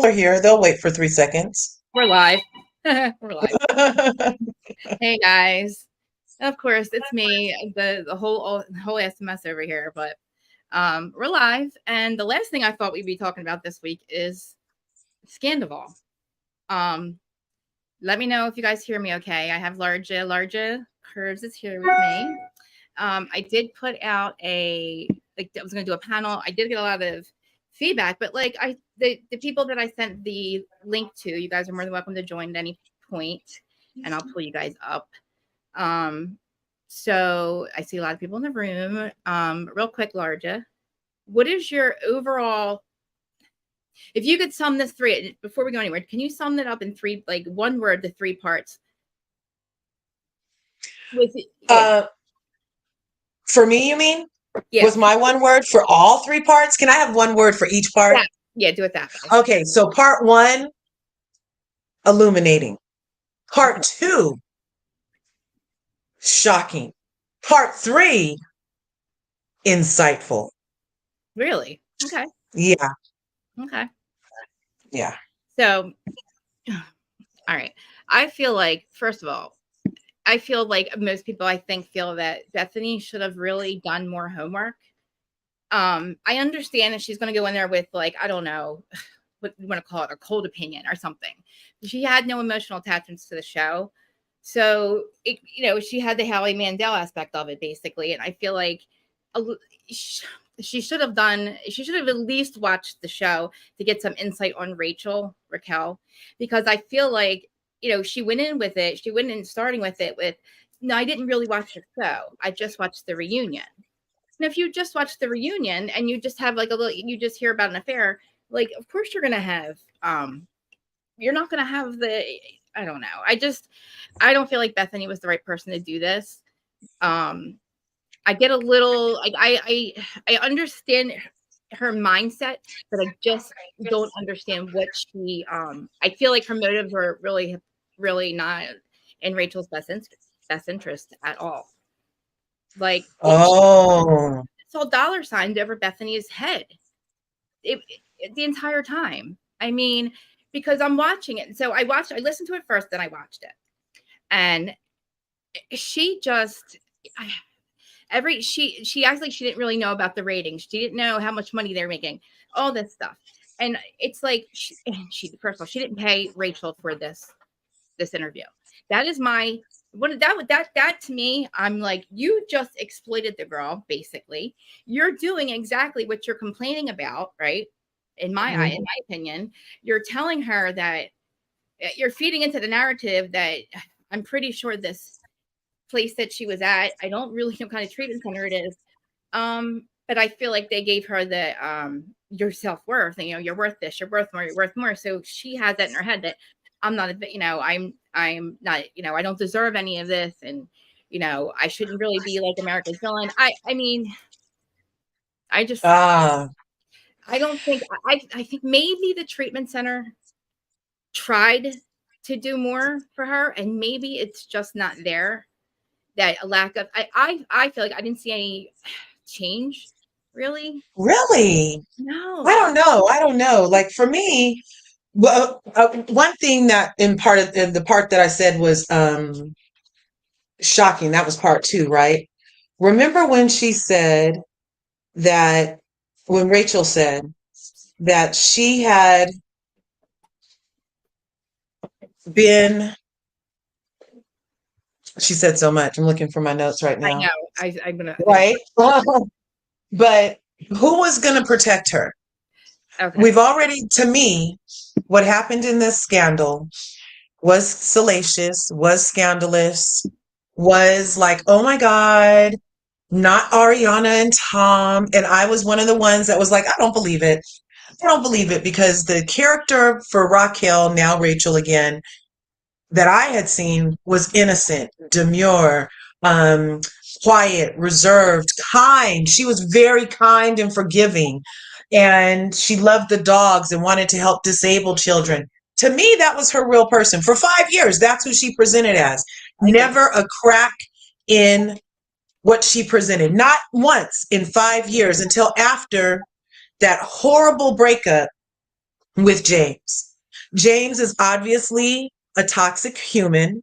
are here. They'll wait for 3 seconds. We're live. We're live. Hey guys. Of course, it's me, the whole SMS over here, but we're live. And the last thing I thought we'd be talking about this week is Scandival. Let me know if you guys hear me okay. I have Larja Curves is here with me. I did put out I was gonna do a panel. I did get a lot of feedback, but the people that I sent the link to, you guys are more than welcome to join at any point, and I'll pull you guys up. So I see a lot of people in the room. Real quick, Larja, what is your overall? If you could sum this three before we go anywhere, can you sum it up in three, like one word, the three parts? For me, you mean? Yeah. Was my one word for all three parts? Can I have one word for each part? Yeah, do it that way. Okay, so part one, illuminating. Part two, shocking. Part three, insightful. Really? Okay. Yeah. Okay. Yeah. So, all right. I feel like, first of all, I feel like most people, I think, feel that Bethenny should have really done more homework. I understand that she's going to go in there with, like, I don't know what you want to call it, a cold opinion or something. She had no emotional attachments to the show. So, she had the Howie Mandel aspect of it, basically. And I feel like she should have at least watched the show to get some insight on Raquel, because I feel like, she went in starting with it with, no, I didn't really watch the show. I just watched the reunion. And if you just watch the reunion and you just have you just hear about an affair, like, of course you're going to have, you're not going to have I don't know. I don't feel like Bethenny was the right person to do this. I get a little, like, I understand her mindset, but I just don't understand what I feel like her motives were really, really not in Rachel's best interest at all. Like, it's all dollar signs over Bethany's head the entire time. I mean, because I'm watching it. So I listened to it first, then I watched it. And she just, she acts like she didn't really know about the ratings. She didn't know how much money they're making, all this stuff. And it's like, she first of all, she didn't pay Rachel for this interview. That is that to me, I'm like, you just exploited the girl, basically. You're doing exactly what you're complaining about, right? In my opinion, you're telling her that you're feeding into the narrative that I'm pretty sure this place that she was at, I don't really know what kind of treatment center it is. But I feel like they gave her the your self-worth, you're worth this, you're worth more. So she has that in her head that I'm not I'm not, I don't deserve any of this, and I shouldn't really be like America's villain. I mean, I just I don't think I think maybe the treatment center tried to do more for her, and maybe it's just not there. That a lack of I feel like I didn't see any change, really. Really? No. I don't know. Like for me, well, one thing that in the part that I said was shocking. That was part two, right? Remember when she said that when Rachel said that she had been, she said so much. I'm looking for my notes right I now. know. I'm gonna Right? But who was going to protect her? Okay. We've already, to me, what happened in this scandal was salacious, was scandalous, was like, oh my God, not Ariana and Tom. And I was one of the ones that was like, I don't believe it. I don't believe it, because the character for Raquel, now Rachel again, that I had seen was innocent, demure, quiet, reserved, kind. She was very kind and forgiving. And she loved the dogs and wanted to help disabled children. To me, that was her real person. For 5 years, that's who she presented as. Never a crack in what she presented. Not once in 5 years, until after that horrible breakup with James. James is obviously a toxic human.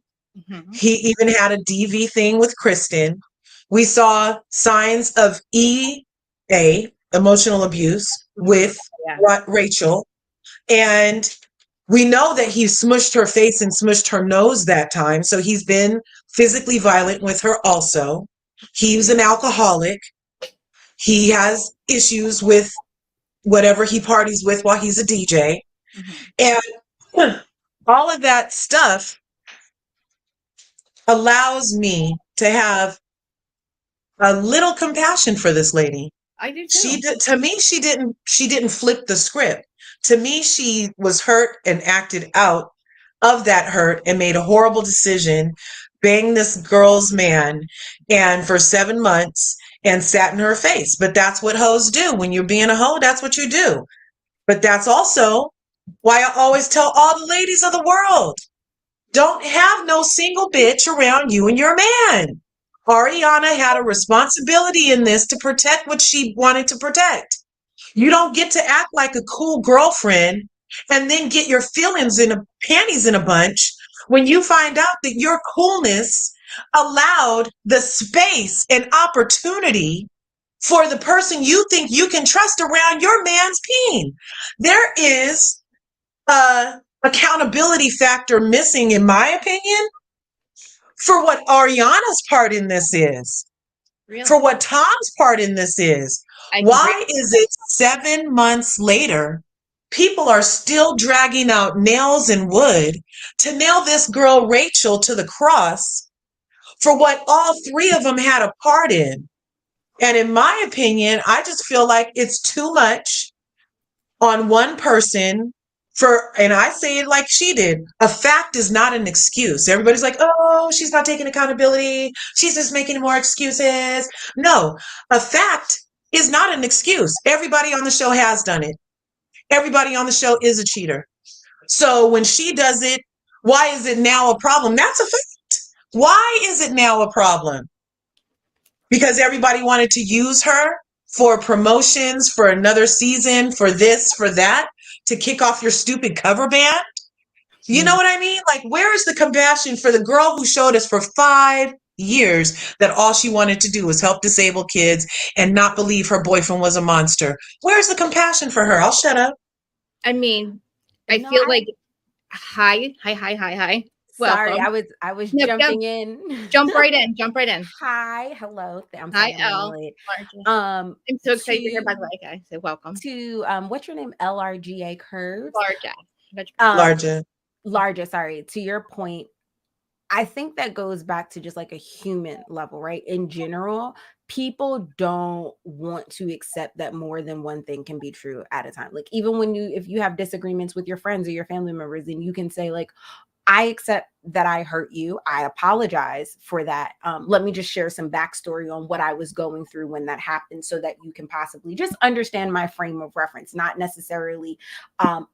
Mhm. He even had a DV thing with Kristen. We saw signs of emotional abuse, with Yeah. Rachel. And we know that he smushed her face and smushed her nose that time. So he's been physically violent with her also. He's an alcoholic. He has issues with whatever he parties with while he's a DJ. Mhm. And all of that stuff allows me to have a little compassion for this lady. I do She too. did, to me, she didn't flip the script. To me, she was hurt and acted out of that hurt and made a horrible decision, banged this girl's man, and for 7 months, and sat in her face. But that's what hoes do. When you're being a hoe, that's what you do. But that's also why I always tell all the ladies of the world, don't have no single bitch around you and your man. Ariana had a responsibility in this to protect what she wanted to protect. You don't get to act like a cool girlfriend and then get your feelings in a panties in a bunch when you find out that your coolness allowed the space and opportunity for the person you think you can trust around your man's peen. There is a accountability factor missing, in my opinion, for what Ariana's part in this is, Really. for what Tom's part in this is. I Why agree. is it 7 months later, people are still dragging out nails and wood to nail this girl Rachel to the cross for what all three of them had a part in? And in my opinion, I just feel like it's too much on one person for, and I say it like she did, a fact is not an excuse. Everybody's like, oh, she's not taking accountability. She's just making more excuses. No, a fact is not an excuse. Everybody on the show has done it. Everybody on the show is a cheater. So when she does it, why is it now a problem? That's a fact. Why is it now a problem? Because everybody wanted to use her for promotions, for another season, for this, for that, to kick off your stupid cover band. You know what I mean? Like, where is the compassion for the girl who showed us for 5 years that all she wanted to do was help disabled kids and not believe her boyfriend was a monster? Where's the compassion for her? I'll shut up. I mean, I No, feel like hi. Sorry, Welcome. I was No, jumping in. jump right in. Jump right in. Hi, hello. I'm Hi, sorry I'm Elle. running late. I'm so excited to hear, by the way. Okay, so welcome. To what's your name? LRGA Curves. Larger. Larger. Larger, sorry. To your point, I think that goes back to just like a human level, right? In general, people don't want to accept that more than one thing can be true at a time. Like even when if you have disagreements with your friends or your family members, then you can say like, I accept that I hurt you. I apologize for that. Let me just share some backstory on what I was going through when that happened so that you can possibly just understand my frame of reference, not necessarily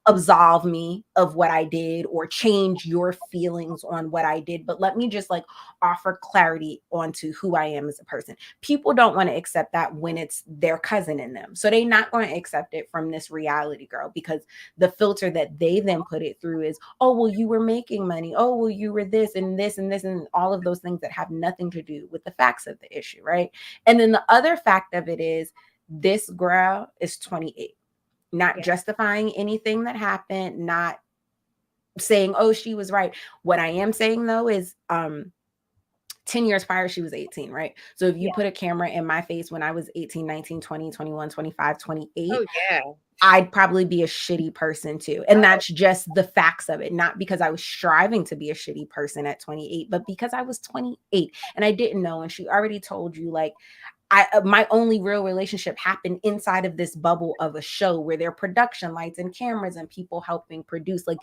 absolve me of what I did or change your feelings on what I did, but let me just like offer clarity onto who I am as a person. People don't want to accept that when it's their cousin in them. So they're not going to accept it from this reality girl because the filter that they then put it through is, oh, well, you were making money. Oh, well, you were this and this and this and all of those things that have nothing to do with the facts of the issue, right? And then the other fact of it is this girl is 28, not justifying anything that happened, not saying, oh, she was right. What I am saying though is 10 years prior, she was 18, right? So if you put a camera in my face when I was 18, 19, 20, 21, 25, 28, Oh, yeah. I'd probably be a shitty person too. And that's just the facts of it. Not because I was striving to be a shitty person at 28, but because I was 28 and I didn't know. And she already told you, like, my only real relationship happened inside of this bubble of a show where there are production lights and cameras and people helping produce. Like,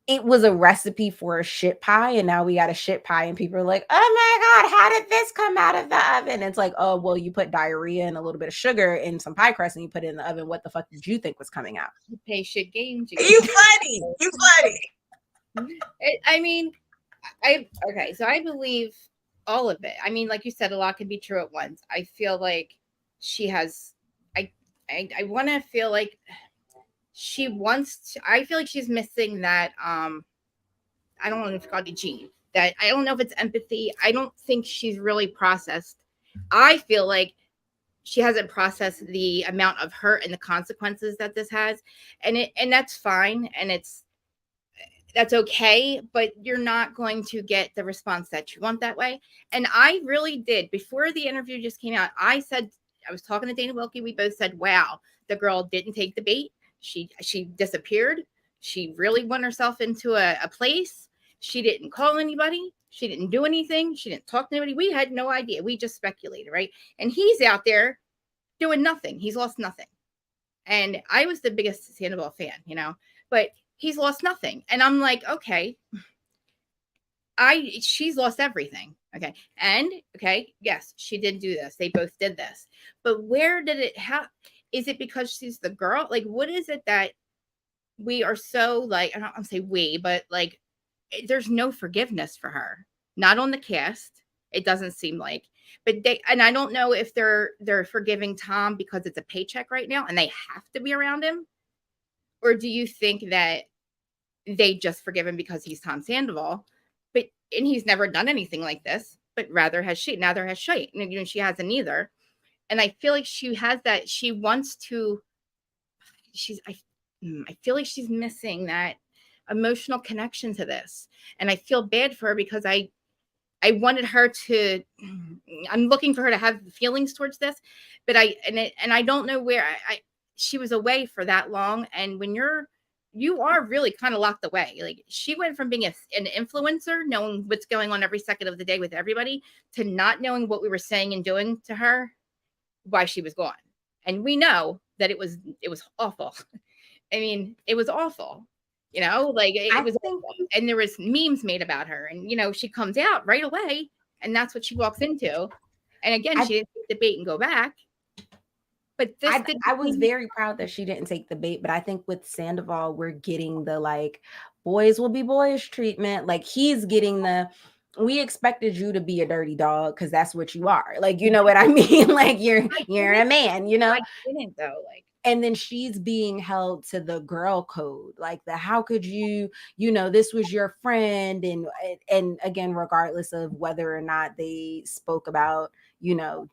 it was a recipe for a shit pie, and now we got a shit pie, and people are like, oh my God, how did this come out of the oven? It's like, oh, well, you put diarrhea and a little bit of sugar and some pie crust and you put it in the oven. What the fuck did you think was coming out? You pay shit games. You funny. You funny. I mean, okay, so I believe all of it. I mean, like you said, a lot can be true at once. I feel like she has, I want to feel like she wants to, I feel like she's missing that I don't know if it's called a gene. That I don't know if it's empathy. I don't think she's really processed. I feel like she hasn't processed the amount of hurt and the consequences that this has. And that's fine. And that's okay, but you're not going to get the response that you want that way. And I really did. Before the interview just came out, I was talking to Dana Wilkie. We both said, wow, the girl didn't take the bait. She disappeared. She really went herself into a place. She didn't call anybody. She didn't do anything. She didn't talk to anybody. We had no idea. We just speculated, right? And he's out there doing nothing. He's lost nothing. And I was the biggest Sandoval fan, but he's lost nothing. And I'm like, okay, she's lost everything. Okay. And okay, yes, she did do this. They both did this. But where did it is it because she's the girl? Like, what is it that we are so like, I don't want to say we, but like there's no forgiveness for her. Not on the cast. It doesn't seem like. But and I don't know if they're forgiving Tom because it's a paycheck right now and they have to be around him. Or do you think that they just forgive him because he's Tom Sandoval, and he's never done anything like this, but rather has she. Neither has she. And she hasn't either. And I feel like she has that. She wants to. I feel like she's missing that emotional connection to this, and I feel bad for her because I wanted her to. I'm looking for her to have feelings towards this, but I don't know where she was away for that long, and when you are really kind of locked away. Like she went from being an influencer, knowing what's going on every second of the day with everybody, to not knowing what we were saying and doing to her while she was gone. And we know that it was awful. I mean, it was awful. Like it was awful. And there was memes made about her. And she comes out right away, and that's what she walks into. And again, she didn't take the bait and go back. But I was very proud that she didn't take the bait, but I think with Sandoval, we're getting the like boys will be boyish treatment. Like he's getting we expected you to be a dirty dog because that's what you are. Like, you know what I mean? Like you're a man, I didn't though. Like, and then she's being held to the girl code, like how could you, this was your friend. And again, regardless of whether or not they spoke about,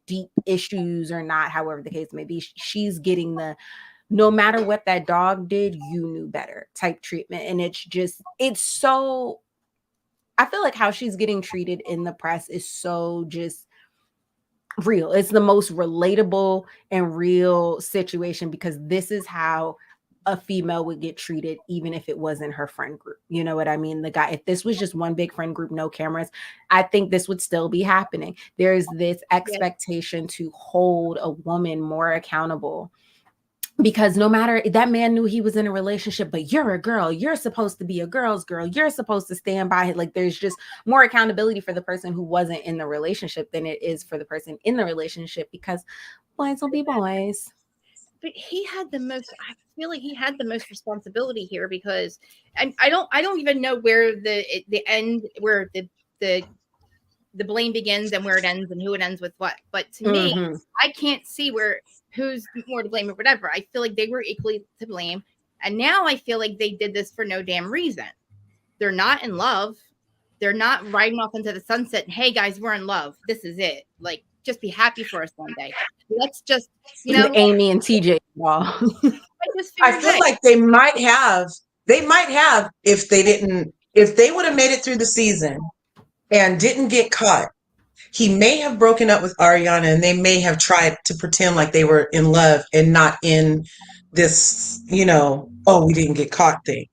deep issues or not, however the case may be, she's getting no matter what that dog did, you knew better type treatment. And it's so, I feel like how she's getting treated in the press is so just real. It's the most relatable and real situation because this is how a female would get treated even if it wasn't her friend group. You know what I mean? If this was just one big friend group, no cameras, I think this would still be happening. There's this expectation to hold a woman more accountable because no matter, that man knew he was in a relationship, but you're a girl, you're supposed to be a girl's girl, you're supposed to stand by it. Like there's just more accountability for the person who wasn't in the relationship than it is for the person in the relationship because boys will be boys. But he had the most, I feel like he had the most responsibility here because I don't even know where the end, where the blame begins and where it ends and who it ends with what. But to me, I can't see who's more to blame or whatever. I feel like they were equally to blame. And now I feel like they did this for no damn reason. They're not in love. They're not riding off into the sunset. And, hey guys, we're in love. This is it. Like, just be happy for us one day. Let's just, Amy and TJ. I feel like they might have if they would have made it through the season and didn't get caught, he may have broken up with Ariana and they may have tried to pretend like they were in love and not in this, oh, we didn't get caught thing.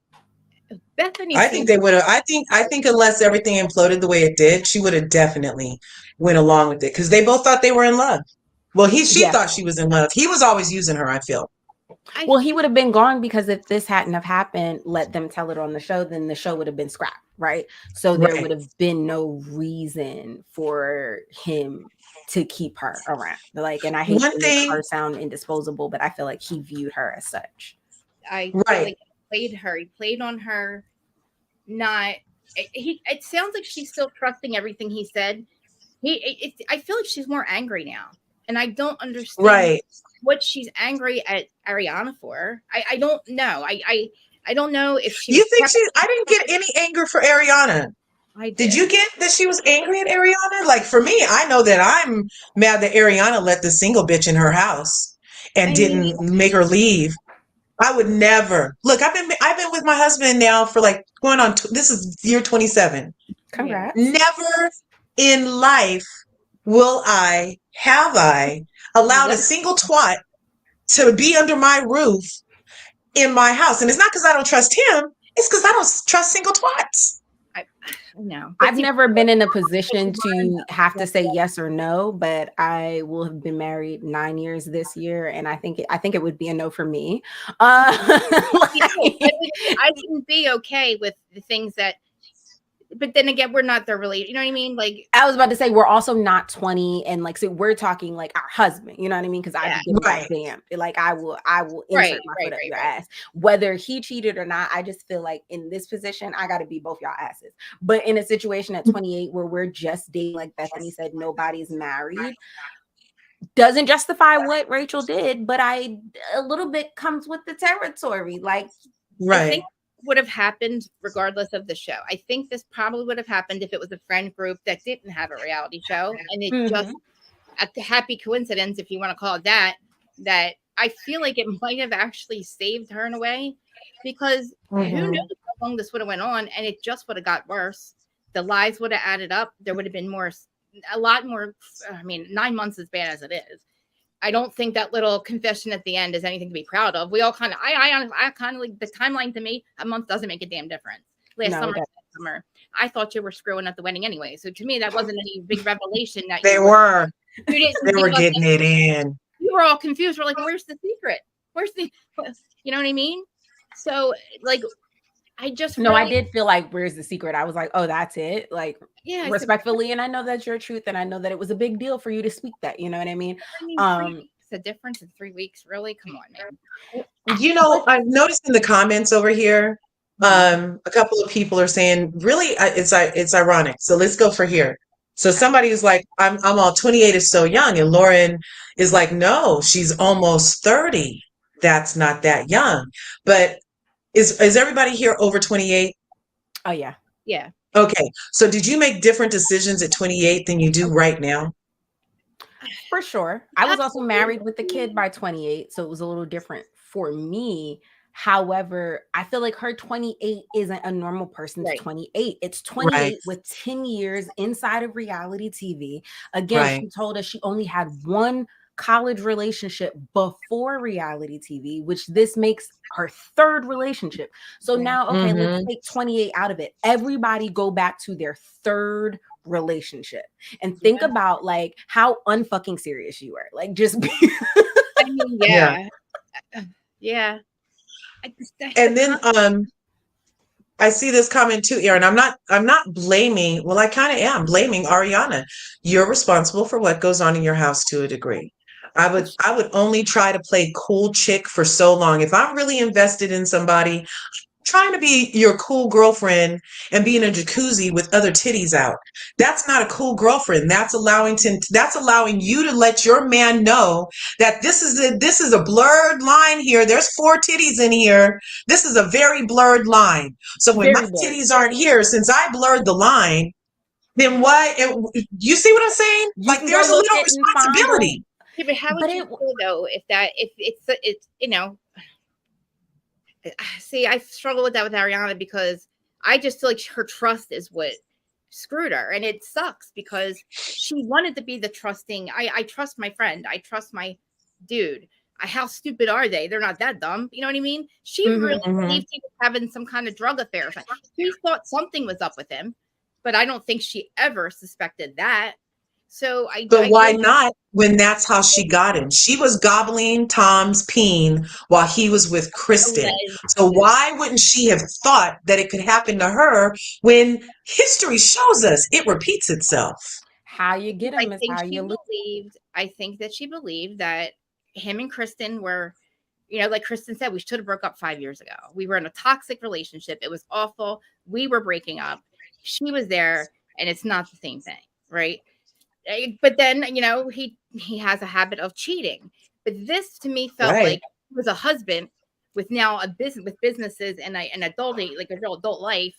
Bethenny, I think they would have. I think unless everything imploded the way it did, she would have definitely went along with it because they both thought they were in love. Well, she thought she was in love. He was always using her, I feel. Well, he would have been gone because if this hadn't have happened, let them tell it on the show, then the show would have been scrapped, right? So there would have been no reason for him to keep her around. Like, and I hate to make her sound indisposable, but I feel like he viewed her as such. I feel like he played on her. It sounds like she's still trusting everything he said. I feel like she's more angry now, and I don't understand. Right. what she's angry at Ariana for. I don't know. I don't know if she You was think I didn't get any anger for Ariana. I Did did. you get that she was angry at Ariana? Like for me, I know that I'm mad that Ariana let the single bitch in her house and I mean, didn't make her leave. I would never. Look, I've been with my husband now for like going on this is year 27. Congrats. Never in life have I allowed a single twat to be under my roof in my house. And it's not because I don't trust him, it's because I don't trust single twats. no. I've never been in a position to have to say yes or no, but I will have been married 9 years this year, and I think it would be a no for me. I can be okay with the things that, but then again, we're not there really. You know what I mean? Like I was about to say, we're also not 20, and like, so we're talking like our husband. You know what I mean? Because I'd be giving that damn. Like I will insert my foot up your ass, whether he cheated or not. I just feel like in this position, I got to be both y'all asses. But in a situation at 28 where we're just dating, like Bethenny said, nobody's married, doesn't justify what Rachel did, but a little bit comes with the territory. Like, I think would have happened regardless of the show. I think this probably would have happened if it was a friend group that didn't have a reality show, and it just a happy coincidence, if you want to call it that I feel like it might have actually saved her in a way, because who knows how long this would have went on, and it just would have got worse. The lies would have added up. There would have been a lot more. I mean, 9 months is bad as it is. I don't think that little confession at the end is anything to be proud of. We all kind of, I kind of like the timeline to me. A month doesn't make a damn difference. Last summer, I thought you were screwing at the wedding anyway. So to me, that wasn't any big revelation that they were. They were getting it in. You were all confused. We're like, where's the secret? Where's the, you know what I mean? So like, I did feel like, where's the secret? I was like, oh, that's it. Like, yeah, respectfully. And I know that's your truth. And I know that it was a big deal for you to speak that, you know what I mean? The difference in 3 weeks, really? Come on, man. You know, I've noticed in the comments over here, a couple of people are saying, really, it's ironic. So let's go for here. So somebody is like, I'm all 28 is so young. And Lauren is like, no, she's almost 30. That's not that young. But is everybody here over 28? Oh, yeah. Yeah. Okay. So did you make different decisions at 28 than you do right now? For sure. I was also married with a kid by 28, so it was a little different for me. However, I feel like her 28 isn't a normal person's 28. It's 28 with 10 years inside of reality TV. Again, she told us she only had one college relationship before reality TV, which this makes her third relationship. So now, okay, let's take 28 out of it. Everybody go back to their third relationship and think about like how unfucking serious you were. Like, just be I mean, yeah. And then I see this comment too, Erin. I'm not blaming, well, I kind of am blaming Ariana. You're responsible for what goes on in your house to a degree. I would only try to play cool chick for so long. If I'm really invested in somebody, trying to be your cool girlfriend and be in a jacuzzi with other titties out. That's not a cool girlfriend. That's allowing you to let your man know that this is a blurred line here. There's 4 titties in here. This is a very blurred line. So when my titties aren't here, since I blurred the line, then what? You see what I'm saying? Like, there's a little responsibility. Yeah, but how would you feel though if it's you know? See, I struggle with that with Ariana because I just feel like her trust is what screwed her, and it sucks because she wanted to be the trusting. I trust my friend. I trust my dude. How stupid are they? They're not that dumb. You know what I mean? She really believed he was having some kind of drug affair. She thought something was up with him, but I don't think she ever suspected that. So why not when that's how she got him? She was gobbling Tom's peen while he was with Kristen. So why wouldn't she have thought that it could happen to her when history shows us it repeats itself? How you get him is how you lose. I think that she believed that him and Kristen were, you know, like Kristen said, we should have broke up 5 years ago. We were in a toxic relationship. It was awful. We were breaking up. She was there, and it's not the same thing, right? But then, you know, he has a habit of cheating. But this to me felt Right. like he was a husband with now a business with businesses and an adult, like a real adult life.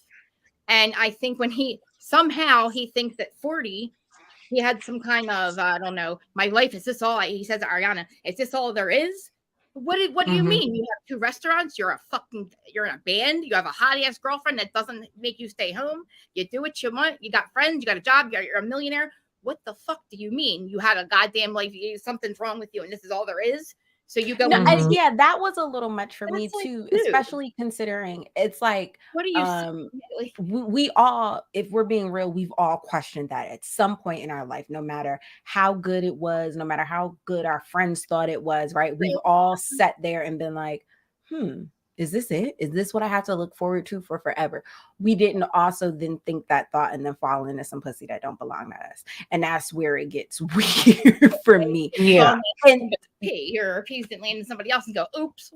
And I think when he somehow he thinks at 40, he had some kind of I don't know, my life is this all he says to Ariana, is this all there is? What do you Mhm. mean? You have 2 restaurants, you're in a band, you have a hot ass girlfriend that doesn't make you stay home, you do what you want, you got friends, you got a job, you're a millionaire. What the fuck do you mean? You had a goddamn life, something's wrong with you, and this is all there is. So you go No, and Mhm. yeah, that was a little much for me that's like, too, dude, especially considering it's like, what are you like? we all, if we're being real, we've all questioned that at some point in our life, no matter how good it was, no matter how good our friends thought it was, right? We've all sat there and been like, is this it? Is this what I have to look forward to for forever? We didn't also then think that thought and then fall into some pussy that don't belong to us. And that's where it gets weird for me. Yeah. And Your piece didn't land in somebody else and go, oops.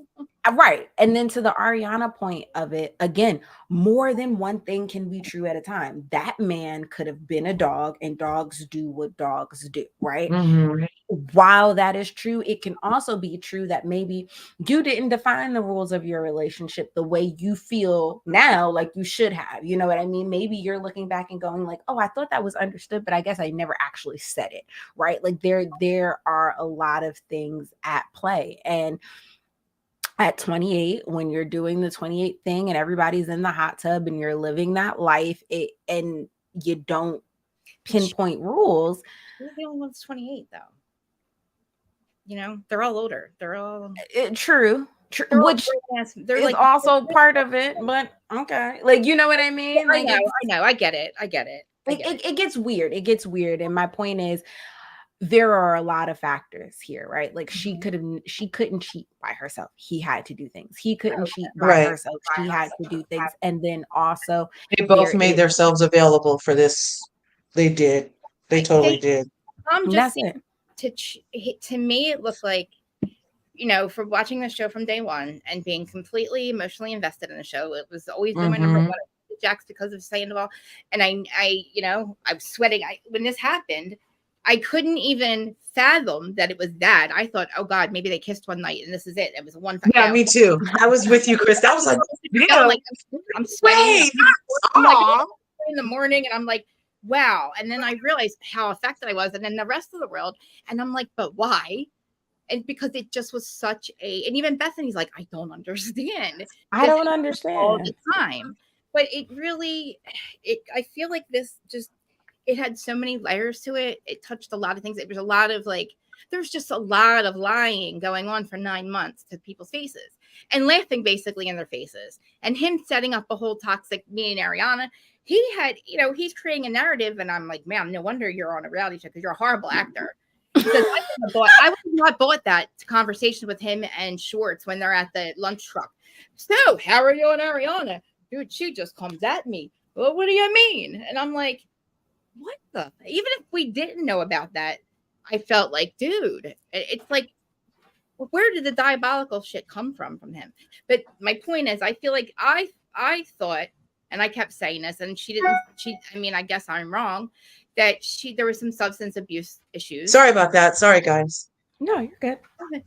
right. And then to the Ariana point of it, again, more than one thing can be true at a time. That man could have been a dog, and dogs do what dogs do, right? Mhm. While that is true, it can also be true that maybe you didn't define the rules of your relationship the way you feel now, like you should have. You know what I mean? Maybe you're looking back and going like, oh, I thought that was understood, but I guess I never actually said it, right? Like there are a lot of things at play. And at 28, when you're doing the 28 thing and everybody's in the hot tub and you're living that life, and you don't pinpoint rules. You're the only one that's 28, though. You know, they're all older. True, They're all which they're is like also part of it, but okay. Like, you know what I mean? Like, I know. I get it. it gets weird. It gets weird. And my point is, there are a lot of factors here, right? Like she couldn't cheat by herself. He had to do things. He couldn't cheat by Right. herself. She had to do things. And then also They both there made is, themselves available for this. They did. They totally did. I'm just that's it. to me, it looked like, for watching the show from day one and being completely emotionally invested in the show, it was always been my number Mhm. one. Jax because of Sandoval, and I was sweating. When this happened, I couldn't even fathom that it was that. I thought, oh God, maybe they kissed one night and this is it. It was one time. Yeah, me too. I was with you, Chris. That was like, I'm damn. like, I'm sweating. Wait, I'm like aw. in the morning, and I'm like, wow. And then I realized how affected I was, and then the rest of the world, and I'm like, but why? And because it just was such and even Bethenny's like, I don't understand. I don't All the understand. time. But it really, I feel like this just, it had so many layers to it. It touched a lot of things. It was a lot of there's just a lot of lying going on for 9 months to people's faces and laughing basically in their faces. And him setting up a whole toxic, me and Ariana, he had, he's creating a narrative. And I'm like, man, no wonder you're on a reality show because you're a horrible actor. Because I would not bought that conversation with him and Schwartz when they're at the lunch truck. So, how are you and Ariana? Dude, she just comes at me. Well, what do you mean? And I'm like, what the? Even if we didn't know about that, I felt like, dude, it's like, where did the diabolical shit come from him? But my point is, I feel like I thought, and I kept saying this, and she didn't. I mean, I guess I'm wrong. That there was some substance abuse issues. Sorry about that. Sorry, guys. No, you're good.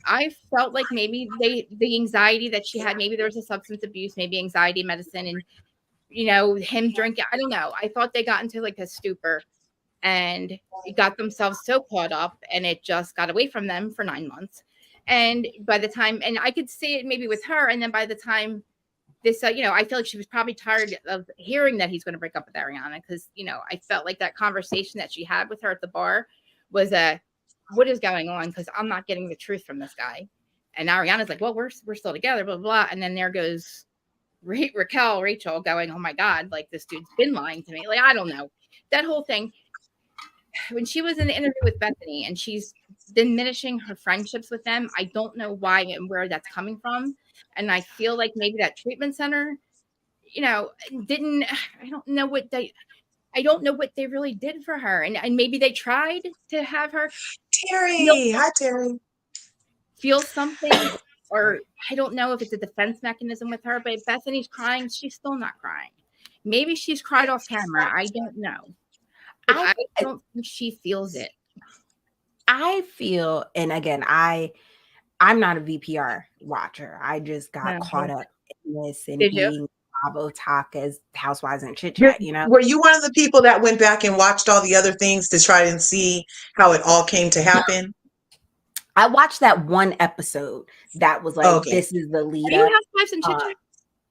I felt like maybe the anxiety that she had, maybe there was a substance abuse, maybe anxiety medicine, and him drinking. I don't know. I thought they got into like a stupor and got themselves so caught up, and it just got away from them for 9 months. And by the time, and I could see it maybe with her, and then by the time this, I feel like she was probably tired of hearing that he's going to break up with Ariana because, I felt like that conversation that she had with her at the bar was what is going on? Because I'm not getting the truth from this guy. And Ariana's like, well, we're still together, blah, blah, blah. And then there goes Rachel going, oh my God, like this dude's been lying to me. Like, I don't know. That whole thing. When she was in the interview with Bethenny and she's diminishing her friendships with them, I don't know why and where that's coming from. And I feel like maybe that treatment center, didn't, I don't know what they really did for her. And maybe they tried to have her Terry. Hi, Terry. feel something, or I don't know if it's a defense mechanism with her, but if Bethenny's crying, she's still not crying. Maybe she's cried off camera. I don't know. I don't think she feels it. I feel, and again, I I'm not a VPR watcher. I just got No. caught up in this and Did you? being Bravo talk as Housewives and Chit Chat, you know? Were you one of the people that went back and watched all the other things to try and see how it all came to happen? I watched that one episode that was like, Okay. this is the lead Are you up. Housewives and Chit Chat?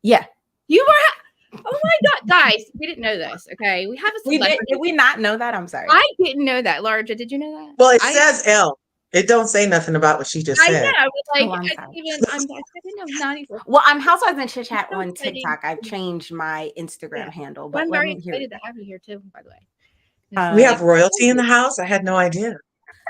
Yeah. You were. Oh my God, guys, we didn't know this. Okay, we have a celebrity. Did we not know that? I'm sorry. I didn't know that. Larja, did you know that? Well, it says Elle. It don't say nothing about what she just I said. know. I was like, Oh, I'm I sorry. didn't know not even. Well, I'm Housewives and Chit Chat So on exciting. TikTok. I've changed my Instagram handle, but I'm let very me hear excited it. to have you here too, by the way. We have royalty in the house. I had no idea.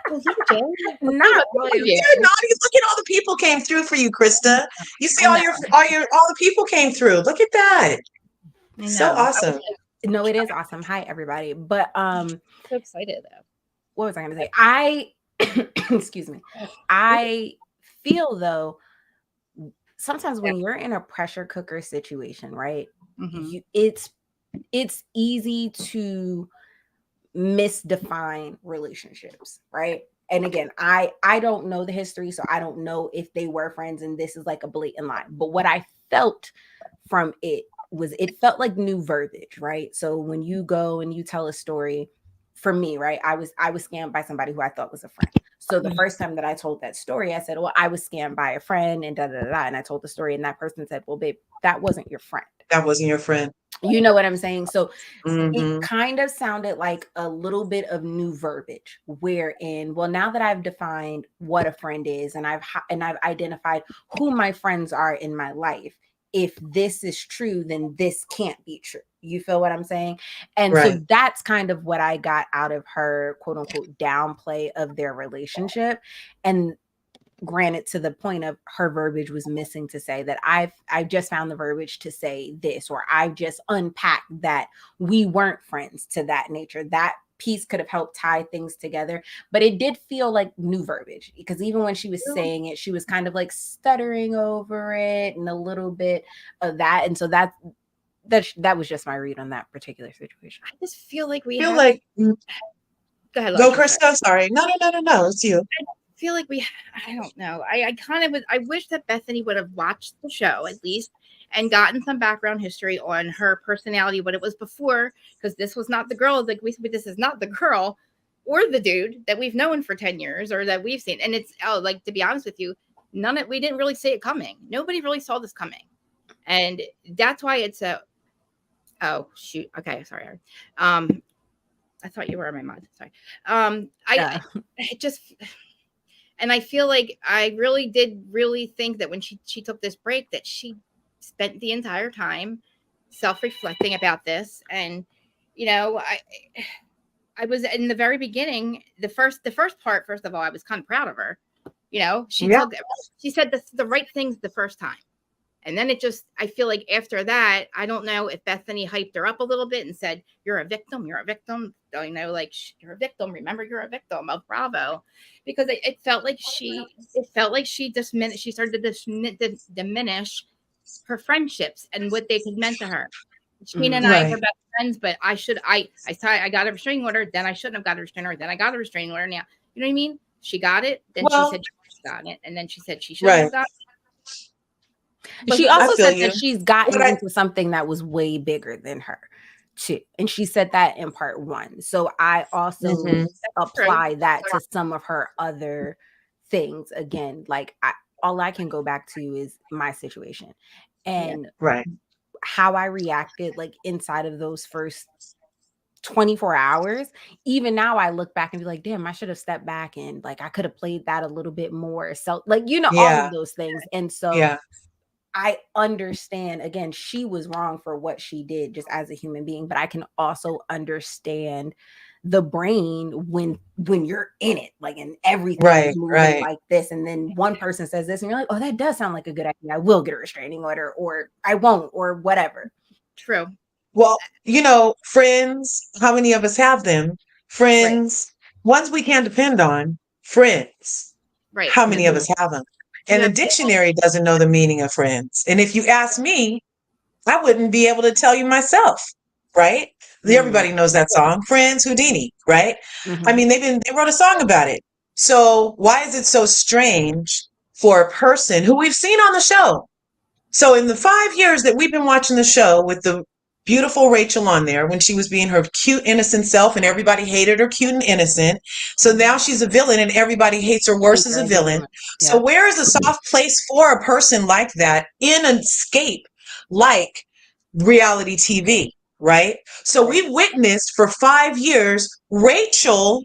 Well, you did. Not really. You're naughty. Look at all the people came through for you, Krista. You see all the people came through. Look at that. I know. So awesome. No, it is awesome. Hi, everybody. But So excited though. what was I going to say? I excuse me. I feel though sometimes when you're in a pressure cooker situation, right? Mhm. It's easy to misdefine relationships, right? And again, I don't know the history, so I don't know if they were friends and this is like a blatant lie. But what I felt from it was it felt like new verbiage, right? So when you go and you tell a story, for me, right, I was scammed by somebody who I thought was a friend. So the first time that I told that story, I said, well, I was scammed by a friend and da da da. And I told the story, and that person said, well, babe, that wasn't your friend. That wasn't your friend. You know what I'm saying? So Mhm. it kind of sounded like a little bit of new verbiage, wherein, well, now that I've defined what a friend is and I've identified who my friends are in my life, if this is true, then this can't be true. You feel what I'm saying? And so Right. that's kind of what I got out of her quote unquote downplay of their relationship. And granted, to the point of her verbiage was missing to say that I've just found the verbiage to say this, or I've just unpacked that we weren't friends to that nature. That piece could have helped tie things together, but it did feel like new verbiage because even when she was saying it, she was kind of like stuttering over it and a little bit of that. And so that was just my read on that particular situation. I just feel like we feel have like go ahead. go, Larja, sorry. Krista. Sorry. No. It's you. Feel like I don't know. I kind of I wish that Bethenny would have watched the show at least and gotten some background history on her personality, what it was before, because this was not the girl that this is not the girl or the dude that we've known for 10 years or that we've seen. And it's like, to be honest with you, we didn't really see it coming. Nobody really saw this coming. And that's why it's oh shoot. Okay, sorry. I thought you were on my mind. Sorry. I just and I feel like I really did think that when she took this break that she spent the entire time self-reflecting about this. And, you know, I was in the very beginning, the first part, first of all, I was kind of proud of her. You know, she said the right things the first time. And then I feel like after that, I don't know if Bethenny hyped her up a little bit and said, you're a victim. You're a victim. You know, like, you're a victim. Remember, you're a victim of Bravo. Because it felt like she started to diminish her friendships and what they meant to her. Sheena and I were best friends, but I got a restraining order. Then I shouldn't have got a restraining order. Then I got a restraining order. Now, you know what I mean? She got it. Then she said she got it. And then she said she shouldn't have got it. She also said that she's gotten into something that was way bigger than her too. And she said that in part 1. So I also apply that to some of her other things. Again, like all I can go back to is my situation and how I reacted like inside of those first 24 hours. Even now I look back and be like, damn, I should have stepped back and like I could have played that a little bit more. So like, you know, all of those things. And so I understand, again, she was wrong for what she did just as a human being, but I can also understand the brain when you're in it, like, and everything is moving like this. And then one person says this and you're like, oh, that does sound like a good idea. I will get a restraining order or I won't or whatever. True. Well, you know, friends, how many of us have them? Friends, ones we can depend on, friends. Right. How many of us have them? And the dictionary doesn't know the meaning of friends. And if you ask me, I wouldn't be able to tell you myself, right? Everybody knows that song, Friends, Houdini, right? I mean, they wrote a song about it. So why is it so strange for a person who we've seen on the show. So in the 5 years that we've been watching the show with the beautiful Rachel on there, when she was being her cute, innocent self and everybody hated her cute and innocent. So now she's a villain and everybody hates her worse as a villain. So where is a soft place for a person like that in an escape like reality TV, right? So we witnessed for 5 years Rachel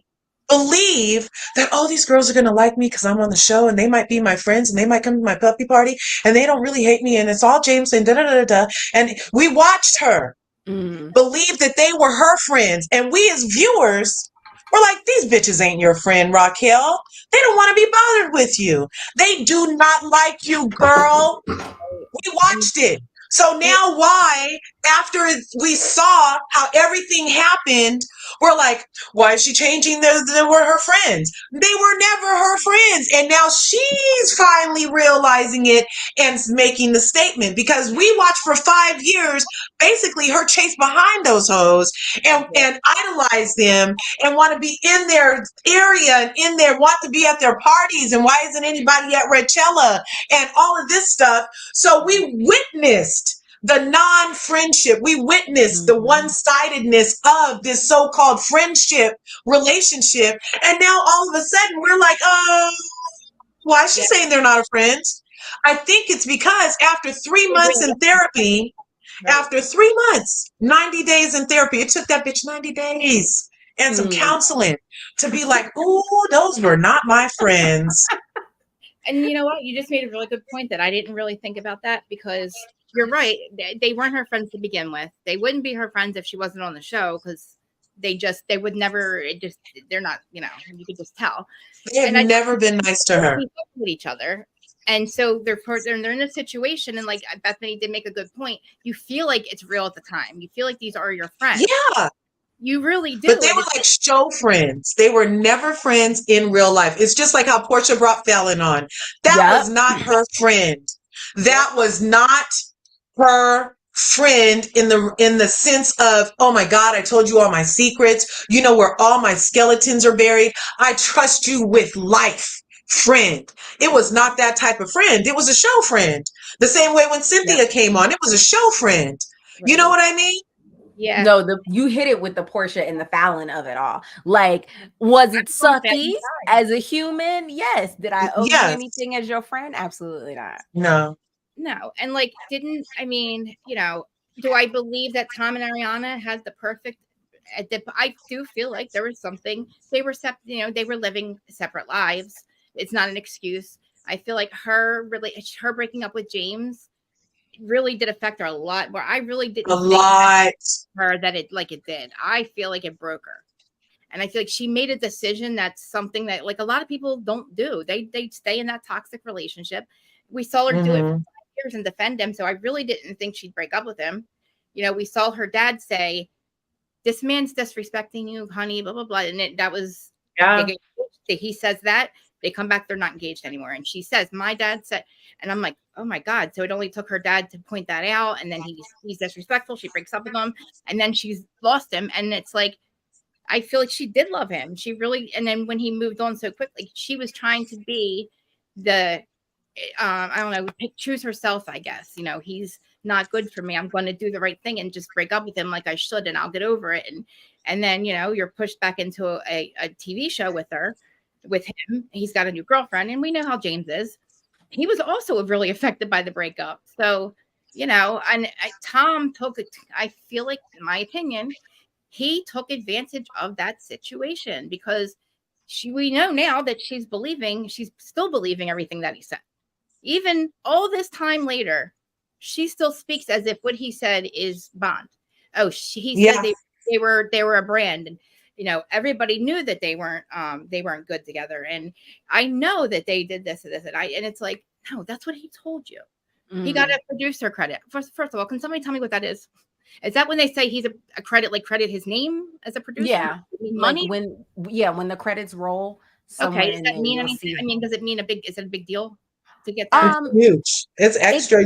believe that, oh, these girls are going to like me because I'm on the show and they might be my friends and they might come to my puppy party and they don't really hate me and it's all James and da da da da. And we watched her believe that they were her friends. And we as viewers were like, these bitches ain't your friend, Raquel. They don't want to be bothered with you. They do not like you, girl. We watched it. So now why, after we saw how everything happened, we're like, why is she changing? They were her friends. They were never her friends. And now she's finally realizing it and making the statement, because we watched for 5 years, basically her chase behind those hoes and idolize them and want to be in their area and in there, want to be at their parties. And why isn't anybody at Redcella and all of this stuff? So we witnessed the non-friendship. We witnessed the one-sidedness of this so-called friendship relationship. And now all of a sudden we're like, oh, why is she saying they're not her friends? I think it's because after 3 months in therapy, after 3 months, 90 days in therapy, it took that bitch 90 days and some counseling to be like, ooh, those were not my friends. And you know what? You just made a really good point that I didn't really think about that, because you're right. They weren't her friends to begin with. They wouldn't be her friends if she wasn't on the show, because they would never, they're not, you could just tell. They have never been nice to her. With each other. And so they're in a situation, and like Bethenny did make a good point. You feel like it's real at the time. You feel like these are your friends. Yeah. You really do. But they were like show friends. They were never friends in real life. It's just like how Portia brought Fallon on. That was not her friend. That was not her friend in the sense of, oh my God, I told you all my secrets. You know where all my skeletons are buried. I trust you with life. Friend. It was not that type of friend. It was a show friend. The same way when Cynthia came on, it was a show friend. Right. You know what I mean? Yeah. No, you hit it with the Portia and the Fallon of it all. Like, was it sucky as a human? Yes. Did I owe you anything as your friend? Absolutely not. No. And like, do I believe that Tom and Ariana had the perfect? I do feel like there was something. They were they were living separate lives. It's not an excuse. I feel like her breaking up with James really did affect her a lot, where I really didn't think her that it did. I feel like it broke her. And I feel like she made a decision that's something that like a lot of people don't do. They stay in that toxic relationship. We saw her do it for 5 years and defend him. So I really didn't think she'd break up with him. We saw her dad say, this man's disrespecting you, honey, blah, blah, blah. And that was, he says that. They come back, they're not engaged anymore. And she says, my dad said, and I'm like, oh my God. So it only took her dad to point that out. And then he's disrespectful. She breaks up with him. And then she's lost him. And it's like, I feel like she did love him. She really, and then when he moved on so quickly, she was trying to be I don't know, choose herself, I guess. He's not good for me. I'm going to do the right thing and just break up with him like I should, and I'll get over it. And then, you're pushed back into a TV show with him. He's got a new girlfriend, and we know how James is. He was also really affected by the breakup. So, and Tom took it. I feel like, in my opinion, he took advantage of that situation, because we know now that she's still believing everything that he said. Even all this time later, she still speaks as if what he said is bond. Oh, he said they were a brand, and everybody knew that they weren't good together. And I know that they did this and this, and it's like, no, that's what he told you. He got a producer credit. First of all, can somebody tell me what that is? Is that when they say he's a credit, like credit his name as a producer? Yeah. Money? Like when the credits roll. Okay. Does that mean anything? I mean, does it mean is it a big deal to get that? It's huge. It's extra.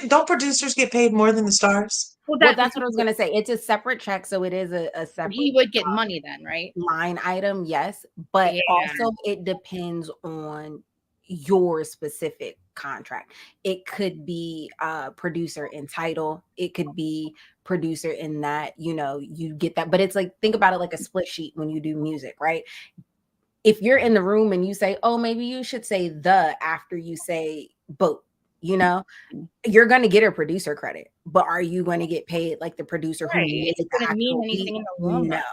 Don't producers get paid more than the stars? Well, that's what I was going to say. It's a separate check. So it is a separate. He would get money then, right? Line item. Yes. But also it depends on your specific contract. It could be producer in title. It could be producer in that, you get that. But it's like, think about it like a split sheet when you do music, right? If you're in the room and you say, oh, maybe you should say the after you say boat, you're going to get a producer credit, but are you going to get paid like the producer who made It the doesn't mean actual anything beat? in the long run.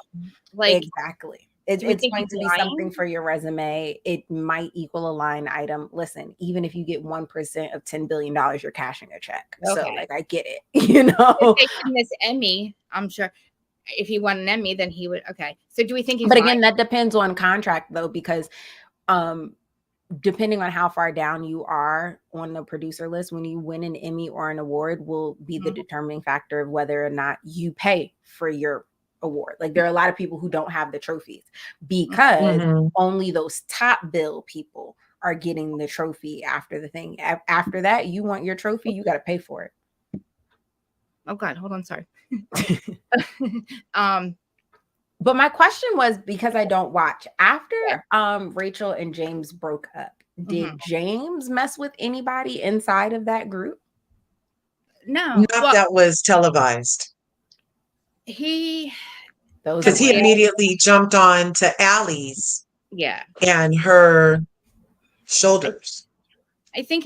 Like, Exactly. It's do we think going he's to be lying? something for your resume. It might equal a line item. Listen, even if you get 1% of $10 billion, you're cashing a check. So Okay. like, I get it, If they win this Emmy, I'm sure if he won an Emmy, then he would. Okay. So do we think he's But lying? again, that depends on contract though, because depending on how far down you are on the producer list, when you win an Emmy or an award will be the determining factor of whether or not you pay for your award. Like, there are a lot of people who don't have the trophies because only those top bill people are getting the trophy after the thing. After that, you want your trophy, you got to pay for it. Oh God, hold on, sorry. But my question was, because I don't watch, after Rachel and James broke up, did James mess with anybody inside of that group? No. Not that was televised. Because he immediately jumped on to Allie's and her shoulders. I think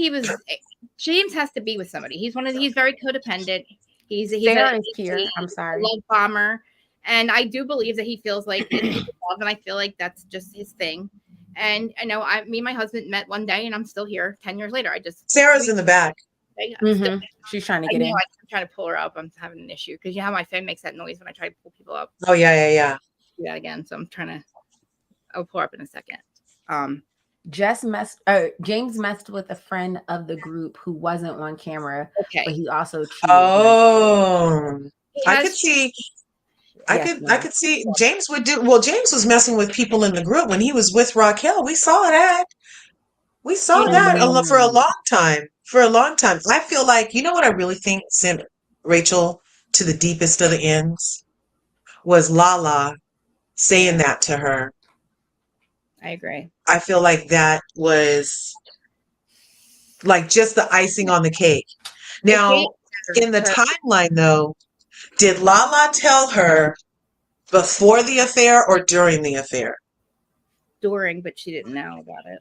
James has to be with somebody. He's very codependent. He's here. I'm sorry. A love bomber. And I do believe that he feels like it's love, and I feel like that's just his thing. And I know me and my husband met one day, and I'm still here 10 years later. Sarah's in the back. She's trying to get in. I'm trying to pull her up. I'm having an issue because you know how my phone makes that noise when I try to pull people up. Oh yeah. Do that again. So I'll pull her up in a second. James messed with a friend of the group who wasn't on camera, but he also cheated. I could see. I could see James would do. Well, James was messing with people in the group when he was with Raquel. We saw that. We saw that for a long time. For a long time. I feel like, you know what I really think sent Rachel to the deepest of the ends was Lala saying that to her. I agree. I feel like that was like just the icing on the cake. Now, in the timeline though, did Lala tell her before the affair or during the affair? During, but she didn't know about it.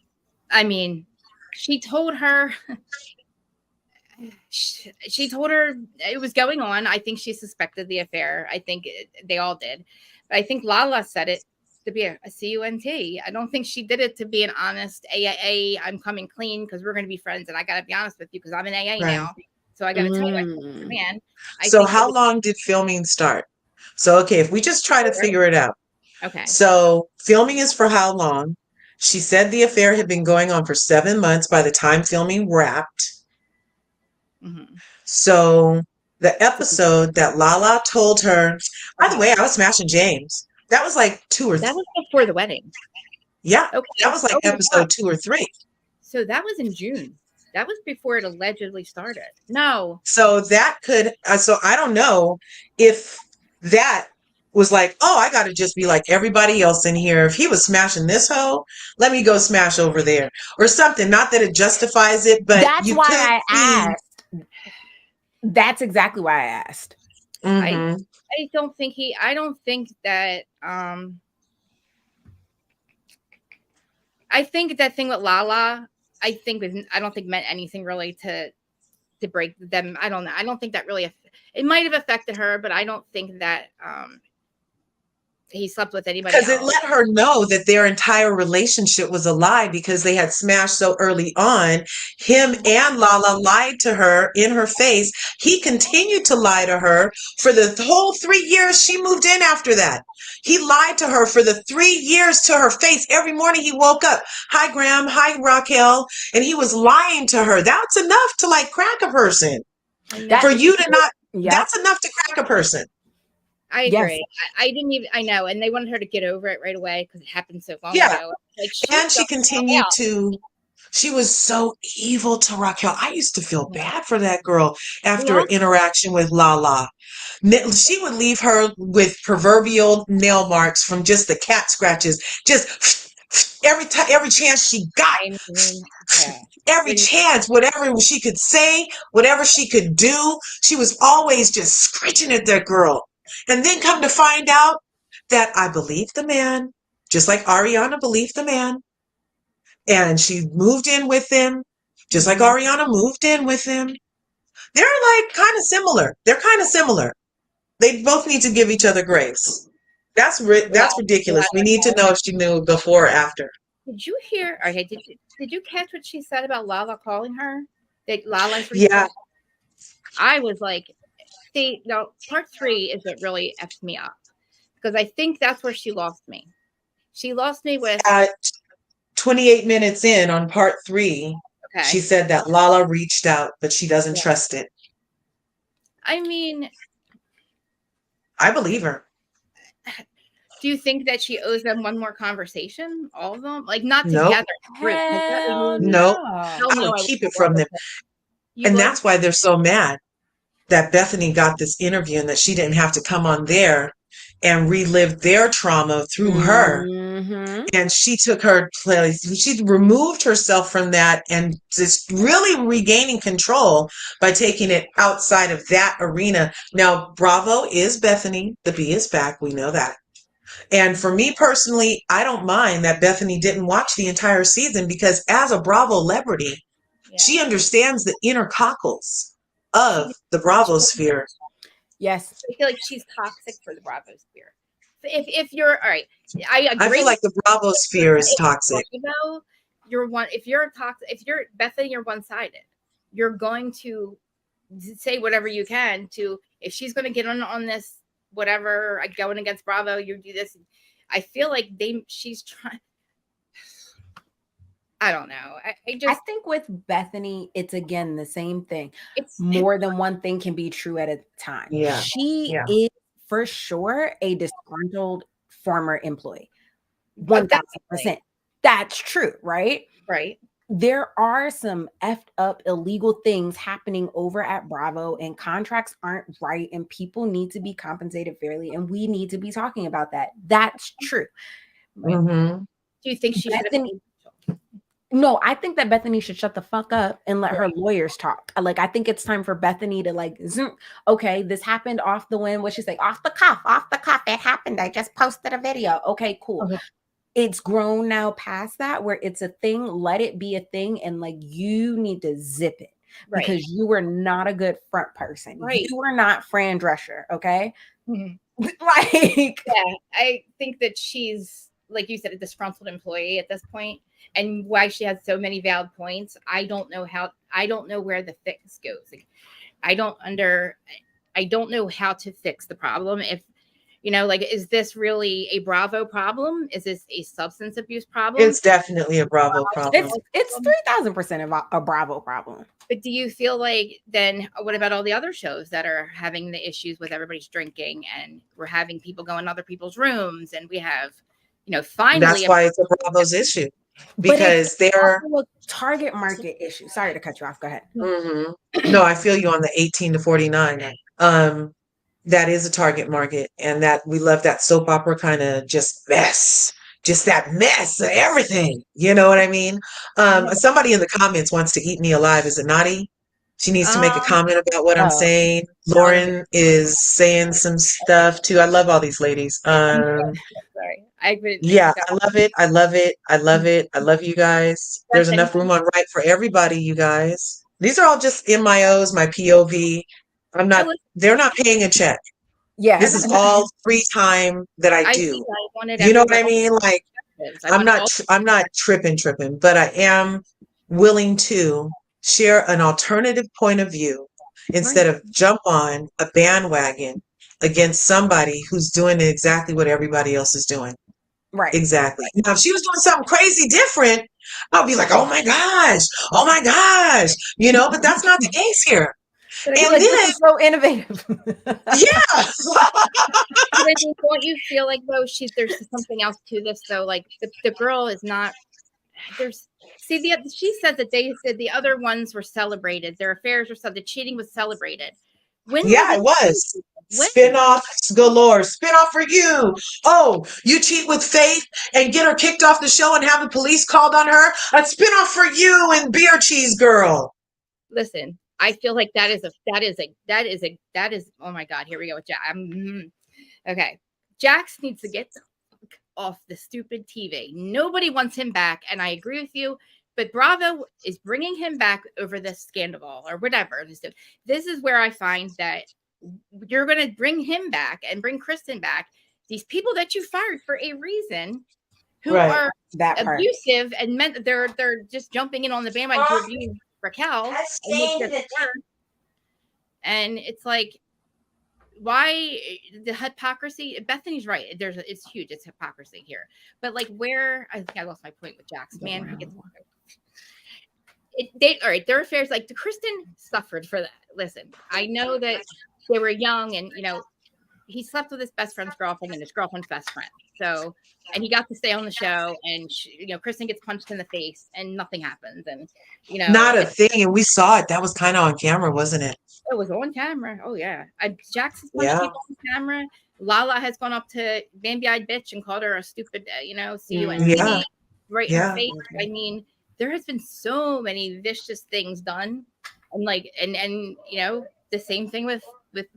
I mean, she told her it was going on. I think she suspected the affair. I think they all did. But I think Lala said it to be a CUNT. I don't think she did it to be an honest AAA. I'm coming clean because we're going to be friends. And I got to be honest with you because I'm in AA now. So I got to tell you, man. So how long did filming start? So, okay, if we just try to figure it out. Okay. So filming is for how long? She said the affair had been going on for 7 months by the time filming wrapped. So the episode that Lala told her, by the way, I was smashing James. That was like 2 or 3. That was before the wedding. Yeah. Okay. That was like episode 2 or 3. So that was in June. That was before it allegedly started. No. So that could, so I don't know if that was like, oh, I got to just be like everybody else in here. If he was smashing this hoe, let me go smash over there or something. Not that it justifies it, but that's why I asked. That's exactly why I asked. I don't think that, I think that thing with Lala, I don't think meant anything really to break them. I don't know. I don't think that really, it might have affected her, but I don't think that he slept with anybody else. Because it let her know that their entire relationship was a lie because they had smashed so early on. Him and Lala lied to her in her face. He continued to lie to her for the whole 3 years she moved in after that. He lied to her for the 3 years to her face. Every morning he woke up, hi, Graham, hi, Raquel. And he was lying to her. That's enough to like crack a person. For you to not, that's enough to crack a person. I agree. Yes. I know. And they wanted her to get over it right away because it happened so long ago. Like, and she continued she was so evil to Raquel. I used to feel bad for that girl after an interaction with Lala. She would leave her with proverbial nail marks from just the cat scratches. Just every chance she got, I mean, yeah. every When chance, whatever she could say, whatever she could do, she was always just screeching at that girl. And then come to find out that I believed the man, just like Ariana believed the man, and she moved in with him, just like Ariana moved in with him. They're like kind of similar. They're kind of similar. They both need to give each other grace. That's yeah, that's ridiculous. We need to know if she knew before or after. did you hear? Okay, did you catch what she said about Lala calling her? That Lala's Yeah, response. I was like, see, no, part 3 is what really effed me up because I think that's where she lost me. She lost me with 28 minutes in on part 3, she okay. said that Lala reached out, but she doesn't Yeah. trust it. I mean, I believe her. do you think that she owes them one more conversation? All of them, like not Nope. together, group. Like, that would Hell move me. Nope. no. Hell I no, will I keep it would. from them. You And would. that's why they're so mad that Bethenny got this interview and that she didn't have to come on there and relive their trauma through her. Mm-hmm. And she took her place. She removed herself from that and just really regaining control by taking it outside of that arena. Now, Bravo is Bethenny. The B is back. We know that. And for me personally, I don't mind that Bethenny didn't watch the entire season because as a Bravo celebrity, Yeah. she understands the inner cockles of the Bravo sphere. Yes. I feel like she's toxic for the Bravo sphere. If you're all right, I agree. I feel like the Bravo sphere is toxic. Bravo, you're one. If you're toxic, if you're Bethany, you're one sided. You're going to say whatever you can to. If she's going to get on this, whatever, going against Bravo, you do this. I feel like she's trying. I don't know. I think with Bethenny, it's again the same thing. It's More than one thing can be true at a time. Yeah. She Yeah. is for sure a disgruntled former employee. But 1000%. That's true, right? right. There are some effed up illegal things happening over at Bravo, and contracts aren't right, and people need to be compensated fairly, and we need to be talking about that. That's true. Mm-hmm. Do you think she should have? No, I think that Bethenny should shut the fuck up and let her lawyers talk. Like, I think it's time for Bethenny to like zoom. Okay, this happened off the whim. What she say? Off the cuff. It happened. I just posted a video. Okay, cool. Okay. It's grown now past that where it's a thing. Let it be a thing, and like you need to zip it because you were not a good front person. Right. You were not Fran Drescher. Okay, like yeah, I think that she's like you said, a disgruntled employee at this point. And why she has so many valid points, I don't know where the fix goes. Like, I don't know how to fix the problem. If like, is this really a Bravo problem? Is this a substance abuse problem? It's definitely a Bravo problem. It's 3000% a Bravo problem. But do you feel like then what about all the other shows that are having the issues with everybody's drinking and we're having people go in other people's rooms and we have, finally that's why it's a Bravo's issue. Because they're a target market issue. Sorry to cut you off. Go ahead. Mm-hmm. No, I feel you on the 18 to 49. That is a target market, and that we love that soap opera kind of just that mess of everything. You know what I mean? Somebody in the comments wants to eat me alive. Is it Naughty? She needs to make a comment about what I'm saying. Lauren is saying some stuff too. I love all these ladies. Sorry. Yeah, I love it. I love it. I love it. I love you guys. There's enough room on Right for everybody, you guys. These are all just MIOs, my POV. They're not paying a check. Yeah. This is all free time that I do. You know what I mean? Like, I'm not tripping, but I am willing to share an alternative point of view instead of jump on a bandwagon against somebody who's doing exactly what everybody else is doing. Right. Exactly. Now, if she was doing something crazy different, I'll be like, oh my gosh, but that's not the case here. And then this is so innovative. Yeah. Don't you feel like though there's something else to this though? Like the girl is not she said that they said the other ones were celebrated, their affairs were the cheating was celebrated. When were Yeah, it these was. when? Spinoffs galore. Spinoff for you. Oh, you cheat with Faith and get her kicked off the show and have the police called on her? A spinoff for you and Beer Cheese Girl. Listen, I feel like that is oh my God, here we go with Jack. Okay. Jax needs to get the fuck off the stupid TV. Nobody wants him back, and I agree with you. But Bravo is bringing him back over this scandal or whatever. This is where I find that you're going to bring him back and bring Kristen back. These people that you fired for a reason, who are abusive and they're just jumping in on the bandwagon to abuse Raquel and it's like, why the hypocrisy? Bethany's right. It's huge. It's hypocrisy here. But like, where I think I lost my point with Jax. Man, all right. Their affairs, like, Kristen suffered for that. Listen, I know that they were young, and he slept with his best friend's girlfriend and his girlfriend's best friend. So, and he got to stay on the show, and Kristen gets punched in the face, and nothing happens, and not a thing. And we saw it. That was kind of on camera, wasn't it? It was on camera. Oh yeah, Jax has punched people on camera. Lala has gone up to Bambi-eyed bitch and called her a stupid, C-U-N-T, right in her face. I mean, there has been so many vicious things done, and the same thing with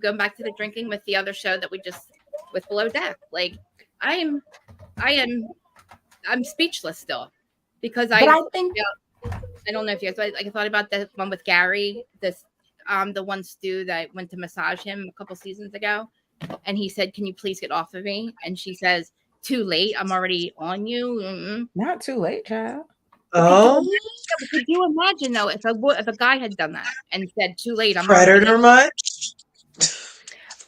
going back to the drinking with the other show that we just with Below Deck. Like, I'm speechless still because I think I don't know if you guys I thought about the one with Gary, the one Stu that went to massage him a couple seasons ago, and he said, "Can you please get off of me?" And she says, "Too late. I'm already on you." Not too late, child. Oh, could you imagine though if a guy had done that and said, "Too late"? I'm predator much.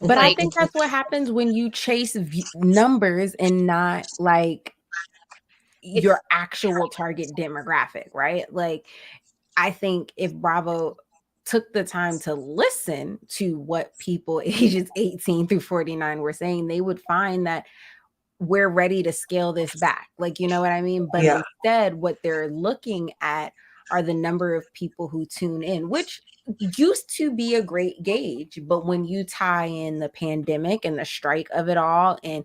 But I think that's what happens when you chase numbers and not like your actual target demographic, right? Like, I think if Bravo took the time to listen to what people ages 18 through 49 were saying, they would find that we're ready to scale this back. Like, you know what I mean? But instead, what they're looking at are the number of people who tune in, which used to be a great gauge. But when you tie in the pandemic and the strike of it all, and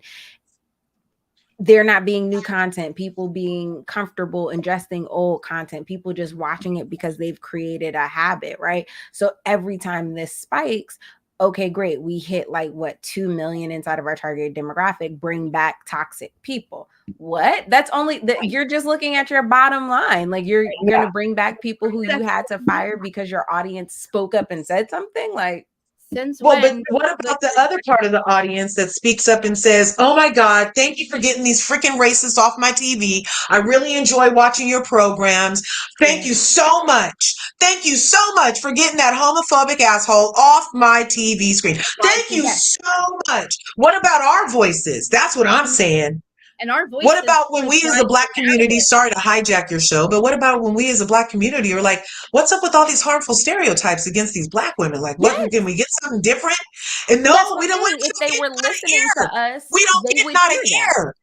there not being new content, people being comfortable ingesting old content, people just watching it because they've created a habit, right? So every time this spikes, okay, great, we hit like 2 million inside of our target demographic, bring back toxic people. What? That's only that you're just looking at your bottom line. Like, you're going to bring back people who you had to fire because your audience spoke up and said something. Like, but what about the other part of the audience that speaks up and says, "Oh my God, thank you for getting these freaking racists off my TV. I really enjoy watching your programs. Thank you so much. Thank you so much for getting that homophobic asshole off my TV screen. Thank you so much." What about our voices? That's what I'm saying. And our voices. What about when we as a Black community, sorry to hijack your show, but what about when we as a Black community are like, what's up with all these harmful stereotypes against these Black women? Like, what can we get something different? And no, we don't want if they were listening to us, we don't get not a ear.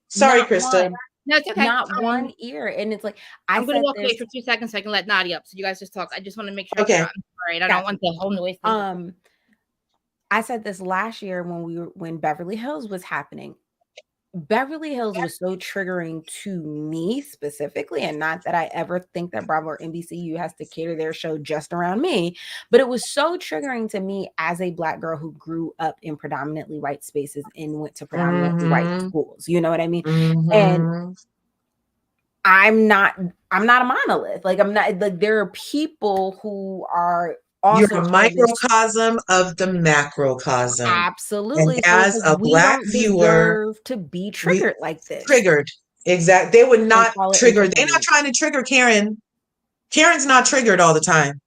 Sorry, Krista. No, it's okay. Not one ear. And it's like, I'm going to walk away for 2 seconds so I can let Nadia up. So you guys just talk. I just want to make sure. Okay. I'm sorry. I don't want the whole noise. I said this last year when Beverly Hills was happening. Beverly Hills was so triggering to me specifically, and not that I ever think that Bravo or NBCU has to cater their show just around me, but it was so triggering to me as a Black girl who grew up in predominantly white spaces and went to predominantly white schools. You know what I mean? And I'm not a monolith. Like, I'm not, like, there are people who are also, you're a microcosm of the macrocosm. Absolutely. And as a Black viewer, to be triggered like this. Triggered. Exactly. They would not trigger. They're not trying to trigger Karen. Karen's not triggered all the time.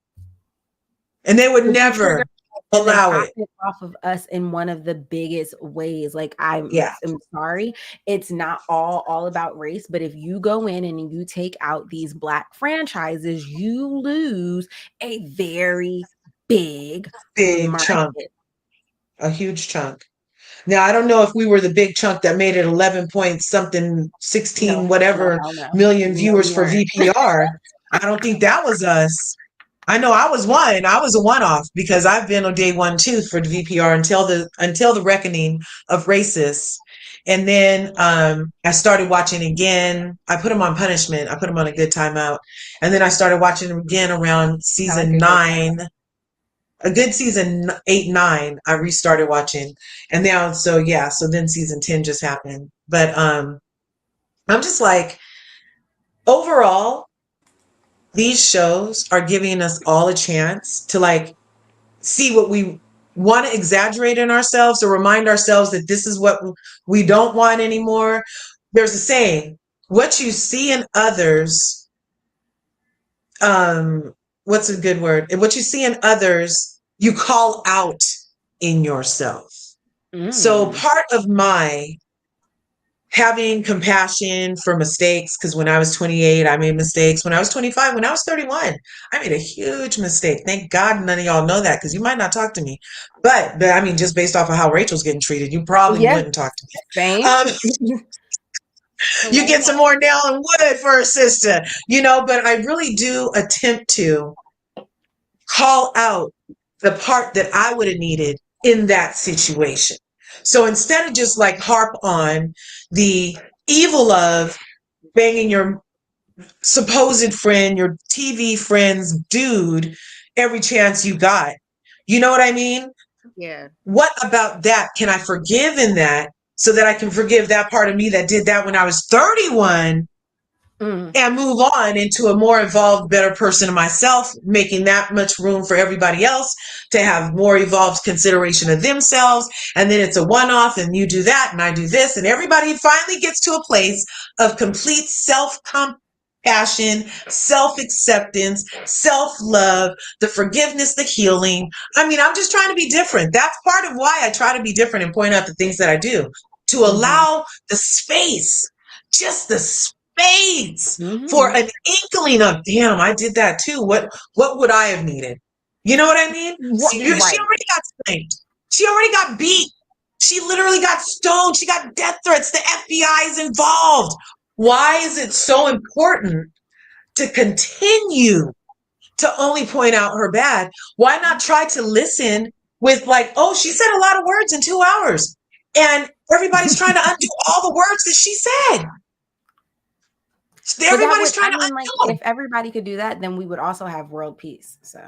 And they would never allow it off of us in one of the biggest ways. Like, I'm sorry, it's not all about race, but if you go in and you take out these Black franchises, you lose a very big chunk, a huge chunk. Now, I don't know if we were the big chunk that made it 11 point something, 16 million viewers for VPR. I don't think that was us. I know I was one. I was a one-off because I've been on day one too for the VPR until the reckoning of racists. And then I started watching again. I put them on punishment. I put them on a good timeout. And then I started watching them again around I like season a good 9. A good season 8, 9, I restarted watching. And now, so yeah, so then season 10 just happened. But I'm just like, overall, these shows are giving us all a chance to like see what we want to exaggerate in ourselves or remind ourselves that this is what we don't want anymore. There's a saying, what you see in others, what's a good word? What you see in others, you call out in yourself. So part of my having compassion for mistakes, because when I was 28, I made mistakes. When I was 25, when I was 31, I made a huge mistake. Thank God none of y'all know that because you might not talk to me. But I mean, just based off of how Rachel's getting treated, you probably wouldn't talk to me. Same. You get some more nail and wood for a sister, but I really do attempt to call out the part that I would have needed in that situation. So instead of just like harp on the evil of banging your supposed friend, your TV friend's dude, every chance you got, you know what I mean? Yeah. What about that can I forgive in that so that I can forgive that part of me that did that when I was 31 and move on into a more evolved, better person of myself, making that much room for everybody else to have more evolved consideration of themselves. And then it's a one-off and you do that and I do this and everybody finally gets to a place of complete self-compassion, self-acceptance, self-love, the forgiveness, the healing. I mean, I'm just trying to be different. That's part of why I try to be different and point out the things that I do, to allow the space, just the space for an inkling of, damn, I did that too. What would I have needed? You know what I mean? She already got spanked. She already got beat. She literally got stoned. She got death threats. The FBI is involved. Why is it so important to continue to only point out her bad? Why not try to listen with like, oh, she said a lot of words in 2 hours. And everybody's trying to undo all the words that she said. Everybody's trying to undo like, them. if everybody could do that, then we would also have world peace. So,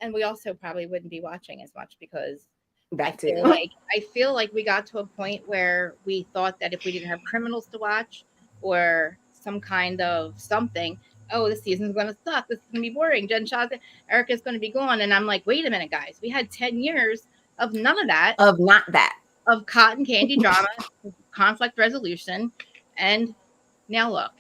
and we also probably wouldn't be watching as much because I feel like we got to a point where we thought that if we didn't have criminals to watch or some kind of something, oh, this season's going to suck. This is going to be boring. Jen Shaw's, Erica's going to be gone. And I'm like, wait a minute, guys. We had 10 years of none of that. Of not that. Of cotton candy drama, conflict resolution. And now look.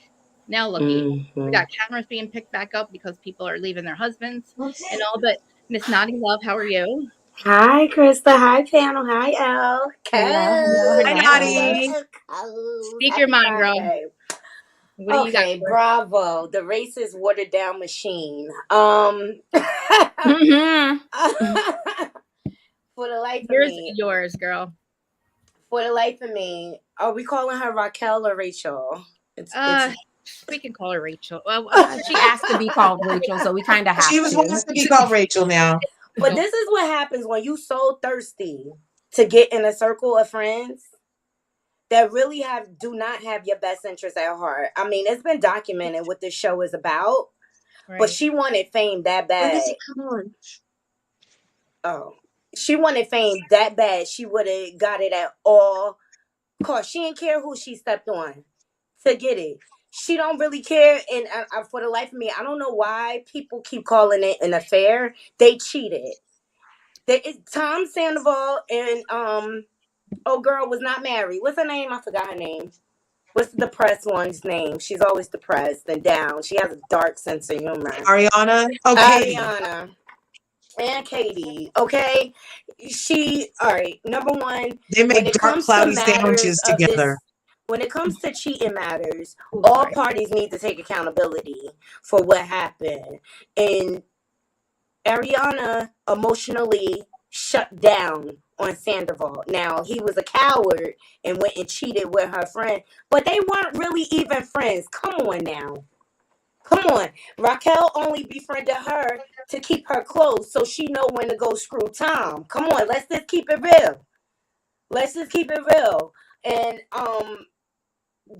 Now looky. We got cameras being picked back up because people are leaving their husbands and all. But Miss Naughty Love, how are you? Hi, Krista. Hi, panel. Hi, Elle. Hi, Naughty. Speak your mind, girl. What do you got? Bravo. The racist watered down machine. For the life of me. Yours, girl. For the life of me. Are we calling her Raquel or Rachel? We can call her Rachel. She asked to be called Rachel, so we kind of have to. She wants to be called Rachel now. But this is what happens when you so thirsty to get in a circle of friends that really do not have your best interest at heart. I mean, it's been documented what this show is about, but she wanted fame that bad. When does it come on? Oh, she wanted fame that bad. She would have got it at all costs. She didn't care who she stepped on to get it. She don't really care, and for the life of me, I don't know why people keep calling it an affair. They cheated. Tom Sandoval and girl was not married. What's her name? I forgot her name. What's the depressed one's name? She's always depressed and down. She has a dark sense of humor. Ariana. Okay. Ariana and Katie. Okay, all right. Number one, they make dark cloudy sandwiches together. When it comes to cheating matters, all parties need to take accountability for what happened. And Ariana emotionally shut down on Sandoval. Now, he was a coward and went and cheated with her friend, but they weren't really even friends. Come on now. Come on. Raquel only befriended her to keep her close so she know when to go screw Tom. Come on, let's just keep it real. Let's just keep it real. And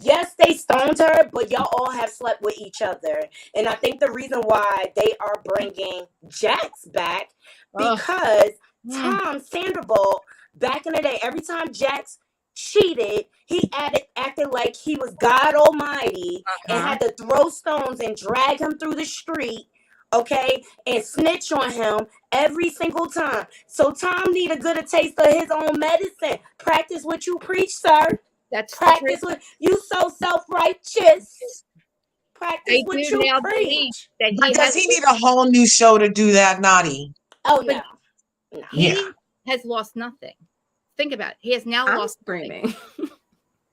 yes, they stoned her, but y'all all have slept with each other. And I think the reason why they are bringing Jax back, because Tom Sandoval, back in the day, every time Jax cheated, he acted like he was God Almighty and had to throw stones and drag him through the street, okay, and snitch on him every single time. So Tom need a good taste of his own medicine. Practice what you preach, sir. That's Practice what you so self-righteous. Practice I what do you now believe preach. that But he does has. he need a whole new show to do that, Naughty? Oh But no. No. he Yeah. has lost nothing. Think about it. He has now I'm lost screaming.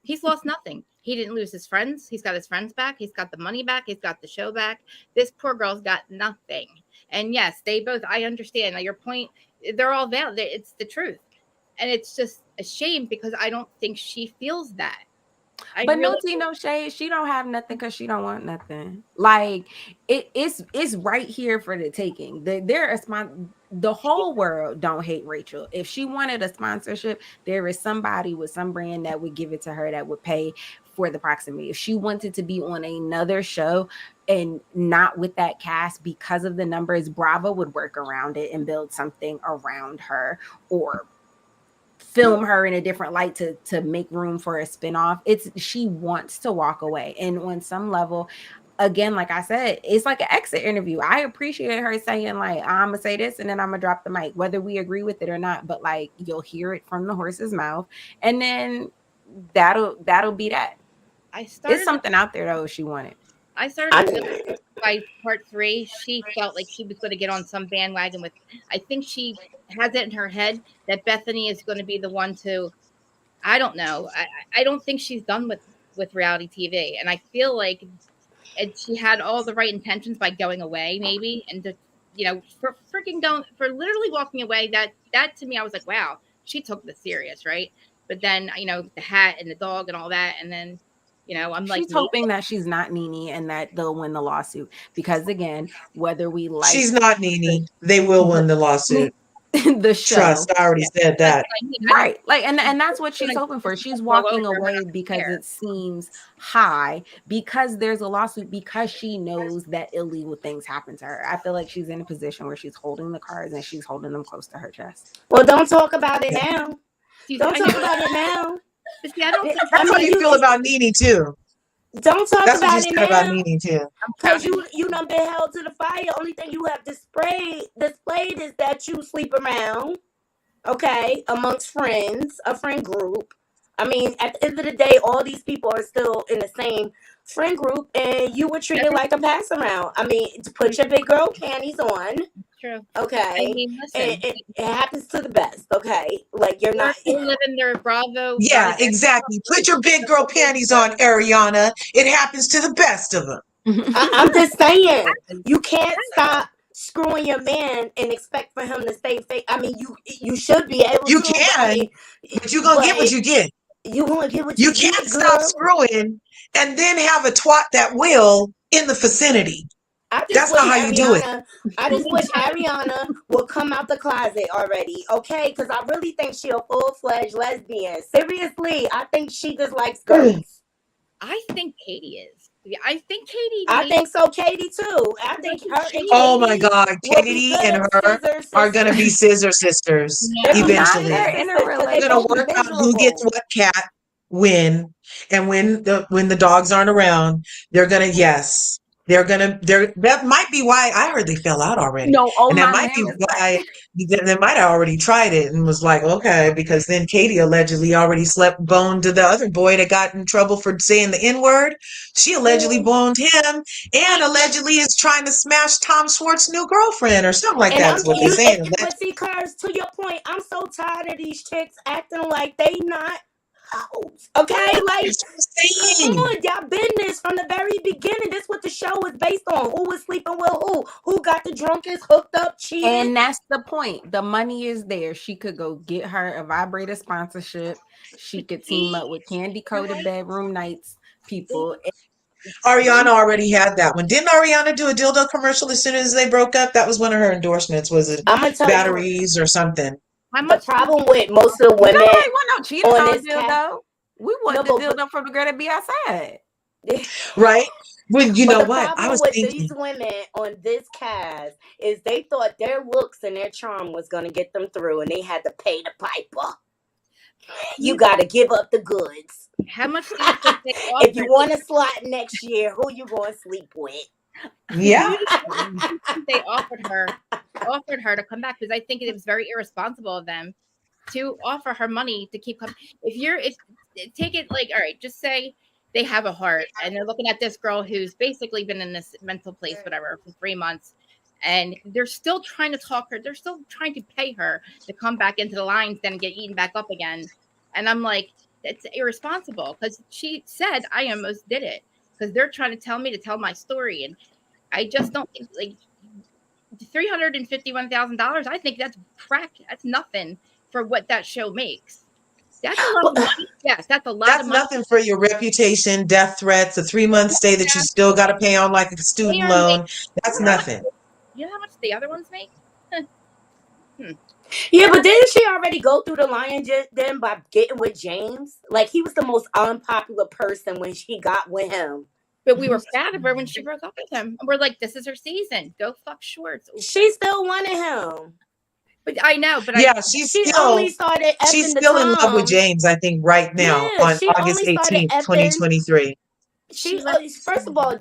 He's lost nothing. He didn't lose his friends. He's got his friends back. He's got the money back. He's got the show back. This poor girl's got nothing. And yes, they both, I understand. Now, your point, they're all valid. It's the truth. And it's just a shame because I don't think she feels that. But no tea, no shade. She don't have nothing because she don't want nothing. Like it's right here for the taking. The whole world don't hate Rachel. If she wanted a sponsorship, there is somebody with some brand that would give it to her that would pay for the proximity. If she wanted to be on another show and not with that cast because of the numbers, Bravo would work around it and build something around her or film her in a different light to make room for a spinoff. She wants to walk away. And on some level, again, like I said, it's like an exit interview. I appreciate her saying like, I'm gonna say this and then I'm gonna drop the mic, whether we agree with it or not. But like, you'll hear it from the horse's mouth, and then that'll be that. It's something out there though. If she wanted. I started by part 3. She felt like she was going to get on some bandwagon with. I think she has it in her head that Bethenny is going to be the one to. I don't know. I don't think she's done with reality TV, and I feel like she had all the right intentions by going away, maybe, and for freaking going for literally walking away. That to me, I was like, wow, she took this serious, right? But then the hat and the dog and all that, and then. I'm like, she's hoping that she's not Nene and that they'll win the lawsuit because again, whether we like she's not Nene, they will win the lawsuit. The show. Trust, I already said that. Right. Like and that's what she's hoping for. She's walking away because it seems high because there's a lawsuit because she knows that illegal things happen to her. I feel like she's in a position where she's holding the cards and she's holding them close to her chest. Well, don't talk about it now. Don't talk about it now. See, I don't think that's how you feel about Nene too. Don't talk that's about what you it said now. about Nene too. Because you done been held to the fire. Only thing you have displayed is that you sleep around, okay, amongst friends, a friend group. I mean, at the end of the day, all these people are still in the same friend group, and you were treated like a pass around. I mean, to put your big girl panties on. True. Okay. I mean, listen, it happens to the best. Okay, like you're not living their Bravo. Yeah, exactly. Put your big girl panties on, Ariana. It happens to the best of them. I'm just saying, you can't stop screwing your man and expect for him to stay fake. I mean, you should be able. You to, can, but you're gonna get what you get. You gonna get what you get. You can't stop screwing and then have a twat that will in the vicinity. That's not how you do it. I just wish Ariana would come out the closet already, okay? Because I really think she's a full-fledged lesbian. Seriously, I think she just likes girls. I think Katie is. I think Katie. I think so, Katie too. I think her and Katie. Oh my God, Katie and her are gonna be scissor sisters eventually. They're gonna work out who gets what cat when, and when the dogs aren't around, they're gonna that might be why I heard they fell out already. No, and that might be why they might have already tried it and was like, okay, because then Katie allegedly already slept boned to the other boy that got in trouble for saying the N-word. She allegedly boned him and allegedly is trying to smash Tom Schwartz's new girlfriend or something like that. Is what they're saying. But see, Cuz, to your point, I'm so tired of these chicks acting like they not hoes. Okay, like come on, y'all been this from the very beginning. This what the show is based on. Who was sleeping with who got the drunkest, hooked up, cheating. And that's the point. The money is there. She could go get her a vibrator sponsorship. She could team up with Candy Coated Bedroom Nights people. Ariana already had that one. Didn't Ariana do a dildo commercial as soon as they broke up? That was one of her endorsements. Was it I'm gonna tell you batteries or something? How the much? problem with most of the women Nobody want no cheating on on this cast. dildo. We want No, the but dildo from the girl that be outside. Right? Well, you but know the what? I problem was with thinking, these women on this cast is they thought their looks and their charm was gonna get them through, and they had to pay the piper. You gotta give up the goods. How much do you think they If you offered? want a slot next year, who you gonna sleep with? yeah. They offered her to come back, because I think it was very irresponsible of them to offer her money to keep coming. If take it like, all right, just say they have a heart and they're looking at this girl who's basically been in this mental place, whatever, for 3 months, and they're still trying to talk her, they're still trying to pay her to come back into the lines, then get eaten back up again. And I'm like, it's irresponsible, because she said I almost did it, because they're trying to tell me to tell my story. And I just don't think, like, $351,000. I think that's crack. That's nothing for what that show makes. That's a lot of money. Yes, that's a lot That's of money. nothing for your reputation, death threats, a 3-month stay that you still got to pay on like a student They are loan. That's nothing. You know how much the other ones make? Yeah, but didn't she already go through the lion then by getting with James? Like, he was the most unpopular person when she got with him. But we were proud of her when she broke up with him. We're like, this is her season. Go fuck Schwartz. She still wanted him. But I know, but Yeah, She only started she's effing the still in love with Toms. James, I think, right now Yeah, on she August only started 18th, effing. 2023. First of all,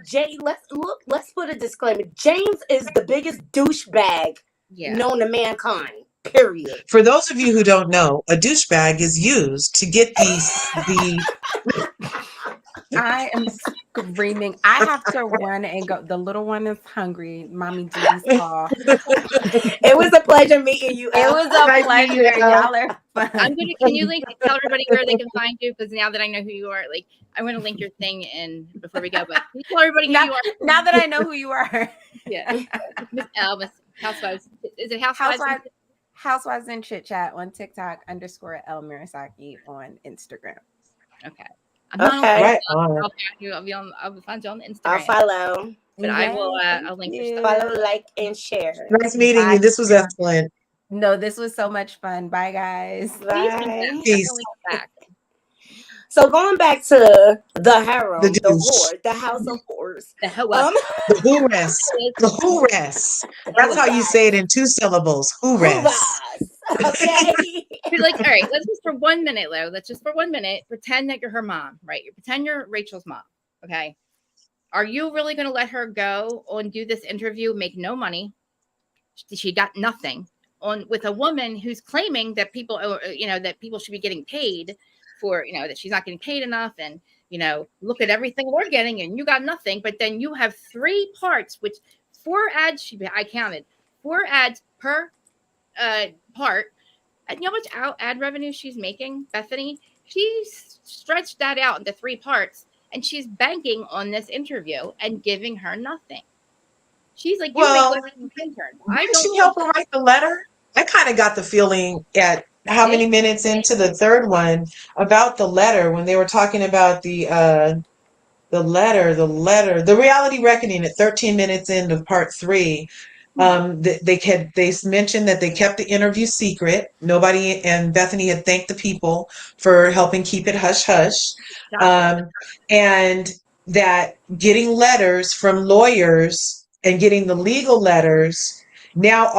let's put a disclaimer. James is the biggest douchebag known to mankind. Period. For those of you who don't know, a douchebag is used to get the I am screaming. I have to run and go. The little one is hungry. Mommy Judy's call. It was a pleasure meeting you. It was a pleasure. Y'all are fun. Can you tell everybody where they can find you? Because now that I know who you are, like, I want to link your thing in before we go. But can you tell everybody who you are? Now that I know who you are. Yeah. Miss Elle, Miss Housewives. Is it Housewives? Housewives and Chit Chat on TikTok _ Elle Murasaki on Instagram. Okay. Right on. I'll find you on Instagram. I'll follow. But I will. I'll link your stuff. Follow, like, and share. Nice meeting you. This was excellent. No, this was so much fun. Bye, guys. Bye. Peace. So going back to the harem, The the douche. whore, the house of whores. The The hooress. The hooress. That's how you say it in 2 syllables. Hooress. Okay. Like, all right, let's just for 1 minute, Lo. Let's just for 1 minute pretend that you're her mom, right? You pretend you're Rachel's mom. Okay. Are you really going to let her go and do this interview, make no money? She got nothing with a woman who's claiming that people, that people should be getting paid for, that she's not getting paid enough. And, look at everything we're getting and you got nothing. But then you have 3 parts, which 4 ads, I counted 4 ads per part. And you know how much ad revenue she's making, Bethenny? She's stretched that out into 3 parts, and she's banking on this interview and giving her nothing. She's like, Didn't she help her write the letter? I kind of got the feeling at how many minutes into the 3rd one about the letter, when they were talking about the reality reckoning at 13 minutes into part 3. They mentioned that they kept the interview secret. Nobody, and Bethenny had thanked the people for helping keep it hush hush. And that getting letters from lawyers and getting the legal letters now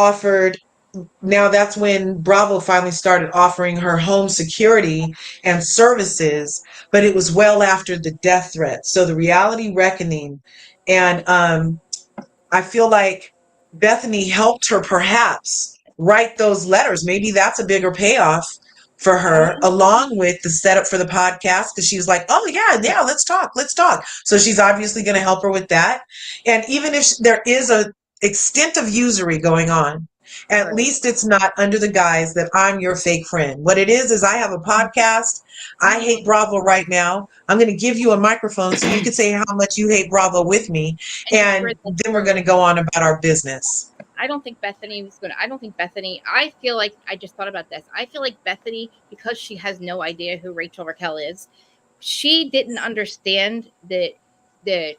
that's when Bravo finally started offering her home security and services, but it was well after the death threat. So the reality reckoning, and I feel like Bethenny helped her perhaps write those letters. Maybe that's a bigger payoff for her, along with the setup for the podcast, because she was like, oh yeah, let's talk. So she's obviously going to help her with that. And even if there is a extent of usury going on, at least it's not under the guise that I'm your fake friend. What it is I have a podcast. I hate Bravo right now. I'm going to give you a microphone so you can say how much you hate Bravo with me. And then we're going to go on about our business. I don't think Bethenny, I feel like, I just thought about this. I feel like Bethenny, because she has no idea who Rachel Raquel is, she didn't understand that the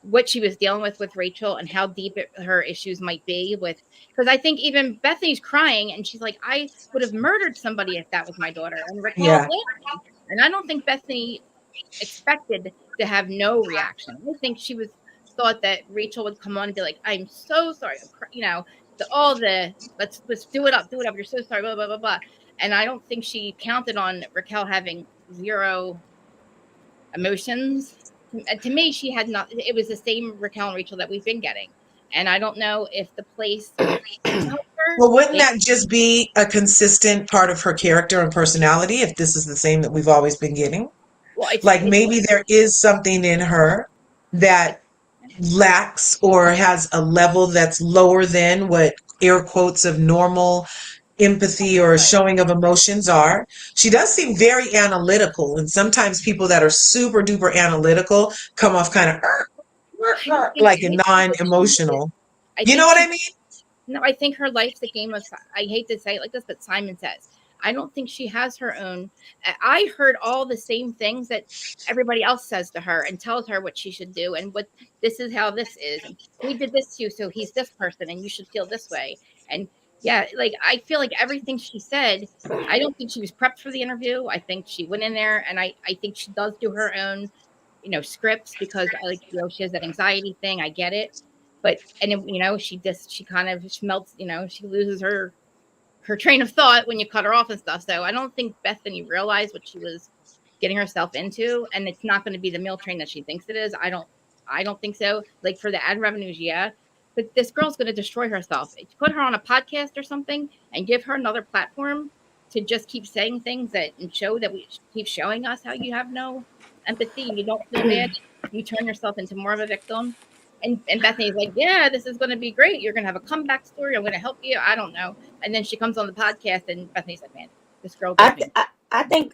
what she was dealing with Rachel and how deep her issues might be with, because I think even Bethany's crying and she's like, I would have murdered somebody if that was my daughter. And Raquel's Yeah. laughing. And I don't think Bethany expected to have no reaction. I think she was thought that Rachel would come on and be like, I'm so sorry. All the let's do it up. You're so sorry, blah, blah, blah, blah. And I don't think she counted on Raquel having zero emotions. To me, she had not. It was the same Raquel and Rachel that we've been getting, and I don't know if the place helped her. Well, wouldn't that just be a consistent part of her character and personality if this is the same that we've always been getting? Well, Like maybe there is something in her that lacks or has a level that's lower than what air quotes of normal empathy or showing of emotions are. She does seem very analytical, and sometimes people that are super duper analytical come off kind of like a non-emotional. I You know think what she I mean? No, I think her life's a game of. I hate to say it like this, but Simon Says. I don't think she has her own. I heard all the same things that everybody else says to her and tells her what she should do and what this is how this is and he did this to you, so he's this person and you should feel this way. And yeah, like I feel like everything she said. I don't think she was prepped for the interview. I think she went in there, and I think she does do her own, scripts because she has that anxiety thing. I get it, but she kind of she melts, she loses her train of thought when you cut her off and stuff. So I don't think Bethany realized what she was getting herself into, and it's not going to be the meal train that she thinks it is. I don't think so. Like for the ad revenues, yeah, but this girl's going to destroy herself. Put her on a podcast or something and give her another platform to just keep saying things and show that we keep showing us how you have no empathy and you don't feel bad. You turn yourself into more of a victim. And Bethany's like, yeah, this is going to be great. You're going to have a comeback story. I'm going to help you. I don't know. And then she comes on the podcast, and Bethany's like, man, this girl I, gives me. I think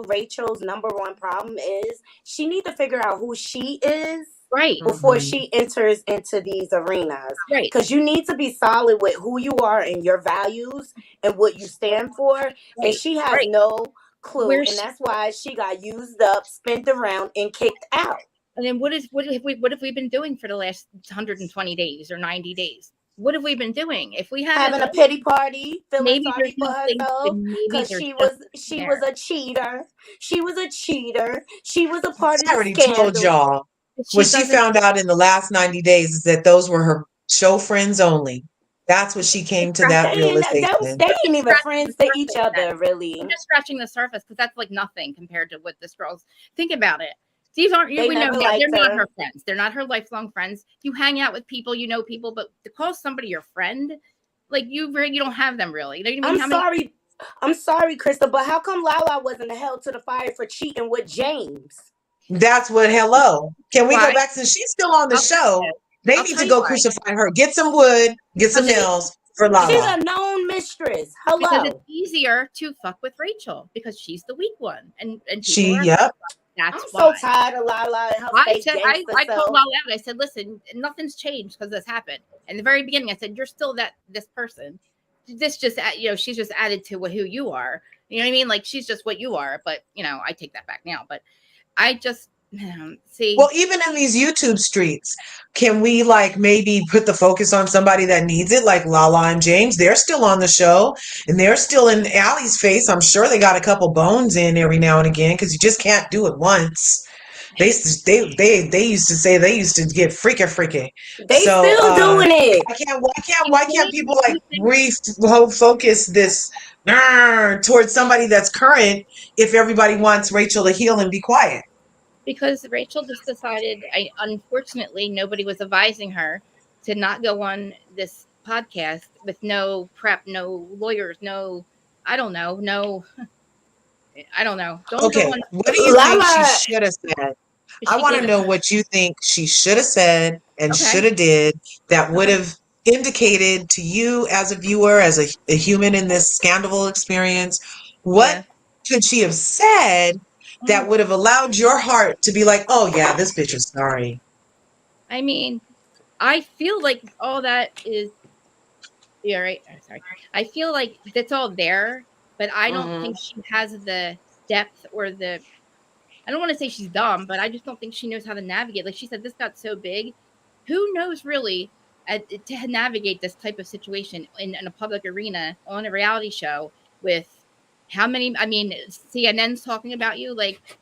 Rachel's number one problem is she need to figure out who she is Right, before Mhm. she enters into these arenas. right. Because you need to be solid with who you are and your values and what you stand for. And Right, she has right. no clue. Where's And she? that's why she got used up, spent around, and kicked out. And then what have we been doing for the last 120 days or 90 days? What have we been doing? If we haven't Having a learned, pity party, feeling maybe there's sorry for nothing. herself Maybe because there's she just was she was there. a cheater. She was a cheater. She was a part of I the already told scandal. y'all. She What she doesn't. found out in the last 90 days is that those were her show friends only. That's what she came to They that ain't realization. they We're ain't just even scratching the friends to each surface. other, I'm really. just scratching the surface because that's like nothing compared to what this girl's. Think about it. These aren't They we know never now they're liked not her. her friends. They're not her lifelong friends. You hang out with people, you know people, but to call somebody your friend, like you don't have them really. You know what I mean? I'm How many? sorry. I'm sorry, Krista, but how come Lala wasn't held to the fire for cheating with James? That's what, hello. Can we go Why? back? Since she's still on the I'll tell show, you. they I'll need tell to you go why. crucify her. Get some wood, get some Because it's nails for She's Lala. a known mistress. because it's Hello. easier to fuck with Rachel because she's the weak one, and people She, are. yep. That's I'm so why. tired of Lala and her I fake said gangster I told self. Lala out. I said, listen, nothing's changed because this happened. In the very beginning, I said, you're still this person. This just she's just added to who you are. You know what I mean? Like she's just what you are. But I take that back now. But I just see. Well, even in these YouTube streets, can we like maybe put the focus on somebody that needs it, like Lala and James? They're still on the show and they're still in Allie's face. I'm sure they got a couple bones in every now and again because you just can't do it once. They used to say they used to get freaky. They So still doing it. why can't people like focus this towards somebody that's current if everybody wants Rachel to heal and be quiet? Because Rachel just decided, unfortunately, nobody was advising her to not go on this podcast with no prep, no lawyers, no, I don't know, no, I don't know. Don't go Okay, on. what do you think she Lala, should have said? I She want to did. know what you think she should have said and Okay. should have did that would Okay. have indicated to you as a viewer, as a human in this scandal experience, what Yeah. could she have said that would have allowed your heart to be like, oh yeah, this bitch is sorry. I mean, I feel like all that is, yeah, right. Sorry. I feel like that's all there, but I don't Hmm. think she has the depth or the I don't want to say she's dumb, but I just don't think she knows how to navigate. Like she said, this got so big. Who knows really to navigate this type of situation in a public arena on a reality show with how many? I mean, CNN's talking about you. Like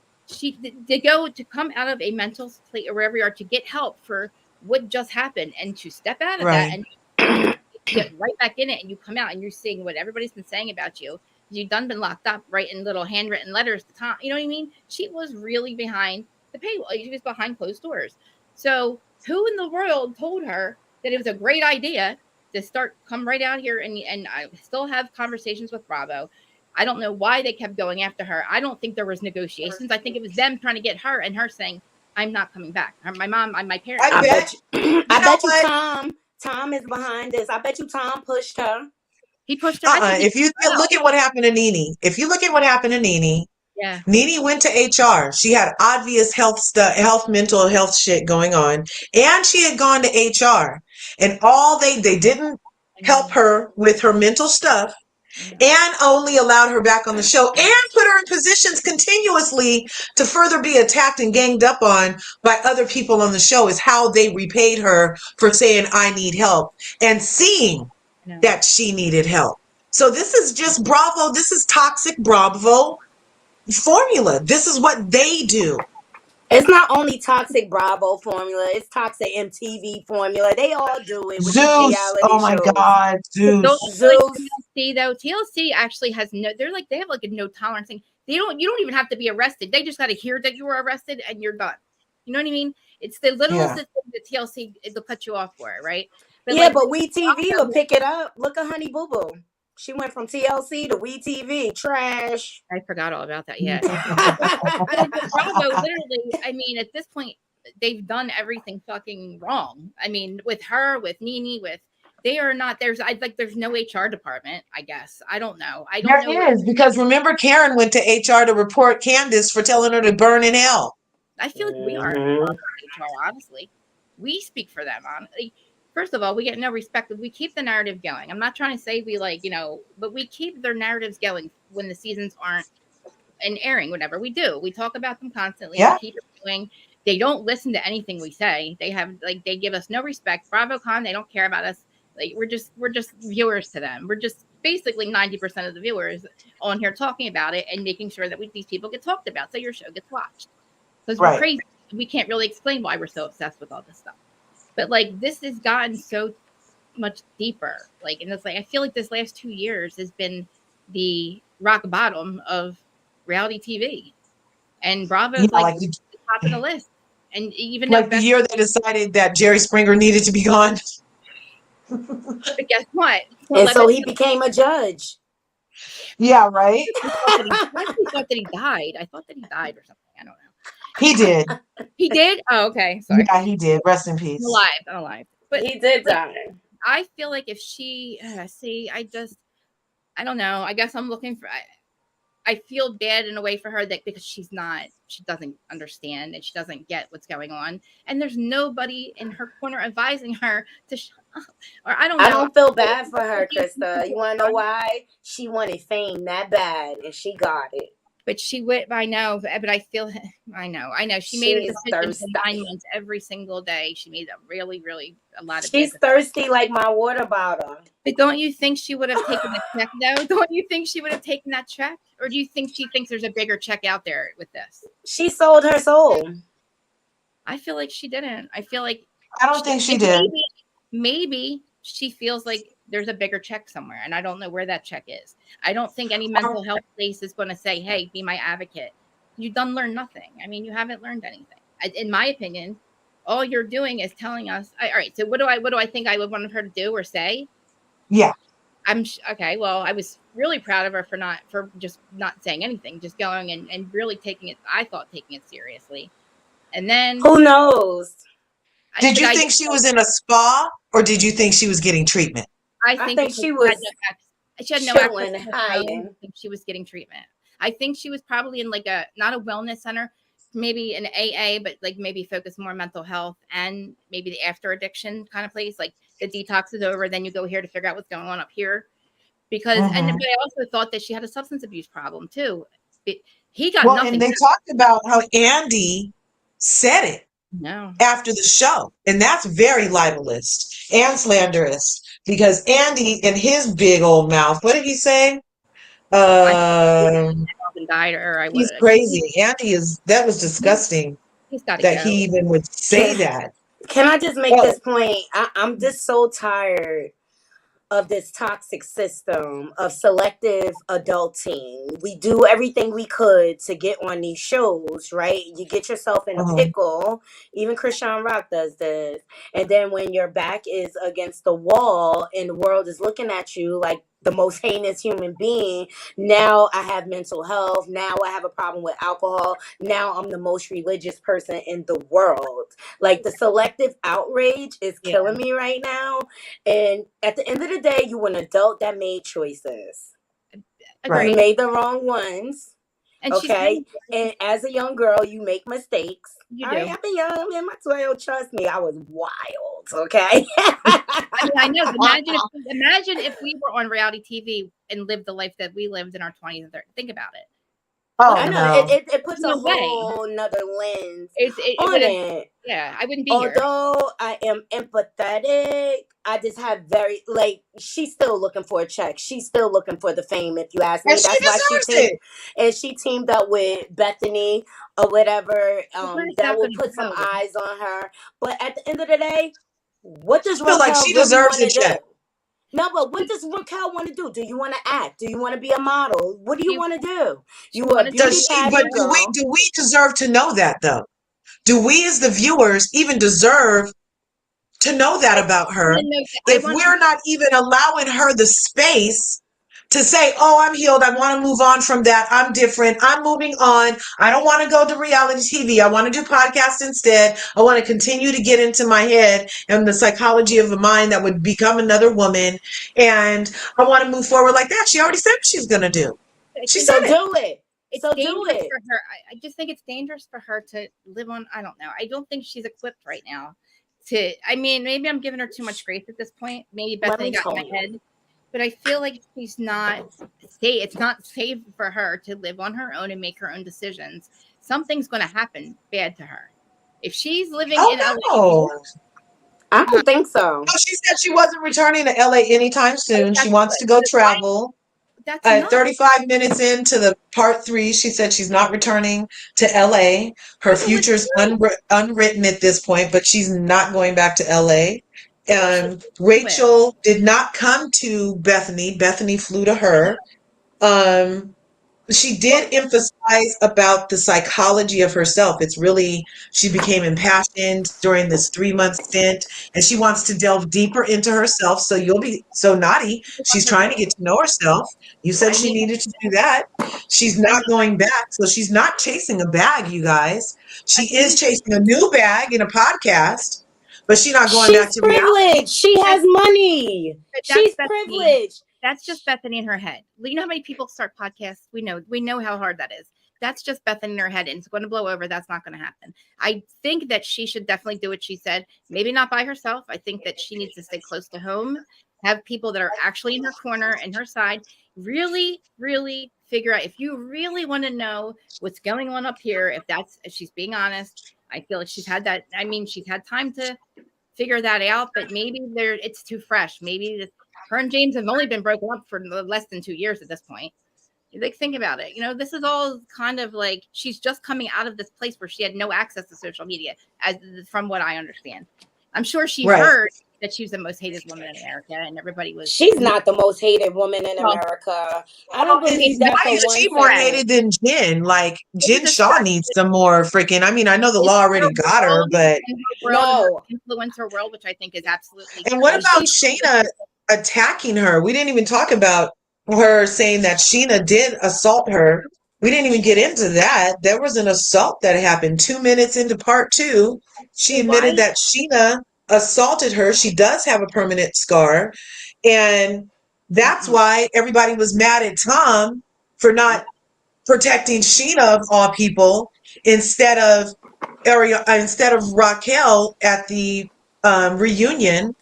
they go to come out of a mental place or wherever you are to get help for what just happened and to step out of that Right. and you get right back in it and you come out and you're seeing what everybody's been saying about you. You've done been locked up, writing little handwritten letters to Tom. You know what I mean? She was really behind the paywall. She was behind closed doors. So who in the world told her that it was a great idea to come right out here and I still have conversations with Bravo. I don't know why they kept going after her. I don't think there was negotiations. I think it was them trying to get her and her saying, I'm not coming back. My mom, my parents. I bet I know bet you what? Tom is behind this. I bet you Tom pushed her. He pushed her. I think If you look at what happened to Nene, yeah. Nene went to HR. She had obvious mental health shit going on, and she had gone to HR. And all they didn't help her with her mental stuff, and only allowed her back on the show, and put her in positions continuously to further be attacked and ganged up on by other people on the show. Is how they repaid her for saying, I need help, and seeing that she needed help. So this is just Bravo. This is toxic Bravo formula. This is what they do. It's not only toxic Bravo formula, it's toxic MTV formula. They all do it with these Zeus. Oh my reality shows. God, Zeus. TLC though, TLC actually has they have like a no tolerance thing. You don't even have to be arrested. They just got to hear that you were arrested and you're done. You know what I mean? It's the littlest thing that TLC will cut you off for, right? But yeah, but WeTV will pick it up. Look at Honey Boo Boo. She went from TLC to WeTV. Trash. I forgot all about that. Yeah. Bravo, literally, I mean, at this point, they've done everything fucking wrong. I mean, with her, with Nene, they are not, there's no HR department, I guess. I don't know. There is, because remember Karen went to HR to report Candace for telling her to burn in hell. I feel like we are HR, honestly. We speak for them. First of all, we get no respect. We keep the narrative going. I'm not trying to say we but we keep their narratives going when the seasons aren't and airing, whatever we do. We talk about them constantly. Yeah. We keep it going. They don't listen to anything we say. They give us no respect. BravoCon, they don't care about us. Like we're just viewers to them. We're just basically 90% of the viewers on here talking about it and making sure that these people get talked about, so your show gets watched. Because we're crazy. We can't really explain why we're so obsessed with all this stuff. But this has gotten so much deeper. And it's I feel like this last 2 years has been the rock bottom of reality TV, and Bravo's the top of the list. And even the year they decided that Jerry Springer needed to be gone. But guess what? And so he became a judge. Yeah, right. I thought that he died. I thought that he died or something. I don't know. He did. He did? Oh, okay. Sorry. Yeah, he did. Rest in peace. I'm alive. But he did die. I feel like if she I don't know. I guess I'm looking for. I feel bad in a way for her because she doesn't understand and she doesn't get what's going on, and there's nobody in her corner advising her to shut up. Or I don't know. I don't feel bad for her, Krista. You want to know why? She wanted fame that bad, and she got it. But she went. I know, but I feel. I know. She made a decision for 9 months every single day. She made a lot of. She's thirsty like my water bottle. But don't you think she would have taken the check though? Don't you think she would have taken that check, or do you think she thinks there's a bigger check out there with this? She sold her soul. I feel like she didn't. I feel like I don't think she did. Maybe she feels like there's a bigger check somewhere, and I don't know where that check is. I don't think any mental health place is going to say, hey, be my advocate. You done learn nothing. I mean, you haven't learned anything. In my opinion, all you're doing is telling us, all right, so what do I think I would want her to do or say? Yeah. Okay. Well, I was really proud of her for just not saying anything, just going and really taking it seriously. And then who knows? Did you think she was in a spa, or did you think she was getting treatment? I think she was. She had no access. I think she was getting treatment. I think she was probably in not a wellness center, maybe an AA, but maybe focus more on mental health and maybe the after addiction kind of place. Like the detox is over, then you go here to figure out what's going on up here. Because but I also thought that she had a substance abuse problem too. He got Well, nothing and they back. talked about how Andy said it No. after the show, and that's very libelous and slanderous because Andy in his big old mouth, what did he say? I Um, and died, or I would. he's crazy. Andy is that was disgusting He's got to that he go. even would say Can, that. can I just make Oh, this point? I'm just so tired of this toxic system of selective adulting. We do everything we could to get on these shows, right? You get yourself in a uh-huh. pickle. Even Christian Rock does this. And then when your back is against the wall and the world is looking at you like the most heinous human being, now I have mental health. Now I have a problem with alcohol. Now I'm the most religious person in the world. Like the selective outrage is Yeah, killing me right now. And at the end of the day, you were an adult that made choices. You Right. agreed. made the wrong ones, And she's okay? paying for it. And as a young girl, you make mistakes. You All right, do. I've been young. I'm in my 12. Trust me, I was wild, okay? I mean, I know. But imagine if we were on reality TV and lived the life that we lived in our 20s and 30s. Think about it. Look Oh I at the know no. it There's puts a no way. whole nother lens It would on have. it. Yeah, I wouldn't be here. Although I am empathetic, I just have very like she's still looking for a check. She's still looking for the fame, if you ask And me. she That's why deserves it. she teamed up with Bethenny or whatever. Where's That that will going to put some go? eyes on her. But at the end of the day, what does I feel like Raquel she really deserves want a to do? check. No, but what does Raquel want to do? Do you want to act? Do you want to be a model? What do you She want to do? she You were a wanted to Does beauty be she? But pageant famous. girl. do we deserve to know that though? Do we as the viewers even deserve to know that I about want her to know. I if want to. we're not even allowing her the space to say, oh, I'm healed. I want to move on from that. I'm different. I'm moving on. I don't want to go to reality TV. I want to do podcasts instead. I want to continue to get into my head and the psychology of the mind that would become another woman. And I want to move forward like that. She already said what she's going to do. I She think said So it. do it. it's So do dangerous it. for her. I just think it's dangerous for her to live on. I don't know. I don't think she's equipped right now. I mean, maybe I'm giving her too much grace at this point. Maybe Let me Bethany got in tell my you. head, but I feel like she's not safe. It's not safe for her to live on her own and make her own decisions. Something's going to happen bad to her if she's living in Oh, LA. no. I Uh, don't think so. No, she said she wasn't returning to LA anytime soon. She that's wants good. to go But why? travel. That's not. 35 minutes into the part 3, she said she's not returning to LA. Her People would future's unwritten at this point, but she's not going back to LA. she where? Rachel did not come to Bethany. Bethany flew to her. Um, she Well, did emphasize about the psychology of herself. It's really, she became impassioned during this 3-month stint, and she wants to delve deeper into herself. So you'll be so naughty. I want She's her trying to to. get to know herself. You said I she need her. needed to do that. She's I not need her. going back. So she's not chasing a bag, you guys. I She is believe, chasing a new bag in a podcast, but she's not going back She's to reality. privileged. She has money. but that's She's Bethany. privileged. That's just Bethany in her head. You know how many people start podcasts? We know how hard that is. That's just Bethany in her head, and it's going to blow over. That's not going to happen. I think that she should definitely do what she said. Maybe not by herself. I think that she needs to stay close to home, have people that are actually in her corner and her side. Really, really figure out if you really want to know what's going on up here. If she's being honest, I feel like she's had that. I mean, she's had time to figure that out, but maybe it's too fresh. Maybe her and James have only been broken up for less than 2 years at this point. Like, think about it. This is all kind of like she's just coming out of this place where she had no access to social media, as from what I understand. I'm sure she Right. heard that she was the most hated woman in America, and everybody was. She's not the most hated woman in Well, America. I don't And believe why that for is one she more second. hated than Jen? Like, It's Jen just Shaw needs some more freaking. I mean, I know the it's law her already got her, world, but. and her world, and her No. influencer world, which I think is absolutely And what And about crazy. she's Shayna attacking her? We didn't even talk about her saying that Sheena did assault her. We didn't even get into that. There was an assault that happened 2 minutes into part 2. She Well, why? admitted that Sheena assaulted her. She does have a permanent scar. And that's Mm-mm. why everybody was mad at Tom for not protecting Sheena of all people instead of instead of Raquel at the reunion.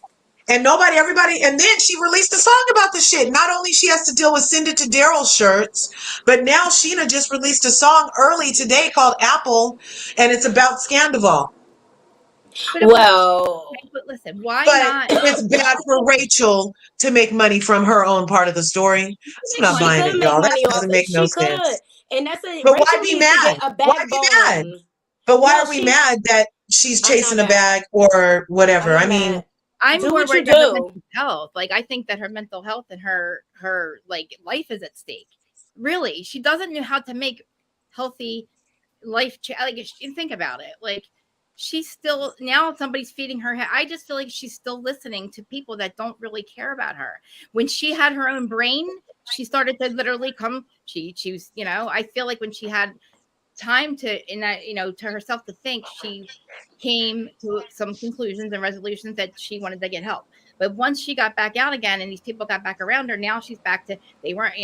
And everybody, and then she released a song about the shit. Not only she has to deal with Send It to Daryl shirts, but now Sheena just released a song early today called Apple, and it's about Scandival. But Well, but listen, why But not it's bad for Rachel to make money from her own part of the story. I'm make not money? she buying could it, make y'all. That money off doesn't it. make no She could. sense. And that's it. But why Rachel be needs to get mad? a Why be mad? backbone. But why No, are we mad that she's I'm not chasing a mad. bag or I'm whatever? I not mean, mad. I'm Do more what you worried about her do. mental health. Like, I think that her mental health and her like life is at stake. Really, she doesn't know how to make healthy like you think about it. Like, she's still now somebody's feeding her. I just feel like she's still listening to people that don't really care about her. When she had her own brain, she started to literally come. She was, I feel like when she had time to in that to herself to think, she came to some conclusions and resolutions that she wanted to get help. But once she got back out again and these people got back around her, now she's back to they weren't,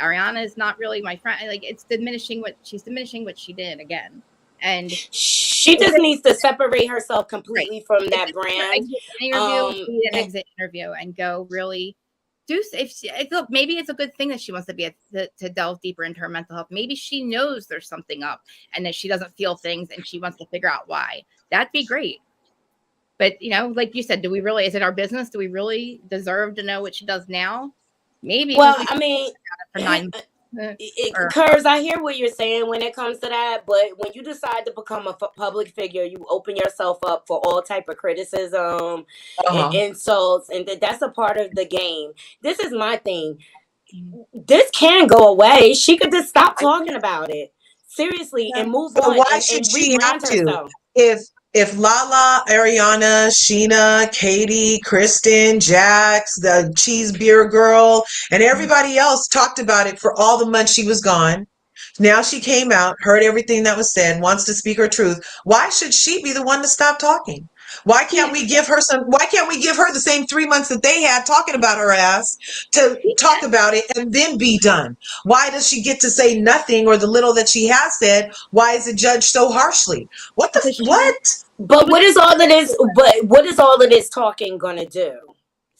Ariana is not really my friend. Like, it's diminishing what she did again. And She if just it, needs to separate herself right, completely from if that it's her brand. exit interview, be an And exit interview and go really look, maybe it's a good thing that she wants to be to delve deeper into her mental health. Maybe she knows there's something up and that she doesn't feel things and she wants to figure out why. That'd be great. But like you said, is it our business? Do we really deserve to know what she does now? Maybe because well, we I mean, for 9 months. Or Curves, I hear what you're saying when it comes to that, but when you decide to become a public figure, you open yourself up for all type of criticism and uh-huh. insults, and that's a part of the game. This is my thing. This can go away. She could just stop talking about it seriously and move But on why should and she have rebrand to? herself. If Lala, Ariana, Sheena, Katie, Kristen, Jax, the Cheese Beer Girl, and everybody else talked about it for all the months she was gone. Now she came out, heard everything that was said, wants to speak her truth. Why should she be the one to stop talking? Why can't we give her the same 3 months that they had talking about her ass to talk about it and then be done? Why does she get to say nothing, or the little that she has said, why is it judged so harshly? because What? But what is all of this? But what is all of this talking gonna do?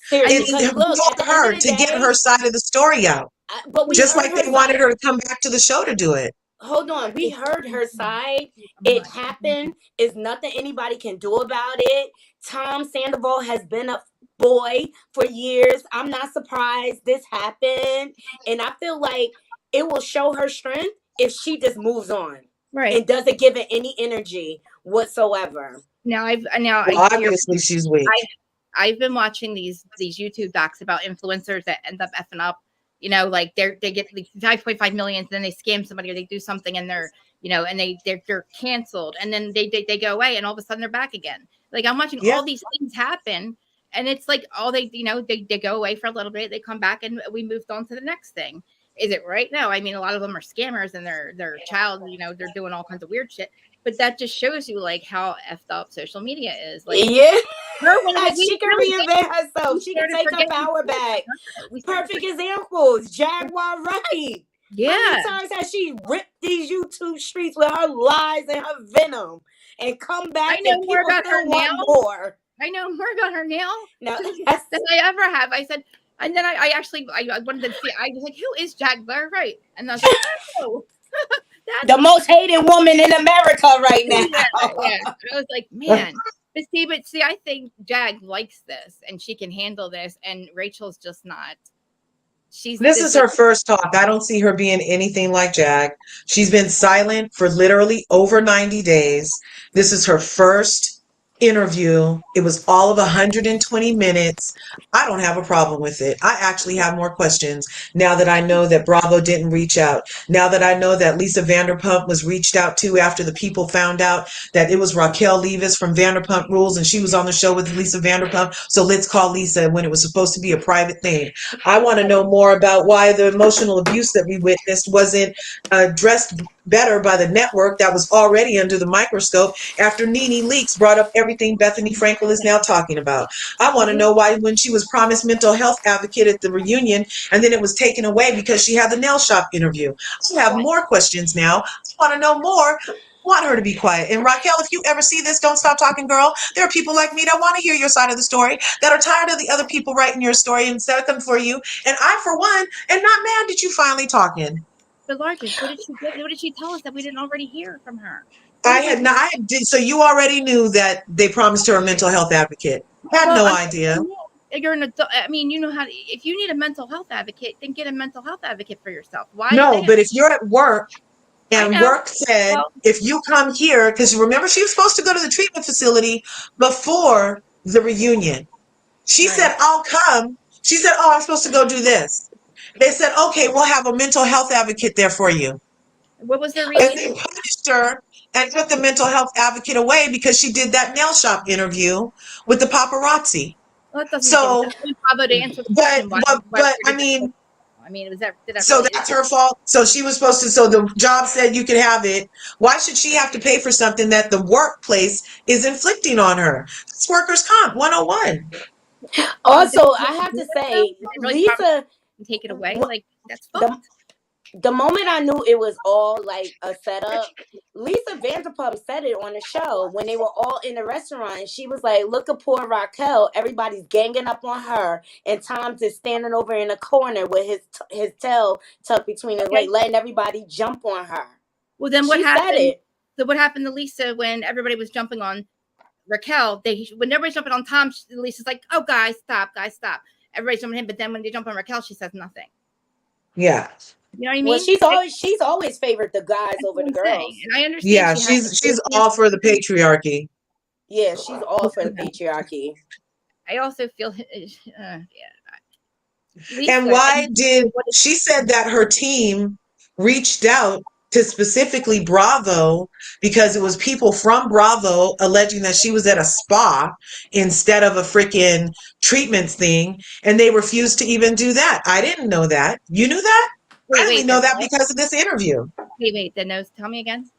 Seriously, It because look, at told the end of her the to get her day, side of the story out, but we just heard like her they wanted side. her to come back to the show to do it. Hold on, we heard her side. It happened. It's nothing anybody can do about it. Tom Sandoval has been a boy for years. I'm not surprised this happened, and I feel like it will show her strength if she just moves on right and doesn't give it any energy whatsoever. now, Well, obviously she's weak. I've been watching these YouTube docs about influencers that end up effing up. Like they get like 5.5 million, and then they scam somebody or they do something and they're and they're canceled, and then they go away and all of a sudden they're back again. Like, I'm watching Yeah. all these things happen, and it's like all they they go away for a little bit, they come back, and we moved on to the next thing. Is it right? No, I mean, a lot of them are scammers and they're child, they're doing all kinds of weird shit. But that just shows you like how effed up social media is. Like, Yeah, we she can really reinvent herself. we She can started take her forgetting. power back. We started Perfect examples. Jaguar Wright. Yeah. How many times has she ripped these YouTube streets with her lies and her venom and come back I know and more people about her still want now. more? I know more about her now No, than I ever have. I said, and then I actually I wanted to see. I was like, who is Jaguar Wright? And I was like, oh, the most hated woman in America right now. yeah. I was like, man. But see, I think Jag likes this and she can handle this, and Rachel's just not. This is her first talk. I don't see her being anything like Jag. She's been silent for literally over 90 days. This is her first interview. It was all of 120 minutes. I don't have a problem with it. I actually have more questions now that I know that Bravo didn't reach out. Now that I know that Lisa Vanderpump was reached out to after the people found out that it was Raquel Levis from Vanderpump Rules and she was on the show with Lisa Vanderpump. So let's call Lisa when it was supposed to be a private thing. I want to know more about why the emotional abuse that we witnessed wasn't addressed better by the network that was already under the microscope after Nene Leakes brought up everything Bethenny Frankel is now talking about. I want to know why when she was promised mental health advocate at the reunion and then it was taken away because she had the nail shop interview. I have more questions now. I want to know more. want her to be quiet. And Raquel, if you ever see this, don't stop talking, girl. There are people like me that want to hear your side of the story, that are tired of the other people writing your story and set them for you. And I, for one, am not mad at you finally talking. But Largest, what did she get? What did she tell us that we didn't already hear from her? I had not. So you already knew that they promised her a mental health advocate. Had no idea. You're an adult. I mean, you know how. If you need a mental health advocate, then get a mental health advocate for yourself. Why? No, but if you're at work and know. work said, Well- if you come here, because remember she was supposed to go to the treatment facility before the reunion. She said, I'll come. She said, oh, I'm supposed to go do this. They said, okay, we'll have a mental health advocate there for you. What was their And reason? they punished her and took the mental health advocate away because she did that nail shop interview with the paparazzi. Well, that doesn't So, give Bravo to answer the question. but I mean, was that? Did that so really, that's her fault. So she was supposed to. So the job said you could have it. Why should she have to pay for something that the workplace is inflicting on her? It's workers' comp 101. Also, I have to say, Lisa, take it away. Like that's fucked. The moment I knew it was all like a setup, Lisa Vanderpump said it on the show when they were all in the restaurant. And she was like, look at poor Raquel. Everybody's ganging up on her. And Tom's is standing over in a corner with his tail tucked between his legs, letting everybody jump on her. Well, then what happened? So what happened to Lisa when everybody was jumping on Raquel? When everybody's jumping on Tom, Lisa's like, oh, guys, stop. Everybody's jumping in. But then when they jump on Raquel, she says nothing. Yeah. You know what I mean? Well, she's always favored the guys over the girls. And I understand. Yeah, she's all for the patriarchy. Yeah, she's all for the patriarchy. I also feel Lisa, and why did she said that her team reached out to specifically Bravo because it was people from Bravo alleging that she was at a spa instead of a freaking treatments thing, and they refused to even do that. I didn't know that. You knew that? I only know that because of this interview. Wait, the nose. Tell me again.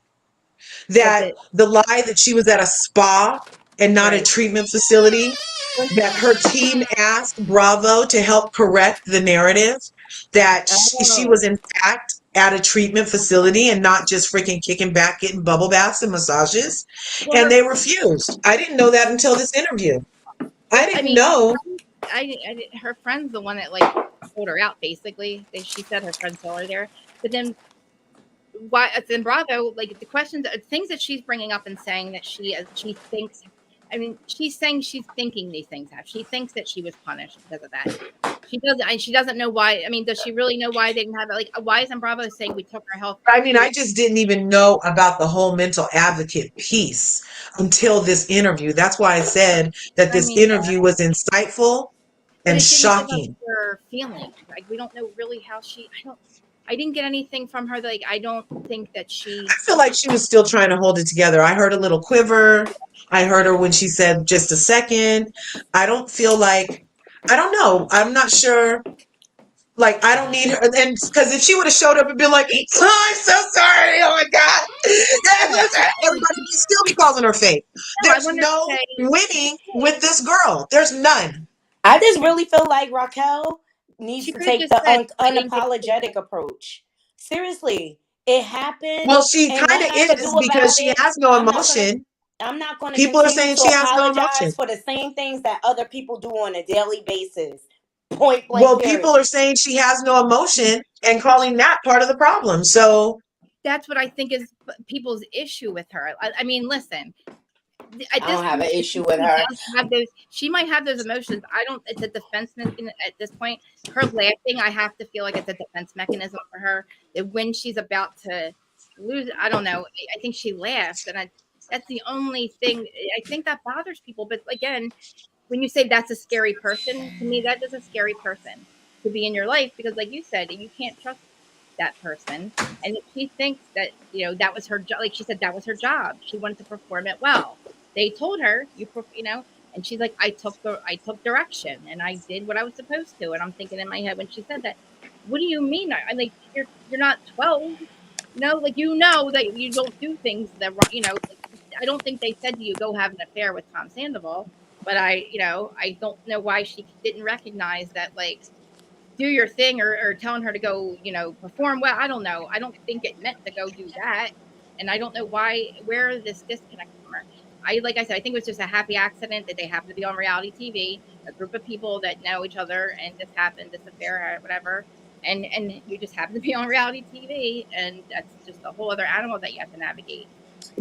That the lie that she was at a spa and not a treatment facility, that her team asked Bravo to help correct the narrative, that she was in fact at a treatment facility and not just freaking kicking back, getting bubble baths and massages. Well, and they refused. I didn't know that until this interview. I didn't know. Her friend's the one that like pulled her out, basically. She said her friend saw her there. But then why it's in Bravo, like the questions, things that she's bringing up and saying that she thinks, I mean, she's saying she's thinking these things have. She thinks that she was punished because of that. She doesn't know why. I mean, does she really know why they didn't have it? Like, why isn't Bravo saying we took her health? I mean, I just didn't even know about the whole mental advocate piece until this interview. That's why I said that this interview was insightful and shocking. Her feeling, like we don't know really how I didn't get anything from her. Like, I don't think that I feel like she was still trying to hold it together. I heard a little quiver. I heard her when she said just a second. I don't feel like, I don't know. I'm not sure. Like, I don't need her. And because if she would have showed up and been like, oh, I'm so sorry. Oh my God. Everybody would still be calling her fake. There's no winning with this girl. There's none. I just really feel like Raquel needs to take the unapologetic approach. Seriously, it happened. Well, she kind of is because she has no emotion. I'm not going to. People are saying she has no emotion for the same things that other people do on a daily basis. Point blank. Well, people are saying she has no emotion and calling that part of the problem. So that's what I think is people's issue with her. I mean, listen. I don't have an issue with her. She might have those emotions. I don't. It's a defense mechanism at this point. Her laughing, I have to feel like it's a defense mechanism for her. That when she's about to lose, I don't know. I think she laughs, and that's the only thing. I think that bothers people. But again, when you say that's a scary person, to me, that is a scary person to be in your life because, like you said, you can't trust that person. And if she thinks that that was her job, like she said, that was her job. She wanted to perform it well. They told her, and she's like, I took direction and I did what I was supposed to. And I'm thinking in my head when she said that, what do you mean? I'm like, you're not 12, like that you don't do things that I don't think they said to you go have an affair with Tom Sandoval, but I don't know why she didn't recognize that, like, do your thing or telling her to go, perform well. I don't know. I don't think it meant to go do that. and I don't know where this disconnect from her. Like I said, I think it was just a happy accident that they happened to be on reality TV, a group of people that know each other, and this happened, this affair, or whatever. And you just happen to be on reality TV, and that's just a whole other animal that you have to navigate.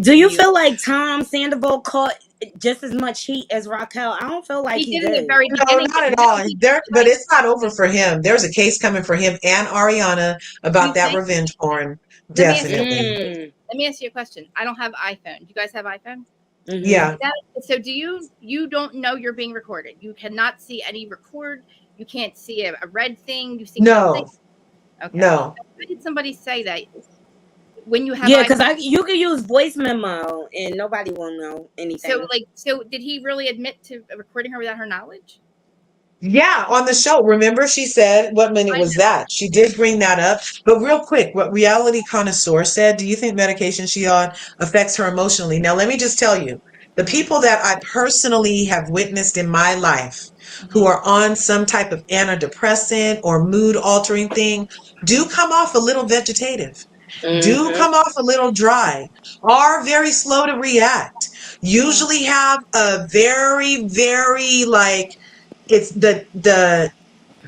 Do you feel like Tom Sandoval caught just as much heat as Raquel? I don't feel like He he did in the did. very No, beginning, not but at now all. There, but like, it's not over for him. There's a case coming for him and Ariana you about that think? revenge porn. Let me ask you. Definitely. Let me ask you a question. I don't have iPhone. Do you guys have iPhone? Mm-hmm. Yeah. So do you don't know you're being recorded? You cannot see any record. You can't see a red thing. You see nothing. No. Okay. No. Why did somebody say that when you have Yeah, because iPhone? you can use voice memo and nobody will know anything. So did he really admit to recording her without her knowledge? Yeah, on the show. Remember, she said, what minute I was know. that? She did bring that up. But real quick, what Reality Connoisseur said, do you think medication she on affects her emotionally? Now, let me just tell you, the Mm-hmm. people that I personally have witnessed in my life who Mm-hmm. are on some type of antidepressant or mood altering thing do come off a little vegetative, do Mm-hmm. come off a little dry, are very slow to react, Mm. usually have a very, very like, it's the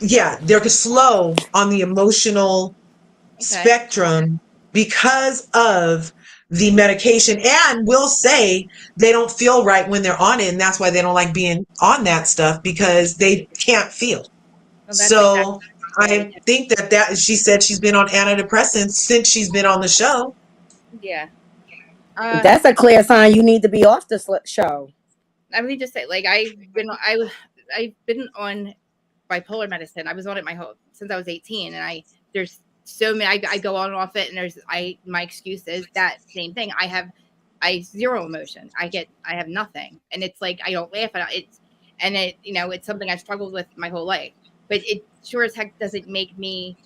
yeah, they're slow on the emotional Okay. spectrum because of the medication, and will say they don't feel right when they're on it, and that's why they don't like being on that stuff, because they can't feel. Well, that's exactly So my story. I think that she said she's been on antidepressants since she's been on the show. Yeah. Uh, That's a clear sign you need to be off the show. I mean, just say like I've been on bipolar medicine. I was on it my whole since I was 18, and there's so many. I go on and off it, and my excuse is that same thing. I zero emotion. I have nothing, and it's like I don't laugh at it. It's something I struggled with my whole life. But it sure as heck doesn't make me.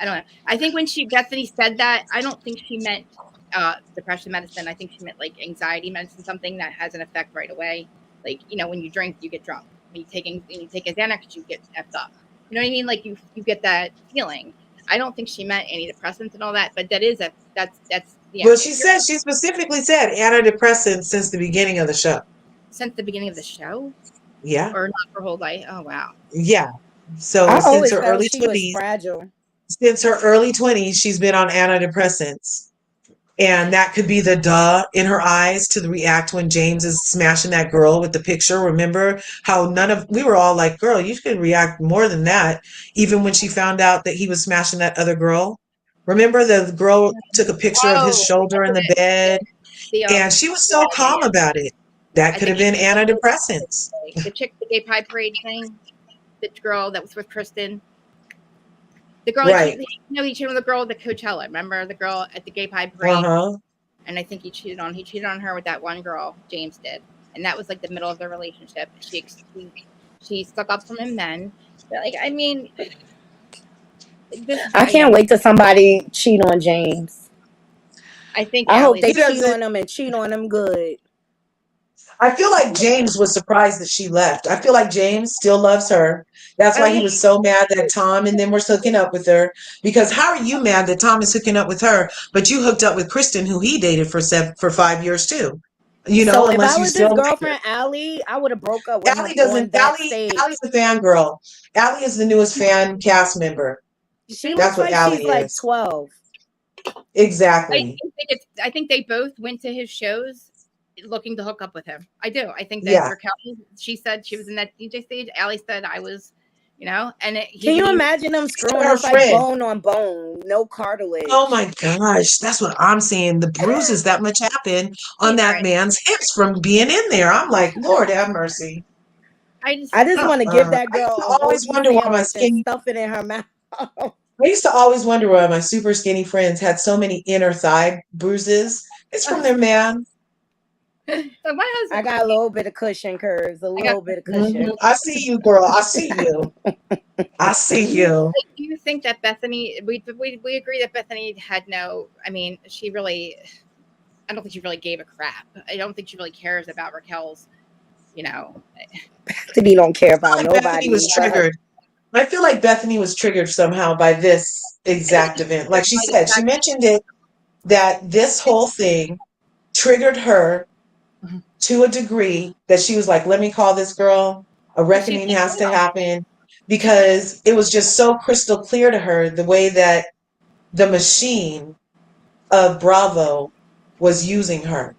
I don't know. I think when Bethany said that, I don't think she meant depression medicine. I think she meant like anxiety medicine, something that has an effect right away. Like when you drink, you get drunk. When you take a Xanax, you get effed up. You know what I mean? Like you get that feeling. I don't think she meant antidepressants and all that, but that's yeah. Well, If she you're said, she specifically said antidepressants since the beginning of the show. since the beginning of the show Yeah. or not her whole life. Oh wow. Yeah. So I since always her felt early she was 20s, fragile. she's been on antidepressants. And that could be the duh in her eyes to react when James is smashing that girl with the picture. Remember how we were all like, girl, you could react more than that. Even when she found out that he was smashing that other girl. Remember the girl took a picture of his Oh, shoulder in the bed, the and she was yeah so yeah calm yeah about it. That at could the have gay been antidepressants. the chick the gay pride parade thing. The girl that was with Kristen. The girl Right. he cheated on the girl at the Coachella. Remember the girl at the gay pride parade? Uh-huh. And I think he cheated on her with that one girl, James did. And that was like the middle of their relationship. She stuck up for him then. But like I mean I can't wait till somebody cheat on James. I think I hope Allie's they He cheat doesn't. on him and cheat on him good. I feel like James was surprised that she left. I feel like James still loves her. That's oh why he yeah. was so mad that Tom and them were hooking up with her. Because how are you mad that Tom is hooking up with her, but you hooked up with Kristen, who he dated for 5 years too? So if Unless I you was his still like her. girlfriend, Allie, I would have broke up with him Allie on doesn't. that stage. Allie's a fangirl. Allie is the newest fan cast member. You She think? That's looks what like she's Allie like is. 12. Exactly. I think they both went to his shows looking to hook up with him. I do. I think that Yeah. Raquel, she said she was in that DJ stage. Allie said I was, and Can you he imagine them screwing? Her It's like friend. bone on bone, no cartilage. Oh my gosh, that's what I'm saying. The bruises that much happened on that right. man's hips from being in there. I'm like, Lord have mercy. I just want to give that I girl used to a whole always wonder why my sandwich and stuff it in her mouth. I used to always wonder why my super skinny friends had so many inner thigh bruises. It's from their man. So my I husband, got a little bit of cushion curves, a I got. little bit of cushion. I see you, girl. I see you. I see you. Do you think that Bethenny? We agree that Bethenny had no. I mean, she really. I don't think she really gave a crap. I don't think she really cares about Raquel's. He don't care about Bethany nobody was but her. triggered. I feel like Bethenny was triggered somehow by this exact event. Like she said, she mentioned it that this whole thing triggered her Mhm. to a degree that she was like, let me call this girl. A Because she reckoning thinks has to happen because it was just so crystal clear to her the way that the machine of Bravo was using her.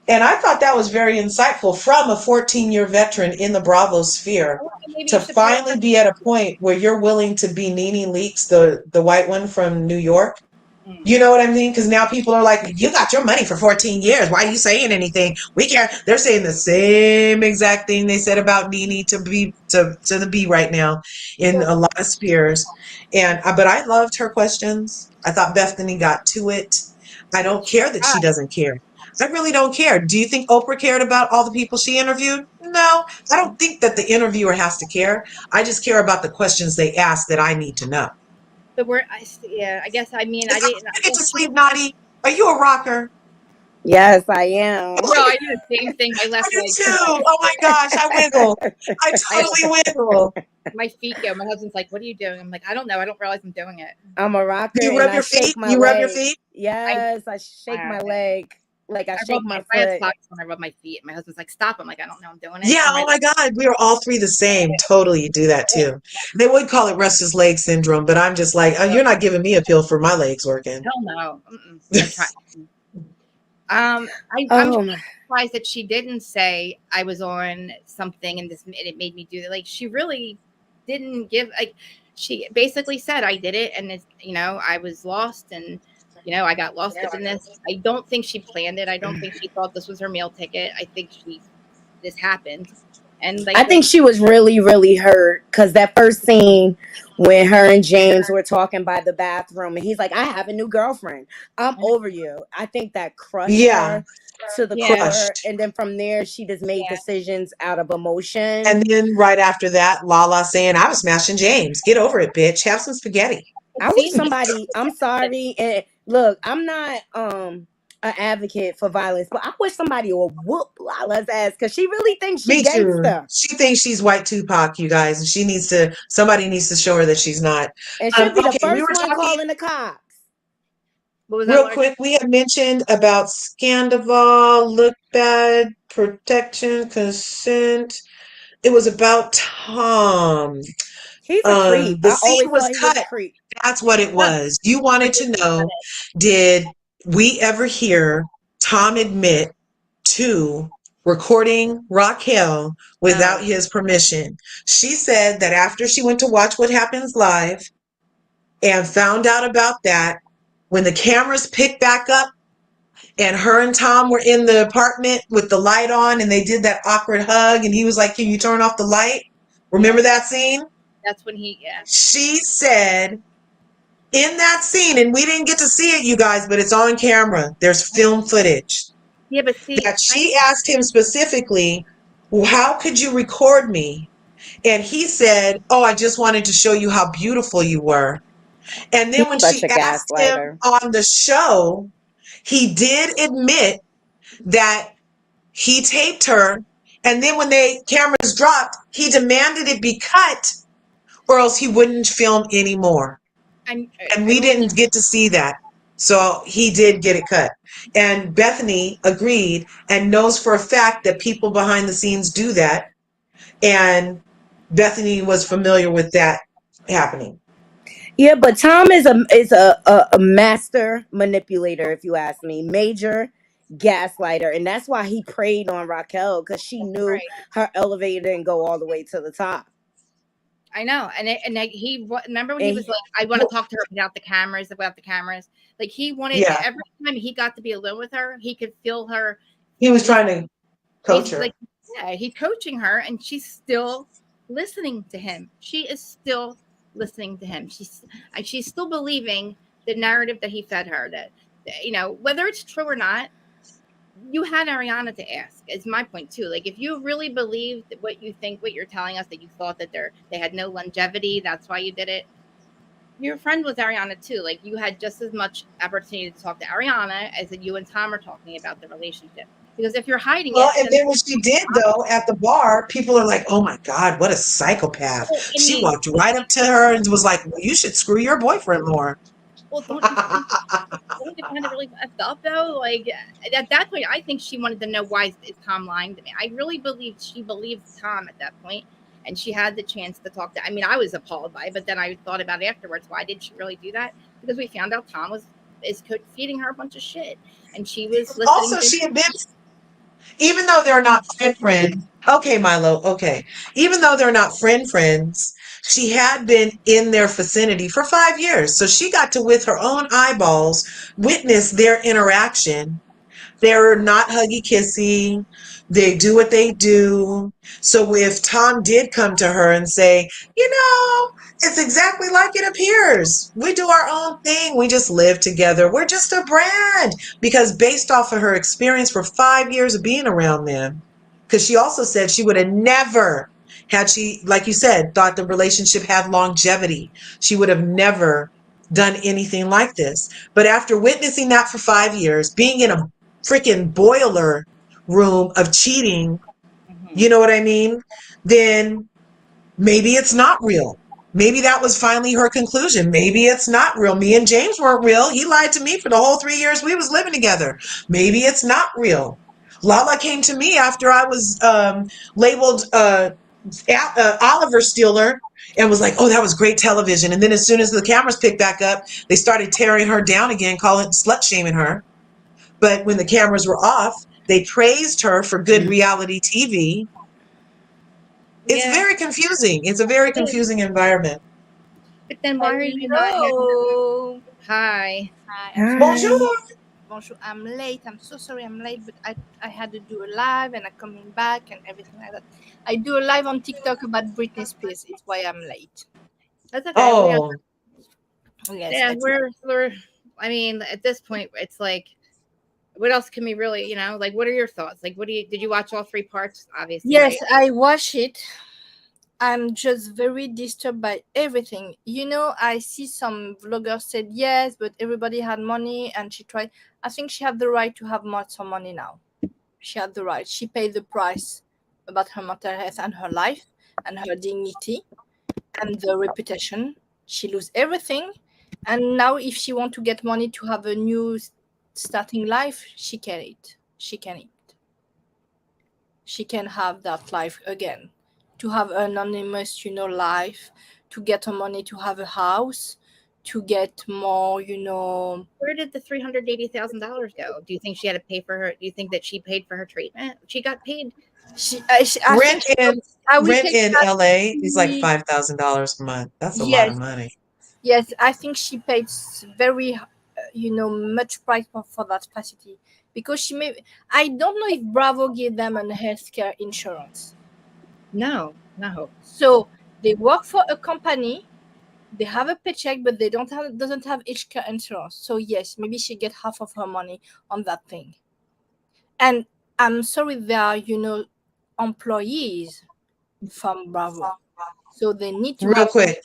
And I thought that was very insightful from a 14-year veteran in the Bravo sphere maybe to you should pay her. finally be at a point where you're willing to be Nene Leakes, the white one from New York. Mm. You know what I mean? Because now people are like, you got your money for 14 years. Why are you saying anything? We can't. They're saying the same exact thing they said about Nene to the B right now in a lot of spheres. And but I loved her questions. I thought Bethany got to it. I don't care that she doesn't care. I really don't care. Do you think Oprah cared about all the people she interviewed? No, I don't think that the interviewer has to care. I just care about the questions they ask that I need to know. But I guess I mean I Is that didn't. when I you get guess to she, sleep, Naughty? Are you a rocker? Yes, I am. no, I do the same thing. My I left do leg, too. Oh my gosh, I wiggle. I my totally wiggle. my feet go. My husband's like, "What are you doing?" I'm like, "I don't know. I don't realize I'm doing it." I'm a rocker You and rub I your feet? shake my You rub your leg. feet? I Yes, I shake my leg. Like I I shake rub my my foot. socks when I rub my feet. My husband's like, "Stop!" I'm like, "I don't know. I'm doing it." Yeah, So oh my God. We are all three the same. Totally do that too. They would call it restless leg syndrome, but I'm just like, you're not giving me a pill for my legs working. hell no. I try. I'm Oh my. surprised that she didn't say I was on something and it made me do that. Like she really didn't give like she basically said I did it and it's I was lost and I got lost up in this. I don't think she planned it. I don't think she thought this was her meal ticket. I think this happened. And I think she was really, really hurt because that first scene when her and James were talking by the bathroom and he's like, I have a new girlfriend. I'm over you. I think that crushed Yeah, her to the yeah, core. crushed. And then from there, she just made yeah. decisions out of emotion. And then right after that, Lala saying, I was smashing James. Get over it, bitch. Have some spaghetti. It I wish seemed somebody, I'm sorry. And look, I'm not an advocate for violence, but I wish somebody would whoop Lala's ass because she really thinks she Me too. gangster. She thinks she's white Tupac, you guys, and somebody needs to show her that she's not. And she'll be the Okay, we first were one talking calling the cops. what was that, real Laura? quick. We had mentioned about Scandival, look bad, protection, consent. It was about Tom. He's a creep. The I scene always was thought he was a cut. creep. That's what it Huh, was. You I wanted to didn't know, did we ever hear Tom admit to recording Raquel without know. his permission? She said that after she went to watch What Happens Live and found out about that, when the cameras picked back up and her and Tom were in the apartment with the light on and they did that awkward hug and he was like, can you turn off the light? Yeah, Remember that scene? that's when he. She said in that scene, and we didn't get to see it, you guys, but it's on camera. There's film footage Yeah, but see, that she asked him specifically, well, how could you record me? And he said, oh, I just wanted to show you how beautiful you were. And then He's when such she a asked him gaslighter. on the show, he did admit that he taped her. And then when the cameras dropped, he demanded it be cut or else he wouldn't film anymore. I'm. And I we believe. didn't get to see that. So he did get it cut. And Bethenny agreed and knows for a fact that people behind the scenes do that. And Bethenny was familiar with that happening. Yeah, but Tom is a master manipulator, if you ask me. Major gaslighter. And that's why he preyed on Raquel, because she knew Right. her elevator didn't go all the way to the top. I know, remember when he And was like, "I want to talk to her without the cameras, without the cameras." Like he wanted Yeah, every time he got to be alone with her, he could feel her. he was Listen, trying to coach he's her. like, yeah, he's coaching her, and she's still listening to him. She is still listening to him. She's still believing the narrative that he fed her. That whether it's true or not, you had Ariana to ask. Is my point too. Like if you really believed what you think, what you're telling us, that you thought that they had no longevity, that's why you did it. Your friend was Ariana too. Like you had just as much opportunity to talk to Ariana as that you and Tom are talking about the relationship. Because if you're hiding Well, it, and then then what she did though at the bar, people are like, "Oh my God, what a psychopath!" well, I She mean, walked right up to her and was like, "Well, you should screw your boyfriend more." well, don't you find it really messed up though? Like at that point, I think she wanted to know why is Tom lying to me. I really believed she believed Tom at that point, and she had the chance to talk to. I mean, I was appalled by it, but then I thought about it afterwards. Why did she really do that? Because we found out Tom is feeding her a bunch of shit, and she was listening Also, to. she admits, even though they're not friends, okay, Milo, okay, even though they're not friends, she had been in their vicinity for 5 years. So she got to, with her own eyeballs, witness their interaction. They're not huggy kissy. They do what they do. So if Tom did come to her and say, it's exactly like it appears. We do our own thing. We just live together. We're just a brand. Because based off of her experience for 5 years of being around them, because she also said she would have never, had she, like you said, thought the relationship had longevity, she would have never done anything like this. But after witnessing that for 5 years, being in a freaking boiler room of cheating, you know what I mean? Then maybe it's not real. Maybe that was finally her conclusion. Maybe it's not real. Me and James weren't real. He lied to me for the whole 3 years we was living together. Maybe it's not real. Lala came to me after I was labeled Oliver Stealer and was like, "Oh, that was great television." And then as soon as the cameras picked back up, they started tearing her down again, calling slut shaming her. But when the cameras were off, they praised her for good reality TV. It's Yeah, very confusing. It's a very it is. confusing environment. But then why are you not having? Hello. Hi. Hi, I'm so Bonjour. sorry. Bonjour. I'm late. I'm so sorry I'm late, but I had to do a live and I'm coming back and everything like that. I do a live on TikTok about Britney Spears. It's why I'm late. That's okay. Oh, Yes, Yeah, it's we're. I mean, at this point, it's like, what else can we really, like, what are your thoughts? Like, did you watch all 3 parts? Obviously, yes, right? I watch it. I'm just very disturbed by everything. I see some vloggers said yes, but everybody had money and she tried. I think she had the right to have some money now. She had the right. She paid the price about her mental health and her life and her dignity and the reputation. She lose everything. And now if she want to get money to have a new starting life, she can it. She can it. She can have that life again. To have an anonymous, life, to get her money to have a house, to get more, Where did the $380,000 go? Do you think she had to pay for her? Do you think that she paid for her treatment? She got paid. I think I will rent take in that. LA is like $5,000 a month. That's a lot of Yes, money. yes, I think she paid very, much price for that facility because she may. I don't know if Bravo gave them an healthcare insurance. No. So they work for a company, they have a paycheck, but they doesn't have healthcare insurance. So yes, maybe she get half of her money on that thing. And I'm sorry, there are employees from Bravo, so they need to Real have some quick,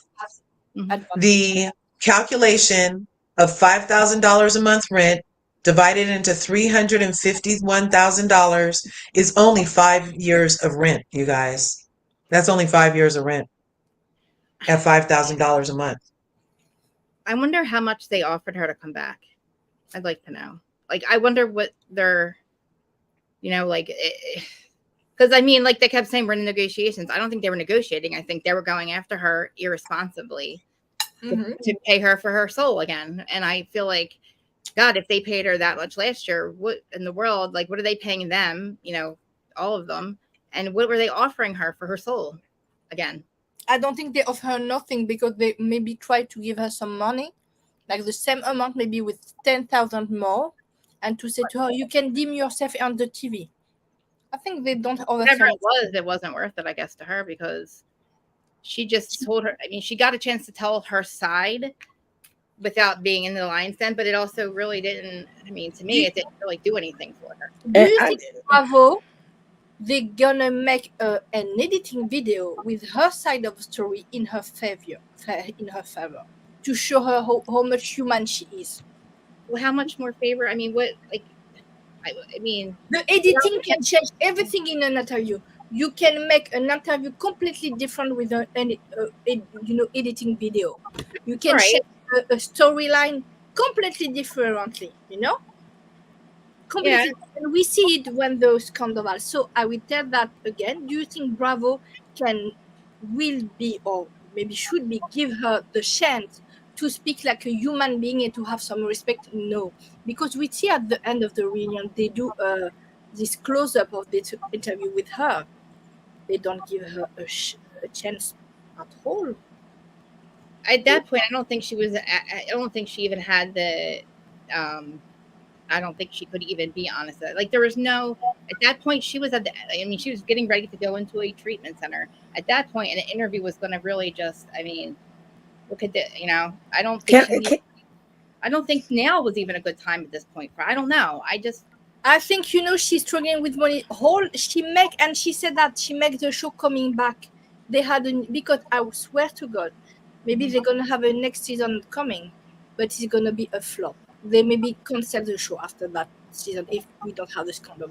Mhm. advantage. the calculation of $5,000 a month rent divided into $351,000 is only 5 years of rent, you guys. That's only 5 years of rent at $5,000 a month. I wonder how much they offered her to come back. I'd like to know. Like, I wonder what they're, like, because I mean, like, they kept saying we're in negotiations. I don't think they were negotiating. I think they were going after her irresponsibly to pay her for her soul again. And I feel like, God, if they paid her that much last year, what in the world? Like, what are they paying them? All of them. And what were they offering her for her soul again? I don't think they offer her nothing because they maybe try to give her some money, like the same amount, maybe with 10,000 more, and to say to her, you can dim yourself on the TV. I think they don't offer Whatever her. it wasn't worth it, I guess, to her because she just told her. I mean, she got a chance to tell her side without being in the lion's den, but it also really didn't. I mean, to me, it didn't really do anything for her. Do you think Bravo they're gonna make an editing video with her side of the story in her favor, to show her how much human she is? Well, how much more favor? I mean, what, like, I mean, The editing can change everything in an interview. You can make an interview completely different with editing video. You can Right. change a storyline completely differently. Completely. And we see it when those scandals. So I will tell that again. Do you think Bravo will be, or maybe should be, give her the chance to speak like a human being and to have some respect? No, because we see at the end of the reunion they do this close up of this interview with her. They don't give her a chance at all. At that point, I don't think she was. I don't think she even had the. I don't think she could even be honest. Like there was no. At that point, she was at the. I mean, she was getting ready to go into a treatment center. At that point, an interview was going to really just. I mean, look at the. I don't think. I don't think now was even a good time at this point. I don't know. I think she's struggling with money. She said that she makes the show coming back. They had because I swear to God, maybe they're gonna have a next season coming, but it's gonna be a flop. They maybe cancel the show after that season if we don't have the scandal.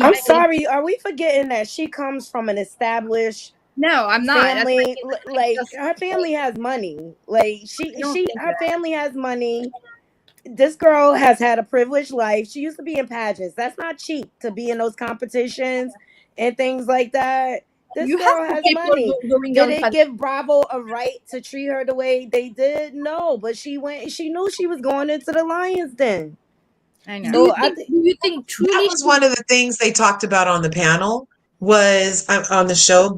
I'm sorry, are we forgetting that she comes from an established No, I'm not. family? Like her family has money. Like her family has money. This girl has had a privileged life. She used to be in pageants. That's not cheap to be in those competitions and things like that. This girl has money. Did it give Bravo a right to treat her the way they did? No, but she knew she was going into the Lions Den. I know. So do you think truly that was one of the things they talked about on the panel was on the show.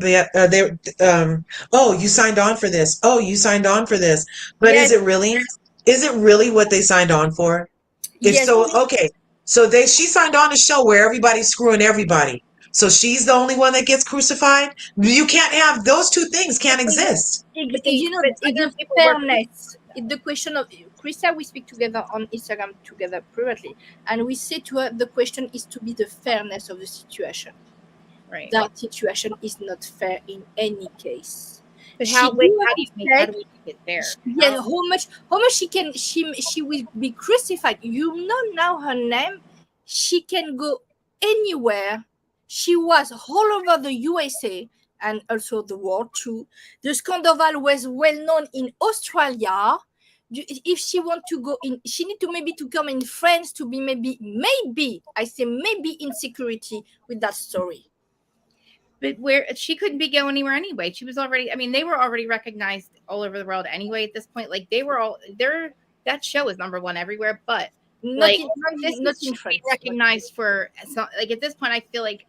Oh, you signed on for this. Oh, you signed on for this. But Yes. is it really what they signed on for? Yes. Okay. So she signed on a show where everybody's screwing everybody. So she's the only one that gets crucified. You can't have those two things can't exist. It's fairness. It's the question of Krista. We speak together on Instagram together privately, and we say to her the question is to be the fairness of the situation. Right. That situation is not fair in any case. But how do we make it fair? Yeah, how much she will be crucified. You know now her name. She can go anywhere. She was all over the USA and also the world too. The scandal was well known in Australia. If she want to go in, she need to maybe to come in France to be maybe I say maybe in security with that story. But where she couldn't be going anywhere anyway. She was already. I mean, they were already recognized all over the world anyway. At this point, like they were all there. That show is #1 everywhere, but not in France. Recognized for like at this point. I feel like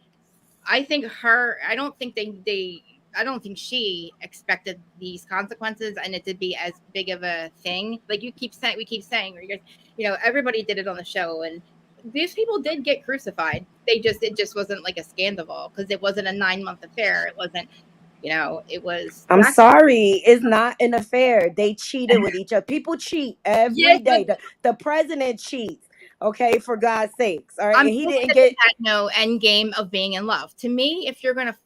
I think her. I don't think I don't think she expected these consequences and it to be as big of a thing. Like we keep saying, everybody did it on the show, and these people did get crucified. It just wasn't like a scandal because it wasn't a 9-month affair. It wasn't, it was. I'm sorry, it's not an affair. They cheated with each other. People cheat every day. The president cheats. Okay, for God's sakes. All right, and he didn't get no end game of being in love. To me, if you're gonna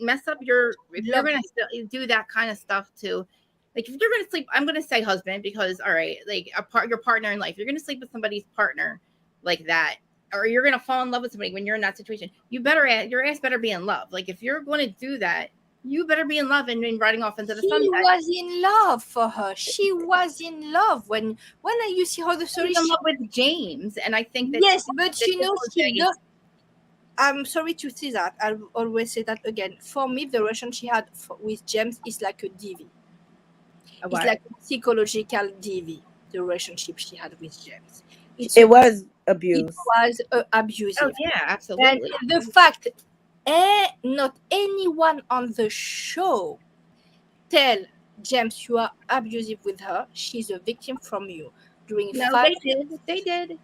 mess up you're gonna do that kind of stuff too. Like if you're gonna sleep, I'm gonna say husband because all right, like your partner in life, you're gonna sleep with somebody's partner like that, or you're gonna fall in love with somebody when you're in that situation. Your ass better be in love. Like if you're going to do that, you better be in love and riding off into the sunset. She was in love for her. She was in love when you see how the story. She's in love with James, and I think that yes, but I'm sorry to say that. I'll always say that again. For me, the relation she had with James is like a DV. It's like a psychological DV. The relationship she had with James. It was abuse. It was abusive. Oh yeah, absolutely. And the fact, not anyone on the show tell James you are abusive with her. She's a victim from you. They did.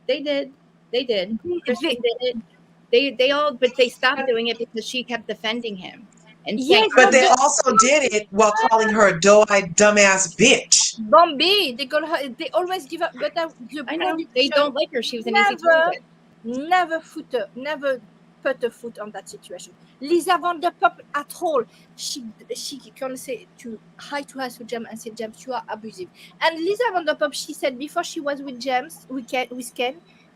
They all, but they stopped doing it because she kept defending him. And yes, but they also did it while calling her a doe-eyed dumbass bitch. Bambi, they always give up. But I know they don't like her. She was an easy target. Never put a foot on that situation. Lisa Van der Pop at all. She can say to hi to us with James and say, James, you are abusive. And Lisa Van der Pop, she said before she was with James, with Ken,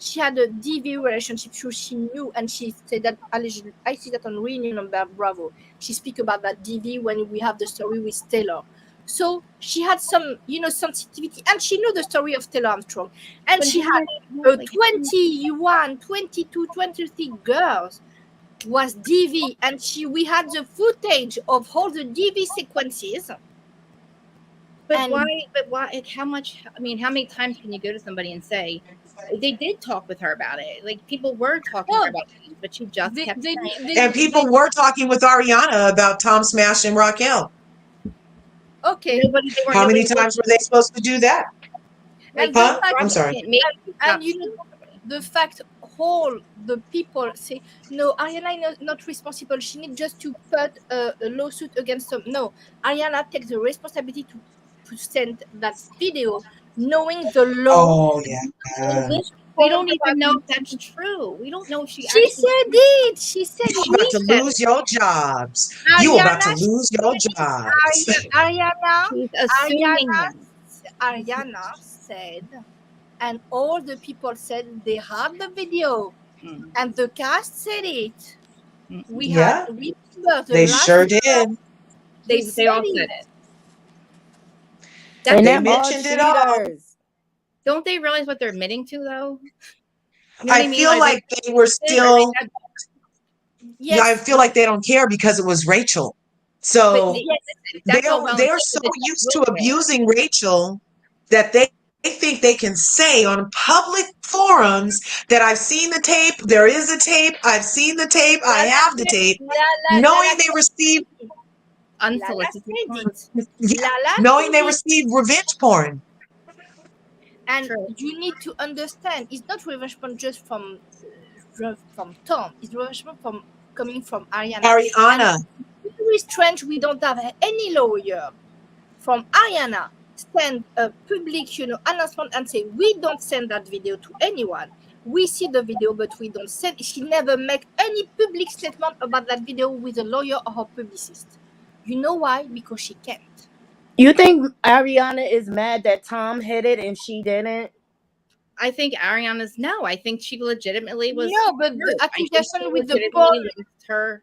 She had a DV relationship, so she knew, and she said that allegedly. I see that on Reunion on Bravo. She speak about that DV when we have the story with Taylor. So she had some, sensitivity, and she knew the story of Taylor Armstrong. And But she how had much- 21, 22, 23 girls was DV, and we had the footage of all the DV sequences. But why? But why? Like, how much? I mean, how many times can you go to somebody and say they did talk with her about it? Like people were talking to her about it, but she just kept saying. And people were talking with Ariana about Tom Smash and Raquel. Okay. How many times were they supposed to do that? And Huh? I'm sorry. And the fact all the people say, no, Ariana is not responsible. She needs just to put a lawsuit against them. No, Ariana takes the responsibility to send that video, knowing the law. Oh, yeah. We don't even know if that's true. We don't know if she said it. She said you're about to lose your jobs. You're about to lose your jobs. Ariana said, and all the people said they have the video, and the cast said it. We Yeah. had remember the They last sure year, did. They all said it. And They them all mentioned it all. cheaters. Don't they realize what they're admitting to, though? You know what I I mean? feel like they were still. Yes. I feel like they don't care because it was Rachel. So they're so used to abusing Rachel that they think they can say on public forums that I've seen the tape, there is a tape, I've seen the tape, I have the tape, knowing they received unsolicited, knowing they received revenge porn. And you need to understand, it's not revenge porn just from Tom. It's revenge porn from coming from Ariana. And it's very strange we don't have any lawyer from Ariana send a public, announcement and say we don't send that video to anyone. We see the video, but we don't send. She never make any public statement about that video with a lawyer or a publicist. You know why? Because she can't. You think Ariana is mad that Tom hit it and she didn't? I think Ariana's no. I think she legitimately was. No, but the accusation with the porn. Her.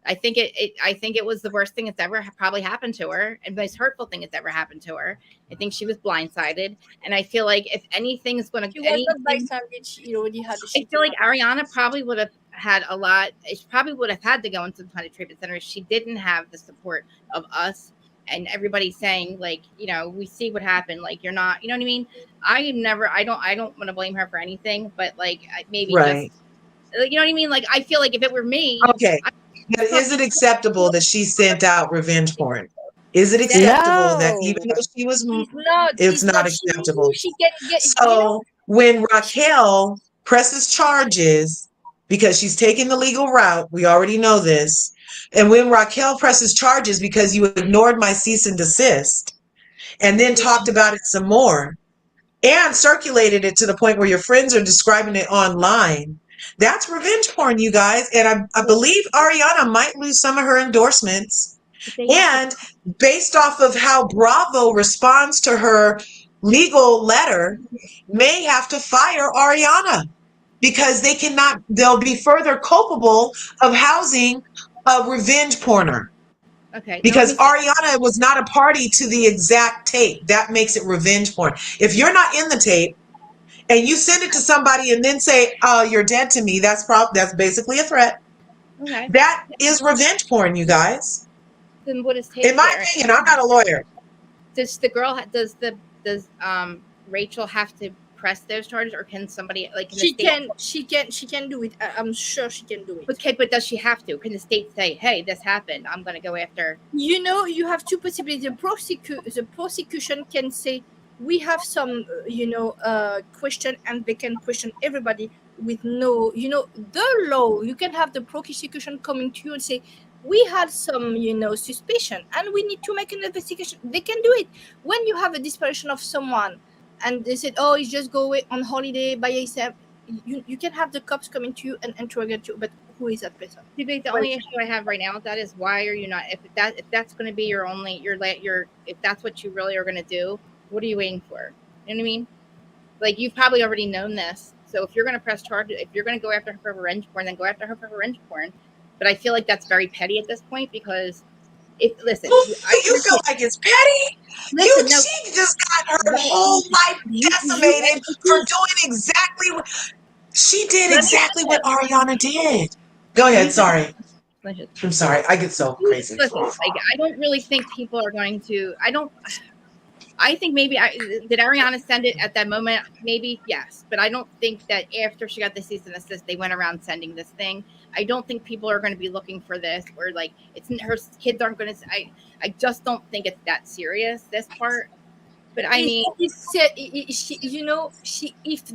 I think it was the worst thing that's ever probably happened to her, and the most hurtful thing that's ever happened to her. I think she was blindsided, and I feel like if anything is going to, she was not blindsided. She already had. I feel like Ariana probably would have had a lot. She probably would have had to go into some kind of treatment center if she didn't have the support of us and everybody saying, like, we see what happened. Like, you're not, you know what I mean? I don't want to blame her for anything, but like maybe Right. just, you know what I mean? Like, I feel like if it were me, okay. But is it acceptable that she sent out revenge porn? Is it acceptable that even though she was, it's not acceptable. So when Raquel presses charges, because she's taking the legal route, we already know this. And when Raquel presses charges because you ignored my cease and desist, and then talked about it some more, and circulated it to the point where your friends are describing it online, that's revenge porn, you guys. And I believe Ariana might lose some of her endorsements. And based off of how Bravo responds to her legal letter, may have to fire Ariana because they'll be further culpable of housing a revenge porner. Okay. Because Ariana was not a party to the exact tape. That makes it revenge porn. If you're not in the tape, and you send it to somebody and then say, "Oh, you're dead to me," that's basically a threat. Okay. That is revenge porn, you guys. Then what is in my opinion? I'm not a lawyer. Does Rachel have to press those charges, or can somebody she can do it? I'm sure she can do it. Okay, but does she have to? Can the state say, "Hey, this happened. I'm going to go after"? You have two possibilities. The prosecution can say, we have some, question, and they can question everybody with no, the law. You can have the prosecution coming to you and say, we had some, suspicion, and we need to make an investigation. They can do it. When you have a disparition of someone, and they said, oh, he's just go away on holiday by himself, you can have the cops coming to you and interrogate you. But who is that person? The only issue I have right now with that is, why are you not? If that's going to be if that's what you really are going to do, what are you waiting for? You know what I mean? Like, you've probably already known this. So if you're going to press charges, if you're going to go after her for revenge porn, then go after her for revenge porn. But I feel like that's very petty at this point because listen, You feel like it's petty? listen, no, She just got her whole life decimated for doing exactly what she did. Exactly what Ariana did. Go ahead. Sorry. I'm sorry. I get so crazy. Listen, like I don't really think people are going to. I think maybe did Ariana send it at that moment? Maybe yes, but I don't think that after she got the cease and desist, they went around sending this thing. I don't think people are going to be looking for this, or like it's her kids aren't going to. I just don't think it's that serious, this part. But I mean, if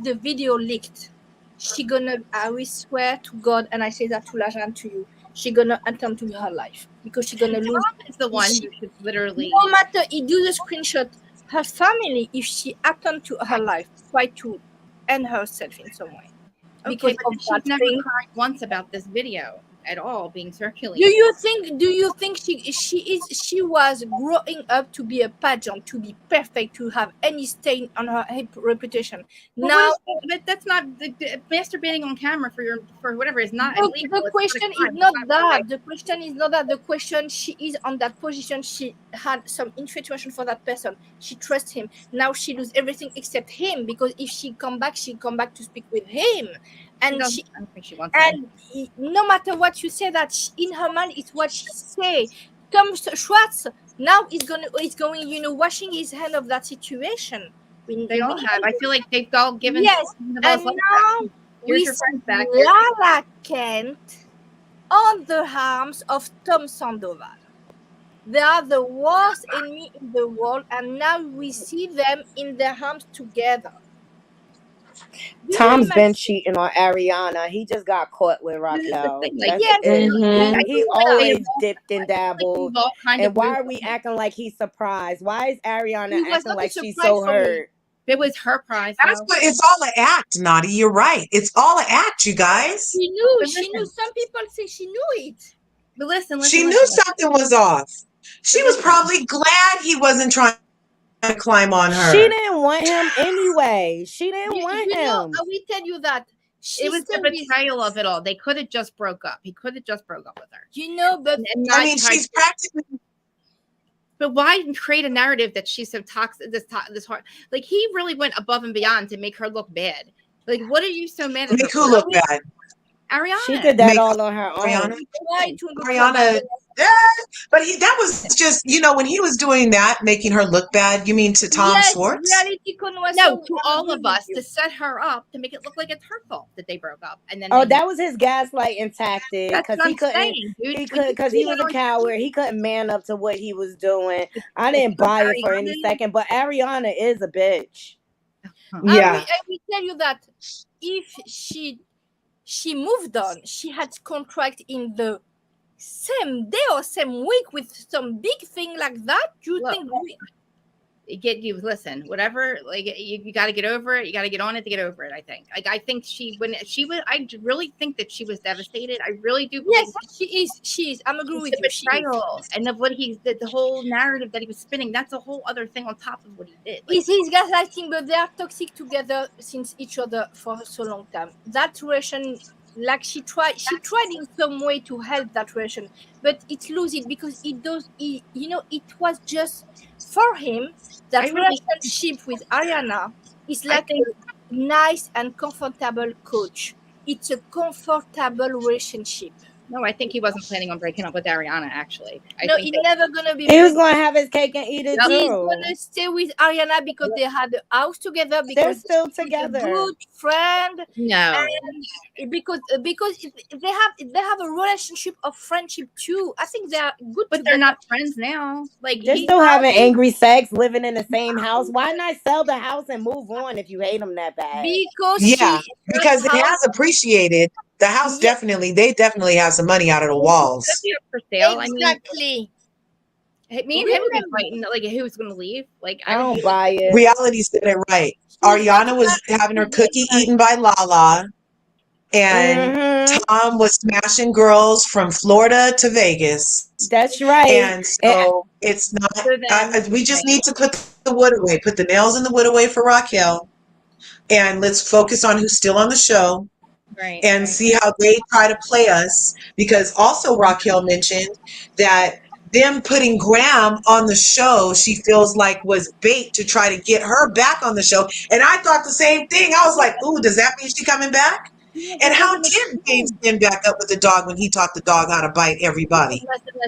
the video leaked, she gonna. I will swear to God, and I say that to Lajan and to you. She gonna attempt to her life because she gonna lose. Is the one who should literally. No matter he do the screenshot. Her family, if she attempt to her life, try to end herself in some way. Because she's never cried once about this video at all being circulated. Do you think she was growing up to be a pageant, to be perfect, to have any stain on her reputation? Well, but that's not the masturbating on camera for whatever is not illegal. The question is not that. The question is not that. The question, she is on that position. She had some infatuation for that person. She trusts him. Now she lose everything except him, because if she come back to speak with him. And I don't think she wants no matter what you say, that in her mind it's what she say. Tom Schwartz now is going, washing his hand of that situation. They all have. I feel like they've all given. Yes, and now here's your friend back. Lala Kent on the arms of Tom Sandoval. They are the worst enemy in the world, and now we see them in their arms together. Tom's been cheating on Ariana. He just got caught with Raquel. He always dipped and dabbled. And why are we acting like he's surprised? Why is Ariana acting like she's so hurt? It was her prize. It's all an act, Naughty. You're right. It's all an act, you guys. She knew. Some people say she knew it. But listen. She knew something was off. She was probably glad he wasn't trying to climb on her. She didn't want him anyway. She didn't want him. I will tell you that it was the betrayal of it all. They could have just broke up. He could have just broke up with her. But I mean, she's practically. But why create a narrative that she's so toxic? This hard. Like, he really went above and beyond to make her look bad. Like, what are you so mad at? Make who look bad? Ariana. She did that all on her own. Ariana. Yeah, but that was just, when he was doing that, making her look bad. You mean to Tom Schwartz? No, to all of us, to set her up, to make it look like it's her fault that they broke up. And then that was his gaslighting tactic, because he was a coward. He couldn't man up to what he was doing. I didn't buy it for any second, but Ariana is a bitch. Yeah, I will tell you that if she moved on, she had contract in the same day or same week with some big thing like that. Listen, whatever, like, you got to get over it. You got to get on it to get over it. I think I think I really think that she was devastated. I really do believe. Yes, she is. I'm agree with you. Betrayal and of what the whole narrative that he was spinning, that's a whole other thing on top of what he did. He's gaslighting, but they are toxic together since each other for so long time. That relation, like, she tried in some way to help that relation, but it loses because it was just for him that relationship with Ariana is like a nice and comfortable coach. It's a comfortable relationship. No, I think he wasn't planning on breaking up with Ariana, actually. He's never going to be. He was going to have his cake and eat it too. He's going to stay with Ariana because they had a house together. Because they're still together. A good friend. No. And because they have a relationship of friendship too. I think they are good. But they're not friends now. Like, they're still having angry sex, living in the same house. Why not sell the house and move on if you hate them that bad? Because it has appreciated. The house they definitely have some money out of the walls. For sale. Exactly. Me and him would be fighting, like, who was going to leave. Like, I don't buy it. Reality said it right. Ariana was having her cookie eaten by Lala, and Tom was smashing girls from Florida to Vegas. That's right. And so it's not. We just need to put the wood away. Put the nails in the wood away for Raquel. and let's focus on who's still on the show Right. and see how they try to play us. Because also Raquel mentioned that them putting Graham on the show, she feels like was bait to try to get her back on the show. And I thought the same thing. I was like, ooh, does that mean she coming back? Yeah, And that how doesn't make did James sense. end back up with the dog when he taught the dog how to bite everybody?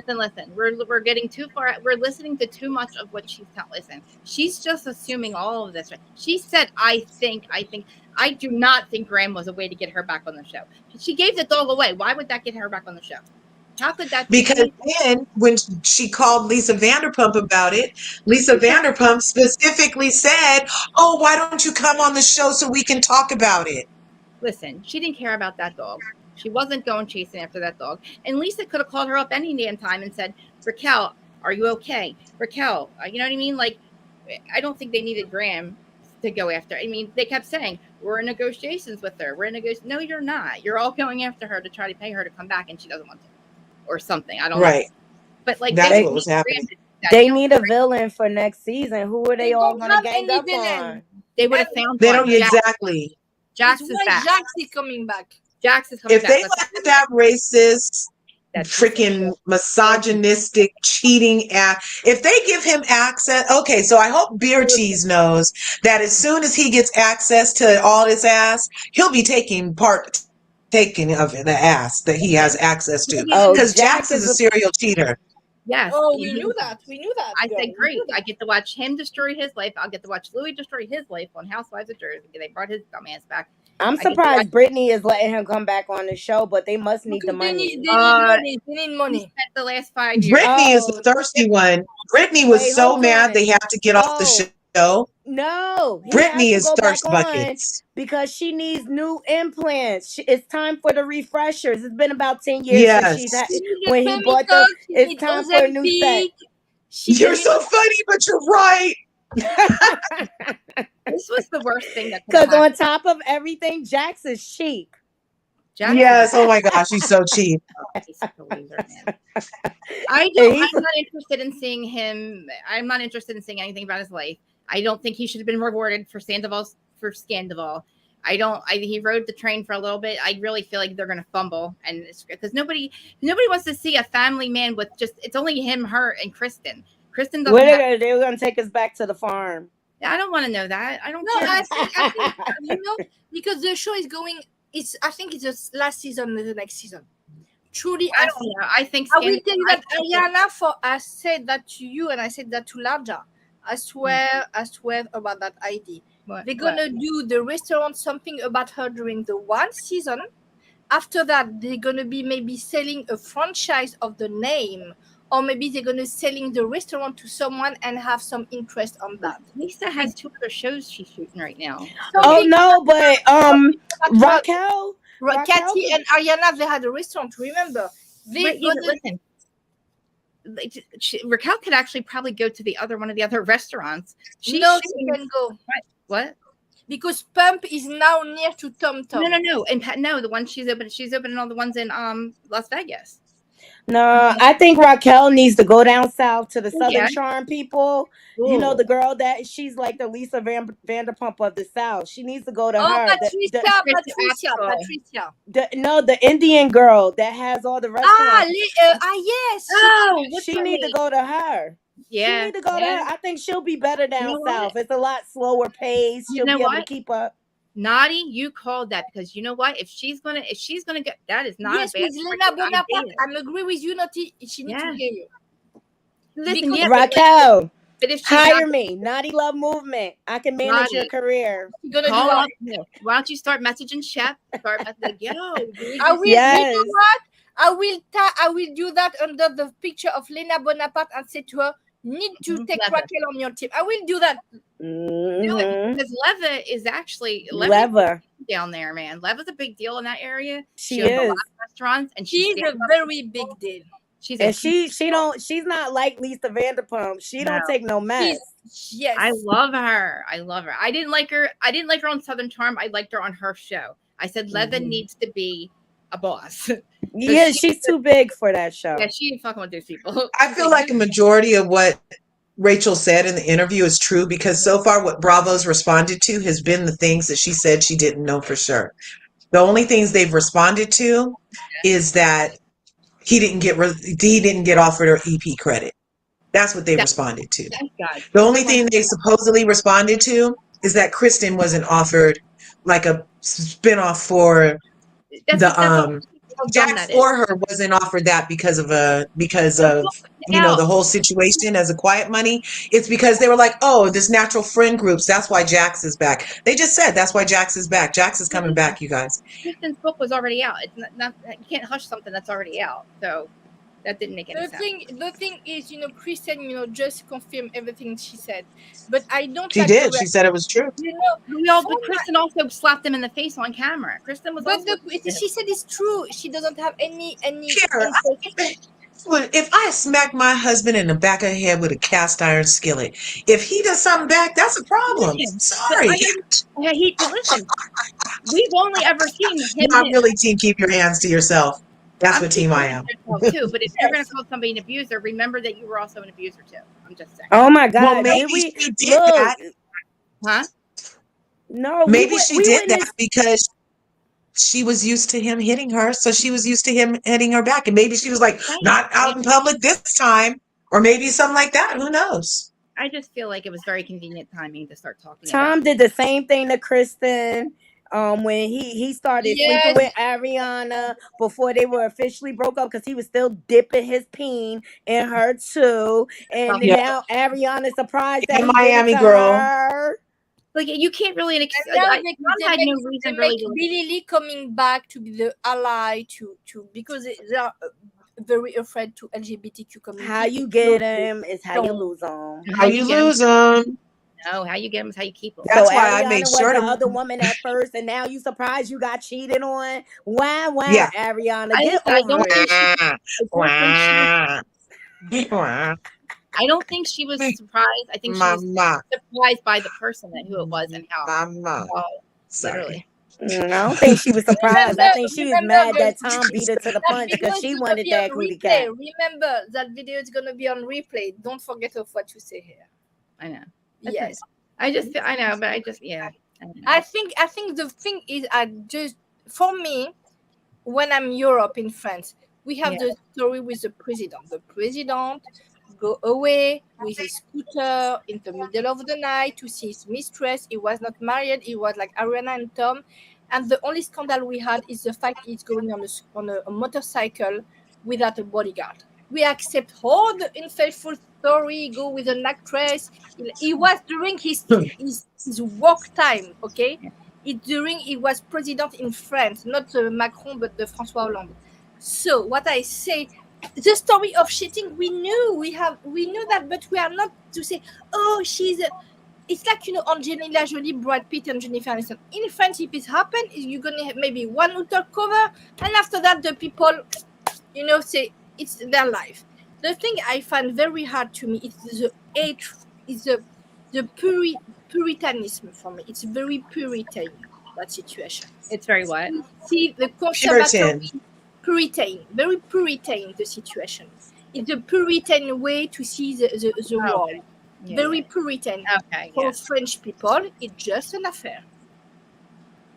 Listen. We're getting too far. We're listening to too much of what she's not listening. She's just assuming all of this. Right? She said, I think. I do not think Graham was a way to get her back on the show. She gave the dog away. Why would that get her back on the show? How could that be? Because then when she called Lisa Vanderpump about it, Lisa Vanderpump specifically said, oh, why don't you come on the show so we can talk about it? Listen, she didn't care about that dog. She wasn't going chasing after that dog. And Lisa could have called her up any damn time and said, Raquel, are you okay? Raquel, you know what I mean? Like, I don't think they needed Graham to go after. I mean, they kept saying, we're in negotiations with her. No, you're not. You're all going after her to try to pay her to come back, and she doesn't want to. Or something. I don't know. Right. But like, That's they what was happening. They need a villain for next season. Who are they all don't gonna have gang any up villain. on? They would have found They one. don't exactly. Jax It's is why back. Jax is coming back. Jax is coming If back. they let that racist, That's freaking misogynistic, cheating ass, if they give him access, okay, so I hope Beer Cheese knows that as soon as he gets access to all his ass, he'll be taking of the ass that he has access to. Oh, Because Jack Jax is is a a serial cheater. Yes. Oh, we knew that. We knew that. I girl. said, We great. knew that. I get to watch him destroy his life. I'll get to watch Louis destroy his life on Housewives of Jersey. They brought his dumbass back. I'm I get to surprised watch- Brittany is letting him come back on the show, but they must need the Because they money. need money. They need He money. spent the last 5 years. Brittany is Oh. the thirsty one. Brittany was Wait, so hold mad on. they had to get off the show. No, he Brittany has to is go back thirst on buckets. because she needs new implants. It's time for the refreshers. It's been about 10 years since she's had Yes. She need when the he bought them. chemicals. She It's need time for a new set. Ozempic. She You're need- so funny, but you're right. This was the worst thing that could Because have on happened. top of everything, Jax is cheap. Jax Yes. Oh my gosh, she's so cheap. He's such a loser, man. I'm He's- not interested in seeing him. I'm not interested in seeing anything about his life. I don't think he should have been rewarded for Scandival. He rode the train for a little bit. I really feel like they're going to fumble, and because nobody wants to see a family man with it's only him, her, and Kristen. Kristen doesn't. They're gonna take us back to the farm. I don't want to know that. I don't No, care. I think you know, because the show is going. I think it's the last season, the next season. Truly, I don't know. I think I will tell you that Ariana. I said that to you, and I said that to Larja. I swear about that idea. They're gonna do the restaurant something about her during the one season. After that, they're gonna be maybe selling a franchise of the name, or maybe they're gonna selling the restaurant to someone and have some interest on that. Lisa has 2 other shows she's shooting right now. Oh no, but Raquel, Kathy and Ariana, they had a restaurant. Remember? Listen. Raquel could actually probably go to one of the other restaurants. She can go. What? Because Pump is now near to Tom Tom. No. And no, the one she's opening all the ones in Las Vegas. No, I think Raquel needs to go down south to the Southern Charm people. Ooh. You know, the girl that she's like the Lisa Vanderpump of the South. She needs to go to her. Patricia. The Indian girl that has all the restaurants. Yes. She needs to go to her. Yeah. She need to go to her. I think she'll be better down south. It's a lot slower pace. She'll be able to keep up. Naughty, you called that because you know what? If she's gonna get that is not a bad Lena Bonaparte. I'm agree with you, Naughty. She needs to hear you. Listen, Raquel, but if hire me, Naughty Love Movement. I can manage your career. Call up. Why don't you start messaging Chef? Start messaging. Yo, I will. You know what? I will do that under the picture of Lena Bonaparte and say to her, need to take Raquel on your team. I will do that. Because Leva is actually Leva down there, man. Leva's a big deal in that area. She is. A lot of restaurants, and she's a very big deal. She's not like Lisa Vanderpump. She don't take no mess. Yes, I love her. I didn't like her on Southern Charm. I liked her on her show. I said Leva needs to be a boss. Yeah, she's too big for that show. Yeah, she ain't fucking with those people. I feel like a majority of what Rachel said in the interview is true, because so far what Bravo's responded to has been the things that she said she didn't know for sure. The only things they've responded to is that he didn't get offered an EP credit. That's what they responded to. Thank God. The only thing they supposedly responded to is that Kristen wasn't offered like a spinoff for That's how the dumb Jax that is. or her wasn't offered that because of the whole situation as a quiet money. It's because they were like, oh, this natural friend groups, that's why Jax is back. They just said that's why Jax is back. Jax is coming back, you guys. Kristen's book was already out. It's not you can't hush something that's already out. So that didn't make any sense. The thing is, Kristen, just confirmed everything she said, but I don't. She did. She said it was true. But Kristen also slapped him in the face on camera. Kristen was. But she said it's true. She doesn't have any. Here, if I smack my husband in the back of the head with a cast iron skillet, if he does something back, that's a problem. Sorry. Listen, we've only ever seen him. Not really, team. Keep your hands to yourself. That's what team I am. Too, but if you're going to call somebody an abuser, remember that you were also an abuser too. I'm just saying. Oh my God! Well, maybe she did that. Huh? No, maybe she did that because she was used to him hitting her, so she was used to him hitting her back, and maybe she was like, not out in public this time, or maybe something like that. Who knows? I just feel like it was very convenient timing to start talking. Tom did the same thing to Kristen. When he started sleeping with Ariana before they were officially broke up, because he was still dipping his peen in her too, and now Ariana's surprised that he Miami did it to girl. her. Like, you can't really They had no reason really to Billy Lee coming back to be the ally to because they are very afraid to LGBTQ community. How you get them is how you lose them. How you lose them. No, how you get them is how you keep them. That's so why Ariana I made was sure the to. other woman at first, and now you surprised you got cheated on. Why, Yeah. Ariana? I Get don't over think it. I don't think she was surprised. I think she was surprised by the person and who it was and how. Literally. I don't think she was surprised. I think she was mad that Tom beat her to the punch because she wanted that cootie cat. Remember, that video is going to be on replay. Don't forget of what you say here. I know. Yes. I know, but yeah. I think the thing is, for me, when I'm Europe in France, we have the story with the president. The president go away with his scooter in the middle of the night to see his mistress. He was not married. He was like Ariana and Tom. And the only scandal we had is the fact he's going on a motorcycle without a bodyguard. We accept all the unfaithful story, go with an actress. He was during his work time, okay? He was president in France, not Macron, but the François Hollande. So what I say, the story of cheating, we knew that, but we are not to say, oh, it's like, Angelina Jolie, Brad Pitt, and Jennifer Aniston. In France, if it happens, you're going to have maybe one author cover, and after that, the people, say it's their life. The thing I find very hard to me is the puritanism for me. It's very Puritan, that situation. It's very what? See, the conservative Puritan, very Puritan, the situation. It's a Puritan way to see the world. Yeah, very Puritan. Okay. For French people, it's just an affair.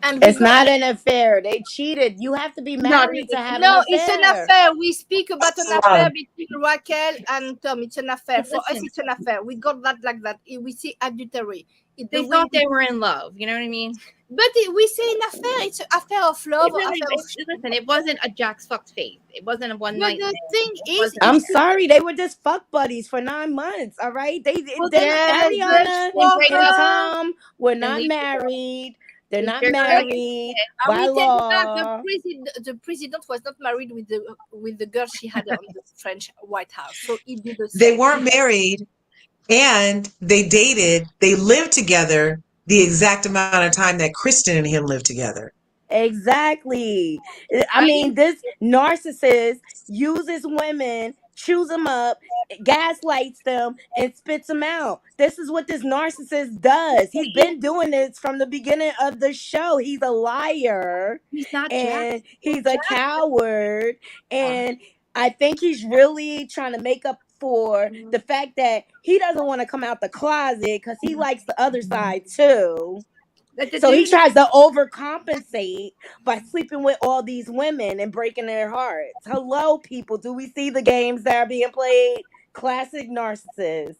And it's not an affair. They cheated. You have to be married to have an affair. No, it's an affair. We speak about an affair between Raquel and Tom. It's an affair. For us, it's an affair. We got that like that. We say adultery. They thought they were in love. You know what I mean? But we say an affair. It's an affair of love. Listen, it wasn't a Jax fucked face. It wasn't a one night. The thing is, I'm sorry, they were just fuck buddies for 9 months. All right, Ariana and Tom were not married. They're not married by law. The president was not married with the girl she had on the French White House. So he did the same. They weren't married, and they dated. They lived together the exact amount of time that Kristen and him lived together. Exactly. I mean, this narcissist uses women, chews them up, gaslights them, and spits them out. This is what this narcissist does. He's been doing this from the beginning of the show. He's a liar. He's not and he's a coward. And I think he's really trying to make up for the fact that he doesn't want to come out the closet because he likes the other side too. That the So he dude, tries to overcompensate by sleeping with all these women and breaking their hearts. Hello, people. Do we see the games that are being played? Classic narcissist.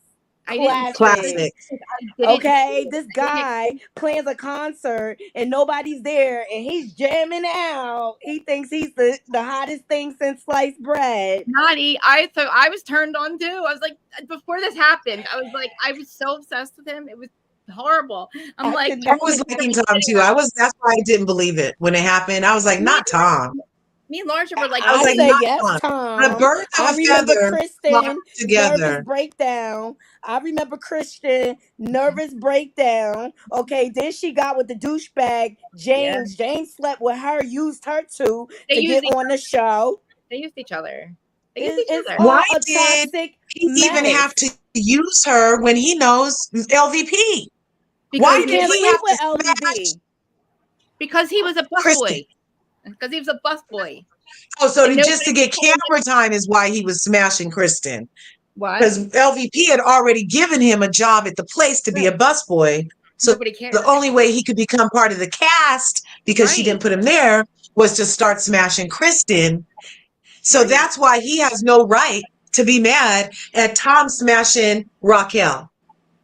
I didn't see Classic. Classic. it. I didn't Okay, see this it. guy plans a concert and nobody's there and he's jamming out. He thinks he's the hottest thing since sliced bread. Naughty. I was turned on too. I was like, before this happened, I was so obsessed with him. It was horrible. I'm I like, could I never. was liking Tom too. That's why I didn't believe it when it happened. I was like, not Tom. me and Larsha were like, I was I like, said not yes, Tom. The Tom. birds of I a remember feather flock Kristen nervous together. breakdown. I remember Christian nervous breakdown. Okay, then she got with the douchebag yeah, James. James slept with her, used her they to used get each on the show. they used each other. They used each It's other. Why all a did toxic he even mess. have to use her when he knows LVP? Because Why He did can't he sleep have with to smash LVB. he was a Kristen? busboy. Because he was a busboy. Oh, so And just nobody to get told him camera time is why he was smashing Kristen. what? Because LVP had already given him a job at the place to be a Right. busboy. So Nobody the cared. only way he could become part of the cast, because she Right. didn't put him there, was to start smashing Kristen. So Right. that's why he has no right to be mad at Tom smashing Raquel.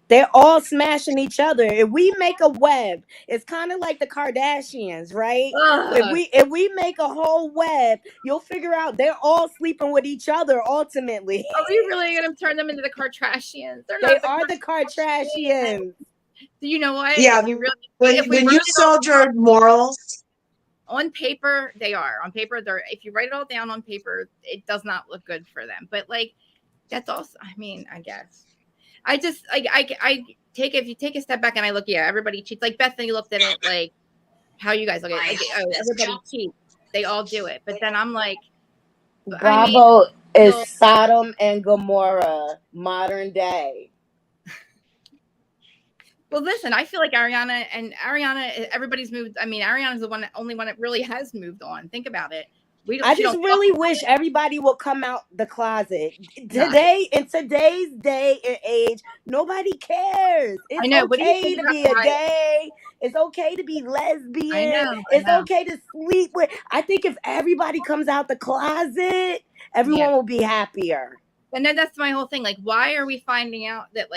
They're all smashing each other. If we make a web, it's kind of like the Kardashians, right? Ugh. If we make a whole web, you'll figure out they're all sleeping with each other ultimately. Are we really gonna turn them into the Kardashians? They're They not the are the Kardashians. Kardashians. Do you know what? Yeah, If you really if we when write you it all soldiered morals, on paper, they are. On paper, they're if you write it all down on paper, it does not look good for them. But like that's also I mean, I guess. I just I take if you take a step back and I look, yeah, everybody cheats. Like Bethany looked at it like how you guys look at it. Like, oh, everybody cheats. They all do it. But then I'm like, I mean, Bravo is well, Sodom and Gomorrah, modern day. well, listen, I feel like Ariana, everybody's moved. I mean, Ariana's the only one that really has moved on. Think about it. I She just don't talk really about wish everybody will come out the closet. it. Today, in today's day and age, nobody cares. I It's know. What do you okay think to about be a why? gay. It's okay to be I lesbian. know. I It's know. okay to sleep with. I think if everybody comes out the closet, Yeah. everyone will be happier. And then that's my whole thing. Like, why are we finding out that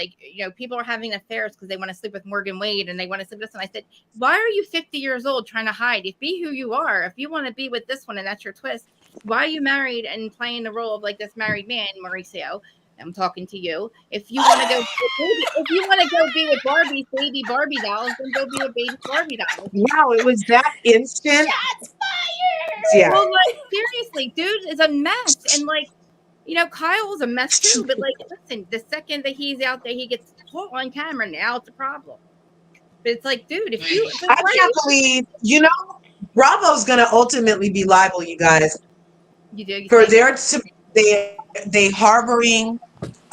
people are having affairs because they want to sleep with Morgan Wade and they want to sleep with this? And I said, why are you 50 years old trying to hide? If be who you are. If you want to be with this one and that's your twist, why are you married and playing the role of like this married man, Mauricio? I'm talking to you. If you want to go be with Barbie's baby Barbie dolls, then go be with baby Barbie dolls. wow, it was that instant. Shots fired. Yeah. Well, like seriously, dude is a mess, and like. Kyle's a mess too, but like, listen, the second that he's out there, he gets caught on camera. Now it's a problem. But it's like, dude, if you, I can't believe, Bravo's going to ultimately be liable, you guys, you do, you for think? they harboring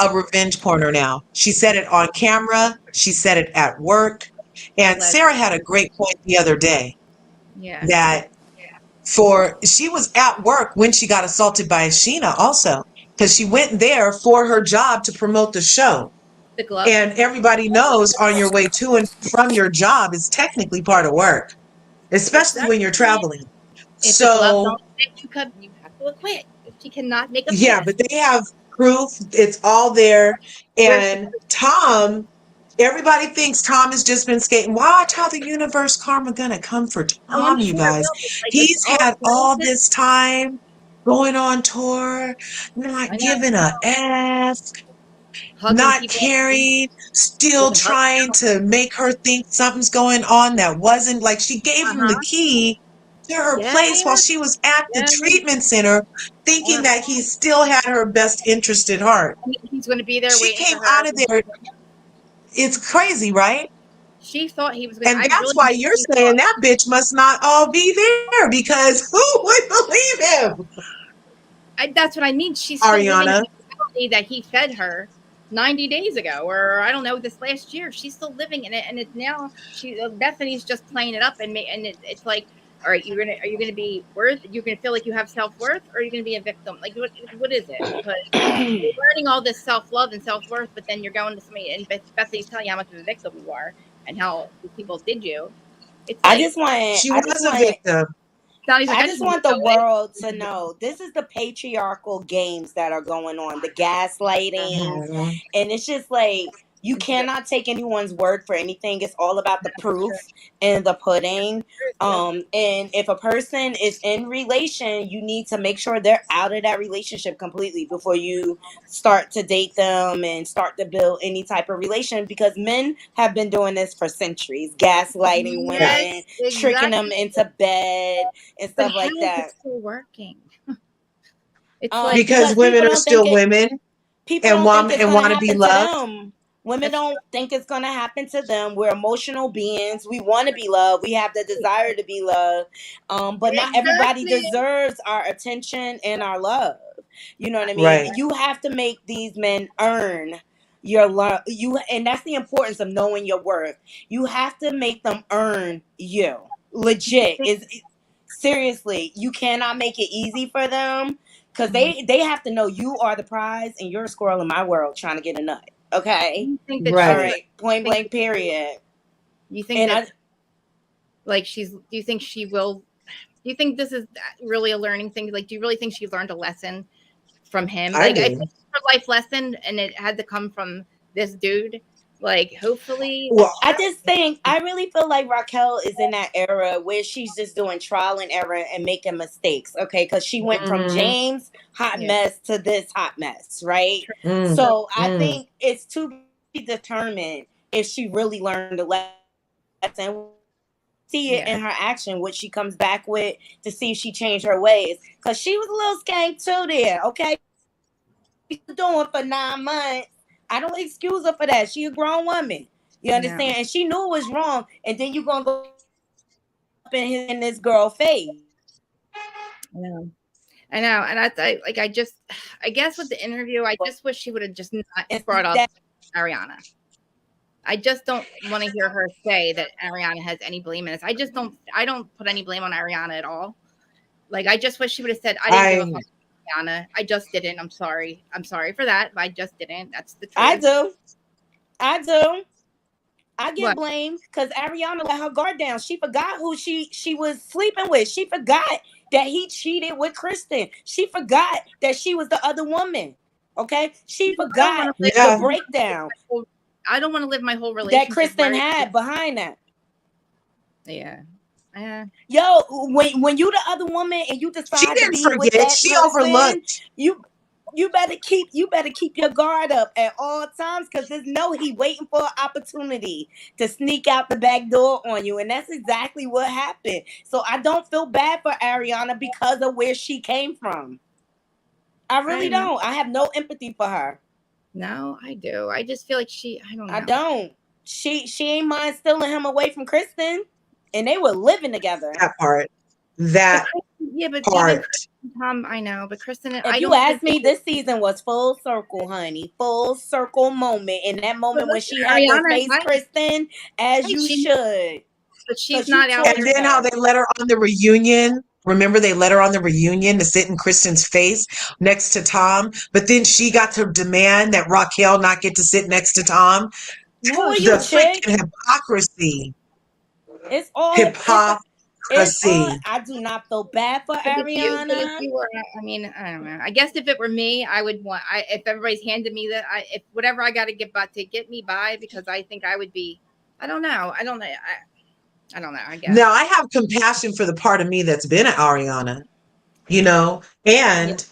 a revenge porner now. She said it on camera. She said it at work. And Sarah had a great point the other day Yeah. that she was at work when she got assaulted by Sheena also, because she went there for her job to promote the show. The glove. And everybody knows on your way to and from your job is technically part of work, especially when you're traveling. If the glove So, don't fit, you have to quit. She cannot make a yeah, pass. but they have proof. It's all there. And Tom, everybody thinks Tom has just been skating. Watch how the universe karma gonna come for Oh, I'm Tom, you sure it guys. will. Like with He's all had the all bullshit. this time going on tour, not I know. giving a F, Hugging not people. caring, still With a hug. trying to make her think something's going on that wasn't. Like, she gave him the Uh-huh. key to her Yeah. place while she was at the Yeah. treatment center, thinking Yeah. that he still had her best interest at heart. He's going to be there She waiting came for her. out of there. It's crazy, right? She thought he was going to. And I that's really why you're saying that bitch must not all be there, because who would believe him? That's what I mean. She's still living Ariana. the reality that he fed her 90 days ago, or I don't know, this last year. She's still living in it, and it's now Bethany's just playing it up, and it's like all right, are you gonna be worth? You're gonna feel like you have self-worth, or are you gonna be a victim? Like what is it? Because you're learning all this self-love and self-worth, but then you're going to somebody and Bethany's telling you how much of a victim you are and how these people did you. It's I like just want, She I just was a want, victim. Sally's like, I I just just want want to the know it. world to know this is the patriarchal games that are going on, the gaslighting, Mhm. and it's just like you It's just cannot take anyone's word for anything. It's all about the proof and the pudding. true. And if a person is in relation, you need to make sure they're out of that relationship completely before you start to date them and start to build any type of relation, because men have been doing this for centuries, gaslighting Yes, women, tricking them exactly. into bed and But stuff how like is it that. still working? It's like Because Because women are still women people don't think it's and gonna want to be happen to loved. them. Women that's don't think it's gonna happen to them. We're emotional beings. We want to be loved. We have the desire to be loved. But not everybody exactly. deserves our attention and our love. You know what I mean? Right. You have to make these men earn your love. And that's the importance of knowing your worth. You have to make them earn you. Legit is seriously. You cannot make it easy for them, because they have to know you are the prize and you're a squirrel in my world trying to get a nut. Okay. You think that All she'll Right. right. Point think blank. Period. you think And that I like do you think she will do you think this is really a learning thing? Like, do you really think she learned a lesson from him? I Like, I think do. it's her life lesson, and it had to come from this dude. Like, hopefully, Well, I just think I really feel like Raquel is in that era where she's just doing trial and error and making mistakes. Okay, because she went from mm, James hot yeah, mess to this hot mess, right? true. mm, So I mm. think it's to be determined if she really learned a lesson. See it Yeah, in her action, what she comes back with, to see if she changed her ways. Because she was a little skank too there, okay? She's doing for 9 months. I don't excuse her for that. She a grown woman. You no, understand? And she knew it was wrong. And then you going to go up in this girl face. no. I know, and I just, I guess with the interview, I just wish she would have just not And brought up that, Ariana. I just don't want to hear her say that Ariana has any blame in this. I don't put any blame on Ariana at all. Like, I just wish she would have said, I didn't give a I fuck, Ariana. I just didn't. I'm sorry. I'm sorry for that. I just didn't. That's the I truth. do. I do. I get What? blamed because Ariana let her guard down. She forgot who she was sleeping with. She forgot that he cheated with Kristen. She forgot that she was the other woman. Okay, she I don't forgot want to the yeah. breakdown live. I don't want to live my whole that relationship Kristen where had behind that. yeah. Yeah. Yo, when you the other woman and you She decide to didn't be with forget. that She person, overlooked. you better keep your guard up at all times, because there's no he waiting for an opportunity to sneak out the back door on you, and that's exactly what happened. So I don't feel bad for Ariana because of where she came from. I I really don't know. don't. I have no empathy for her. No, I do. I just feel like I don't I know. don't. She ain't mind stealing him away from Kristen, and they were living together. That part. But That yeah, but even part. Kristen, Tom, I know, but Kristen, If I you don't ask think me, this season was full circle, honey. Full circle moment. In that but moment when listen, she had to Ariana, face Kristen, as right, you should. but she's Because you not out told And there. then how her. they let her on the reunion. Remember, they let her on the reunion to sit in Kristen's face next to Tom. But then she got to demand that Raquel not get to sit next to Tom. Who No, are The you, she chick? freaking hypocrisy. It's all it's all Hypocrisy. I do not feel bad for but if Ariana. you were, I mean, I don't know. I guess if it were me, I would want. If everybody's handed me that, if whatever I got to get by to get me by, because I think I would be. I don't know. I don't know. I don't know. I Now, guess. I have compassion for the part of me that's been at Ariana, Yeah. and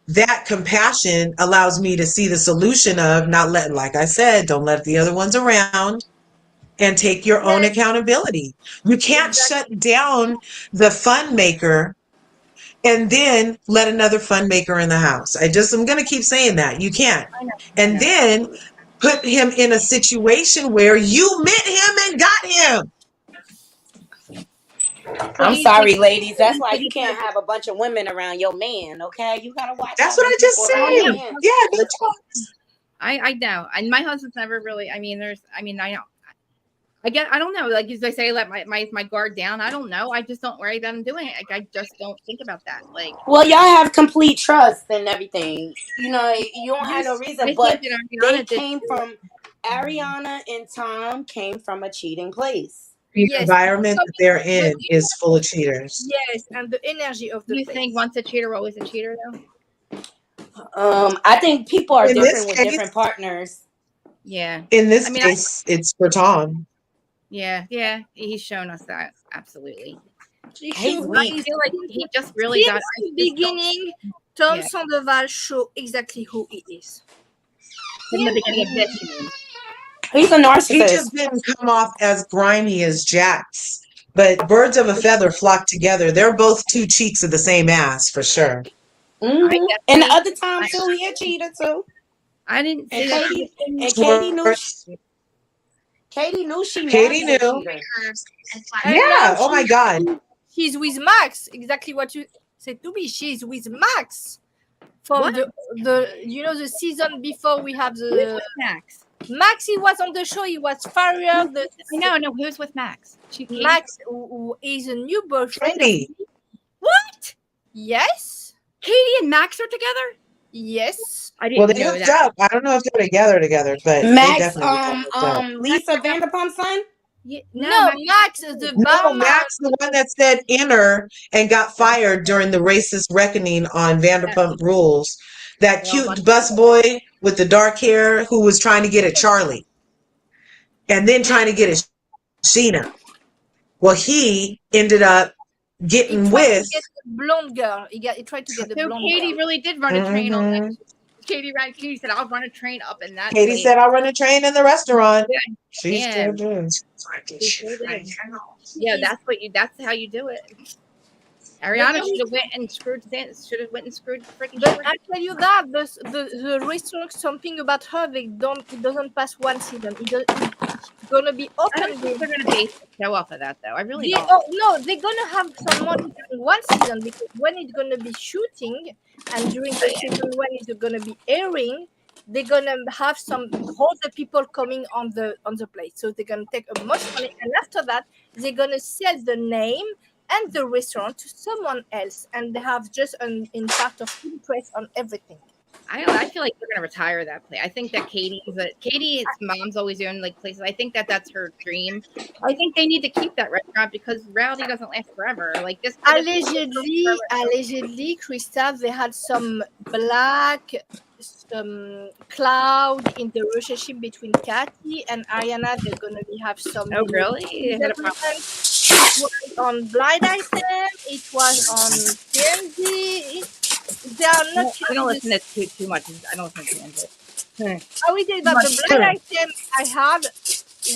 that compassion allows me to see the solution of not letting, like I said, don't let the other ones around and take your own Yes. accountability. You can't shut Exactly. down the fun maker and then let another fun maker in the house. I'm going to keep saying that. You can't. I know. I And know. then put him in a situation where you met him and got him. But I'm he, sorry, ladies. That's why but you he can't said, have a bunch of women around your man, okay? You gotta watch That's out what when I just people oh around your yeah, said. man. Yeah, no but talks. I know, and my husband's never really. I mean, I know. Again, I don't know. Like as they say, let my guard down. I don't know. I just don't worry that I'm doing it. Like I just don't think about that. Like Well, y'all have complete trust and everything. You know, you don't have no reason. I But think that they Ariana did came too. from Ariana and Tom came from a cheating place. The Yes, environment that they're the in is full of cheaters. yes, and the energy of Do the you place. think once a cheater, always a cheater, though? I think people are In this different with case, different partners. Yeah. in this I mean, it's for Tom. yeah. He's shown us that absolutely. He He's should I weak. feel like he just really got. since I the just don't. beginning. Tom Yeah. Sandoval show exactly who he is. From the beginning of this, you mean? He's a He narcissist. just didn't come off as grimy as Jax. But birds of a feather flock together. They're both two cheeks of the same ass for sure. I And the definitely. other time too, he a cheater too. I didn't And see that. Katie knew Schwartz. Katie knew she Katie married a knew. cheater. And now Yeah. Oh my God. she's with Max. Exactly what you said to me. She's with Max from What? the season before we have Who's the with Max? Max. He was on the show. He was Farrier. The I know. No, who's with Max? Katie? Max who is a new boyfriend. Katie. What? Yes. Katie and Max are together? Yes. I Well, didn't they know hooked that. up. I don't know if they're together, but they Max, definitely hooked up. Lisa Vanderpump's son. Yeah, No, Max. Max is the No, barman. Max, the one that said inner and got fired during the racist reckoning on Vanderpump Rules. That Well, cute busboy with the dark hair who was trying to get at Charlie and then trying to get at Sheena. Well, he ended up He getting tried with. to get the blonde girl. He tried to get the So blonde Katie girl. really did run a train on that. Mhm. Katie said, I'll run a train up in that Katie place. said, I'll run a train in the restaurant. Yeah, She sure and did. she sure did. Yeah, that's how you do it. Ariana should have went and screwed freaking But Short. I tell you that the restaurant, something about her, it doesn't pass one season. It's gonna be I open. don't think they're gonna base the show off of that though. I really don't. No, they're gonna have some money in one season because when it's gonna be shooting and during the season when it's gonna be airing, they're gonna have some all the people coming on the place. So they're gonna take a much money, and after that they're gonna sell the name and the restaurant to someone else, and they have just an impact of interest on everything. I don't know. I feel like they're gonna retire that place. I think that Katie's mom's always doing like places. I think that that's her dream. I think they need to keep that restaurant because reality doesn't last forever. Like this. Allegedly, Krista, they had some black cloud in the relationship between Kathy and Ariana. They're gonna have some. Oh really? It was on Blind Item. It was on TMZ. They are not. I don't listen to too much. I don't listen to it. I will tell you that the blind item I had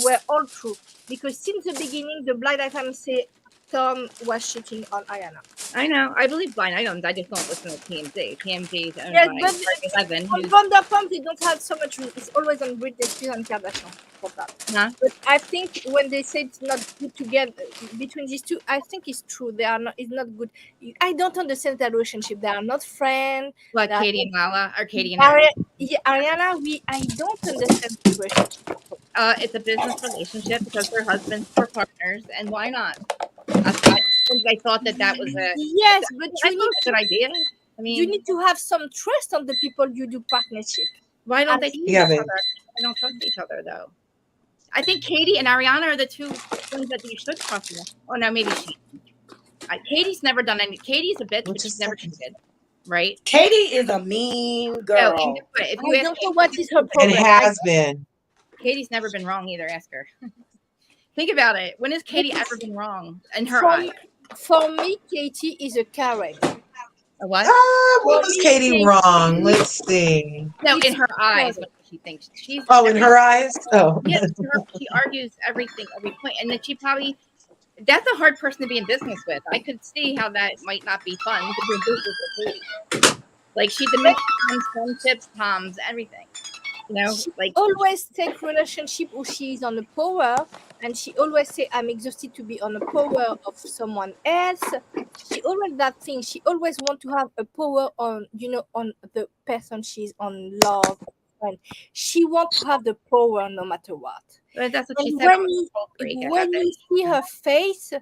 were all true because since the beginning, the blind item say Tom was cheating on Ariana. I know. I believe blind items. I just don't listen to TMZ. TMZ is owned Yes, by but Target 11. on Vanderpump, they don't have so much. It's always on Britney Spears and Kardashian for that. Huh? But I think when they say it's not good together between these two, I think it's true. They are not. It's not good. I don't understand that relationship. They are not friends. Like Katie and Lala or Katie and Ariana. I don't understand the relationship. It's a business relationship because their husbands were partners, and why not? I thought that was a yes, but a good idea. I mean, you need to have some trust on the people you do partnership. why don't they trust each Yeah, other? babe. They don't trust each other though. I think Katie and Ariana are the two things that you should trust. Oh no, maybe she. Katie's never done any. Katie's a bitch, but she's never cheated, right? Katie is a mean girl. Oh, and guess what? If you I ask don't know what is her And problem. has been. Katie's never been wrong either. Ask her. Think about it. When has Katie ever been wrong in her eyes? For me, Katie is a Karen. A what? What was Katie wrong? Let's see. No, in her eyes, what she thinks she's. Oh, in her eyes? Oh. Yes, she argues every point, and then she probably. That's a hard person to be in business with. I could see how that might not be fun to do business with Katie. Like she demands friendships, Tom's, everything. You know, She like always take relationship who she is on the power, and she always say, "I'm exhausted to be on the power of someone else." She always that thing. She always want to have a power on on the person she's on love, and she want to have the power no matter what. But that's what she And said. I'm a control freak. I got when that. you see her face,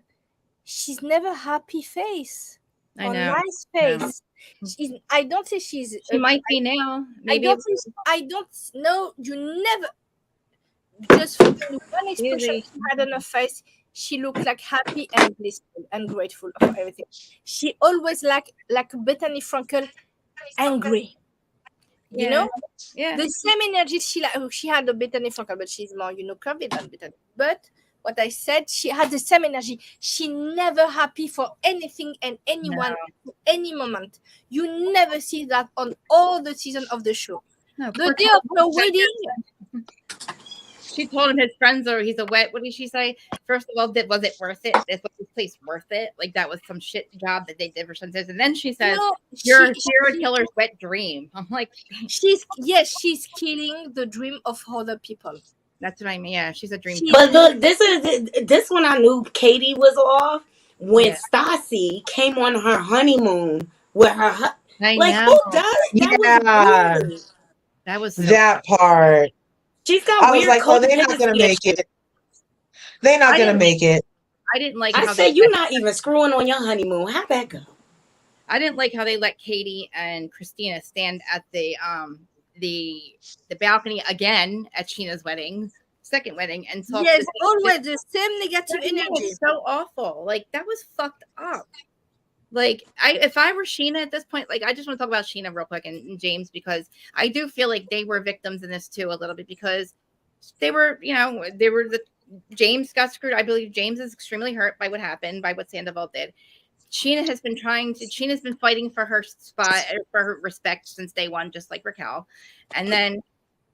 she's never happy face I or know. nice Yeah. face. I don't say she's. She might be now. I Maybe don't. I don't know. You never. Just for the one expression Easy. she had on her face, she looked like happy and blissful and grateful for everything. She always like Bethany Frankel, angry. You know, Yeah. the same energy she had the Bethany Frankel, but she's more curvy than Bethany. But what I said, she had the same energy. She never happy for anything and anyone, any moment. You never see that on all the season of the show. No, The day of her wedding, she told him his friends are he's a wet. What did she say? First of all, was it worth it? Was this place worth it? Like that was some shit job that they did for Sundays. And then she says, no, "You're a serial killer's wet dream." I'm like, she's killing the dream of other people. that's what I mean. Yeah, she's a dream She- killer. But look, this one I knew Katie was off when Yeah. Stassi came on her honeymoon with her. I Like know. who does that? Yeah. Was weird. That was so That part. She's got I was weird like, oh, they're not codependency. gonna make it. They're not I gonna didn't make it. I didn't like I how said you're not even screwing on your honeymoon. How'd that go? I didn't like how they let Katie and Christina stand at the balcony again at Sheena's wedding, second wedding, and talk. yes, always the same negative That energy. was so awful. Like that was fucked up. Like if I were Sheena at this point, like I just want to talk about Sheena real quick and James, because I do feel like they were victims in this too a little bit, because they were James got screwed. I believe James is extremely hurt by what happened, by what Sandoval did. Sheena has been fighting for her spot, for her respect since day one, just like Raquel. And then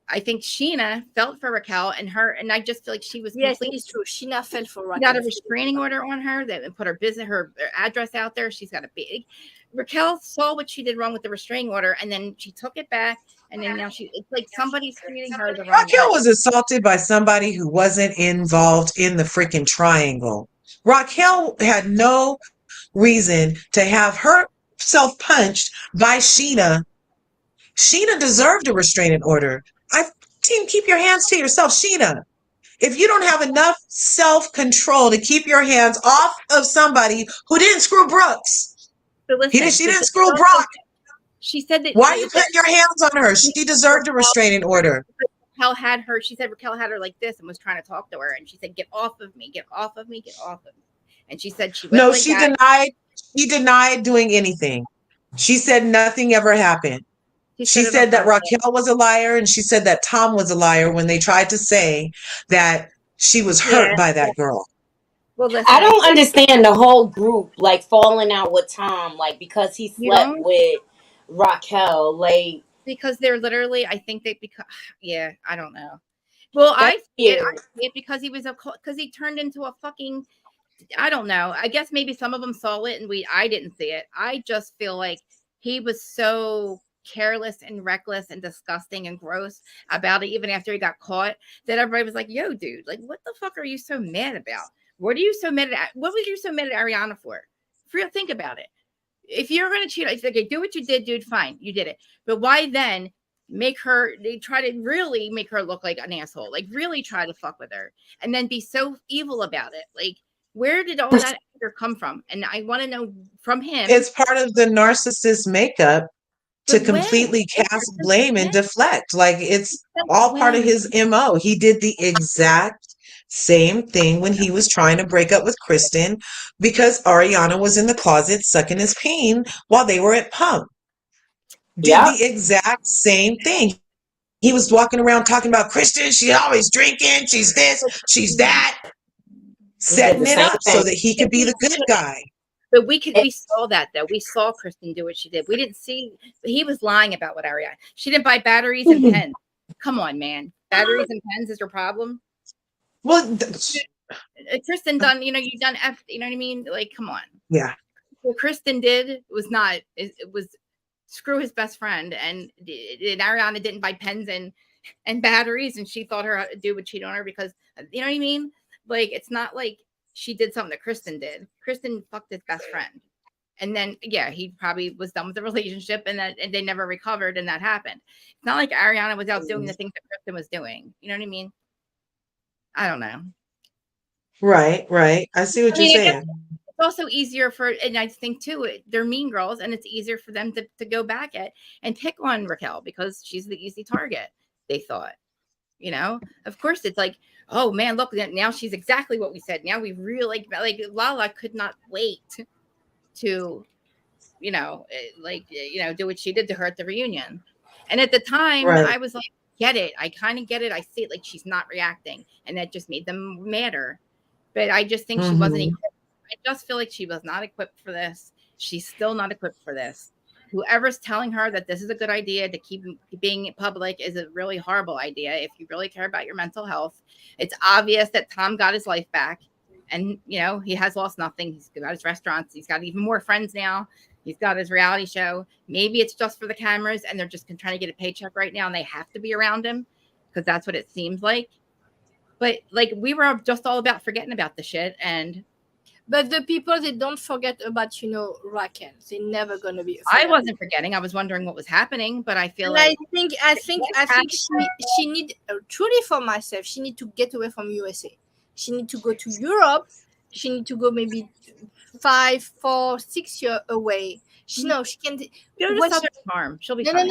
I think Sheena felt for Raquel and I just feel like she was Yes, completely it's true. Sheena fell for Raquel. got a restraining order on her that put her business, her address out there. She's got a big. Raquel saw what she did wrong with the restraining order, and then she took it back, and then now it's like somebody's treating her the wrong Raquel way. was assaulted by somebody who wasn't involved in the freaking triangle. Raquel had no reason to have herself punched by Sheena. Sheena deserved a restraining order. Team, keep your hands to yourself, Sheena. If you don't have enough self-control to keep your hands off of somebody who didn't screw Brooks, So listen, she didn't screw Brock. She said that. Why are you putting your hands on her? She deserved a restraining order. Raquel had her. She said Raquel had her like this and was trying to talk to her, and she said, "Get off of me! Get off of me! Get off of me!" And she said she was No, like she that. denied. She denied doing anything. She said nothing ever happened. She said that Raquel was a liar, and she said that Tom was a liar when they tried to say that she was hurt by that girl. Well, listen, I don't understand the whole group like falling out with Tom, like because he slept with Raquel, like because they're literally. I think they yeah, I don't know. Well, I see it because because he turned into a fucking. I don't know. I guess maybe some of them saw it and I didn't see it. I just feel like he was so careless and reckless and disgusting and gross about it, even after he got caught, that everybody was like, yo, dude, like, what the fuck are you so mad about? What are you so mad at? What was you so mad at Ariana for? For real, think about it. If you're going to cheat, it's okay, do what you did, dude, fine, you did it. But why then they try to really make her look like an asshole, like really try to fuck with her and then be so evil about it? Like, where did all that anger come from? And I want to know from him. It's part of the narcissist makeup to completely cast blame and deflect. Like it's all part of his MO. He did the exact same thing when he was trying to break up with Kristen because Ariana was in the closet sucking his pain while they were at Pump. Did the exact same thing. He was walking around talking about Kristen. She's always drinking. She's this. She's that. Setting it up so that he could be the good guy. But we saw that though. We saw Kristen do what she did. We didn't see. He was lying about what Ariana. She didn't buy batteries and pens. Come on, man. Batteries and pens is your problem. Well, Kristen done. You done F. You know what I mean? Like, come on. Yeah. What Kristen did was not. It was screw his best friend, and Ariana didn't buy pens and batteries, and she thought her dude would cheat on her because you know what I mean. Like, it's not like she did something that Kristen did. Kristen fucked his best friend. And then, yeah, he probably was done with the relationship and they never recovered and that happened. It's not like Ariana was out doing the things that Kristen was doing. You know what I mean? I don't know. Right, right. I see what I you're mean, I guess saying. it's also easier for, and I think too, they're mean girls, and it's easier for them to go back at and pick on Raquel because she's the easy target. They thought, of course, it's like, oh man, look, now she's exactly what we said. Now we really like Lala could not wait to, do what she did to her at the reunion. And at the time, Right. I was like, get it. I kind of get it. I see it, like she's not reacting, and that just made them madder. But I just think she wasn't Mhm. equipped. I just feel like she was not equipped for this. She's still not equipped for this. Whoever's telling her that this is a good idea to keep being public is a really horrible idea if you really care about your mental health. It's obvious that Tom got his life back, and he has lost nothing. He's got his restaurants. He's got even more friends now. He's got his reality show. Maybe it's just for the cameras and they're just trying to get a paycheck right now and they have to be around him because that's what it seems like. But like we were just all about forgetting about the shit. But the people, they don't forget about, Raquel. They're never gonna be. I wasn't forgetting. I was wondering what was happening, but I feel And like I think she need, truly, for myself, she need to get away from USA. She need to go to Europe. She need to go maybe 5, 4, 6 years away. She can go to what Southern Farm. She'll be no, fine.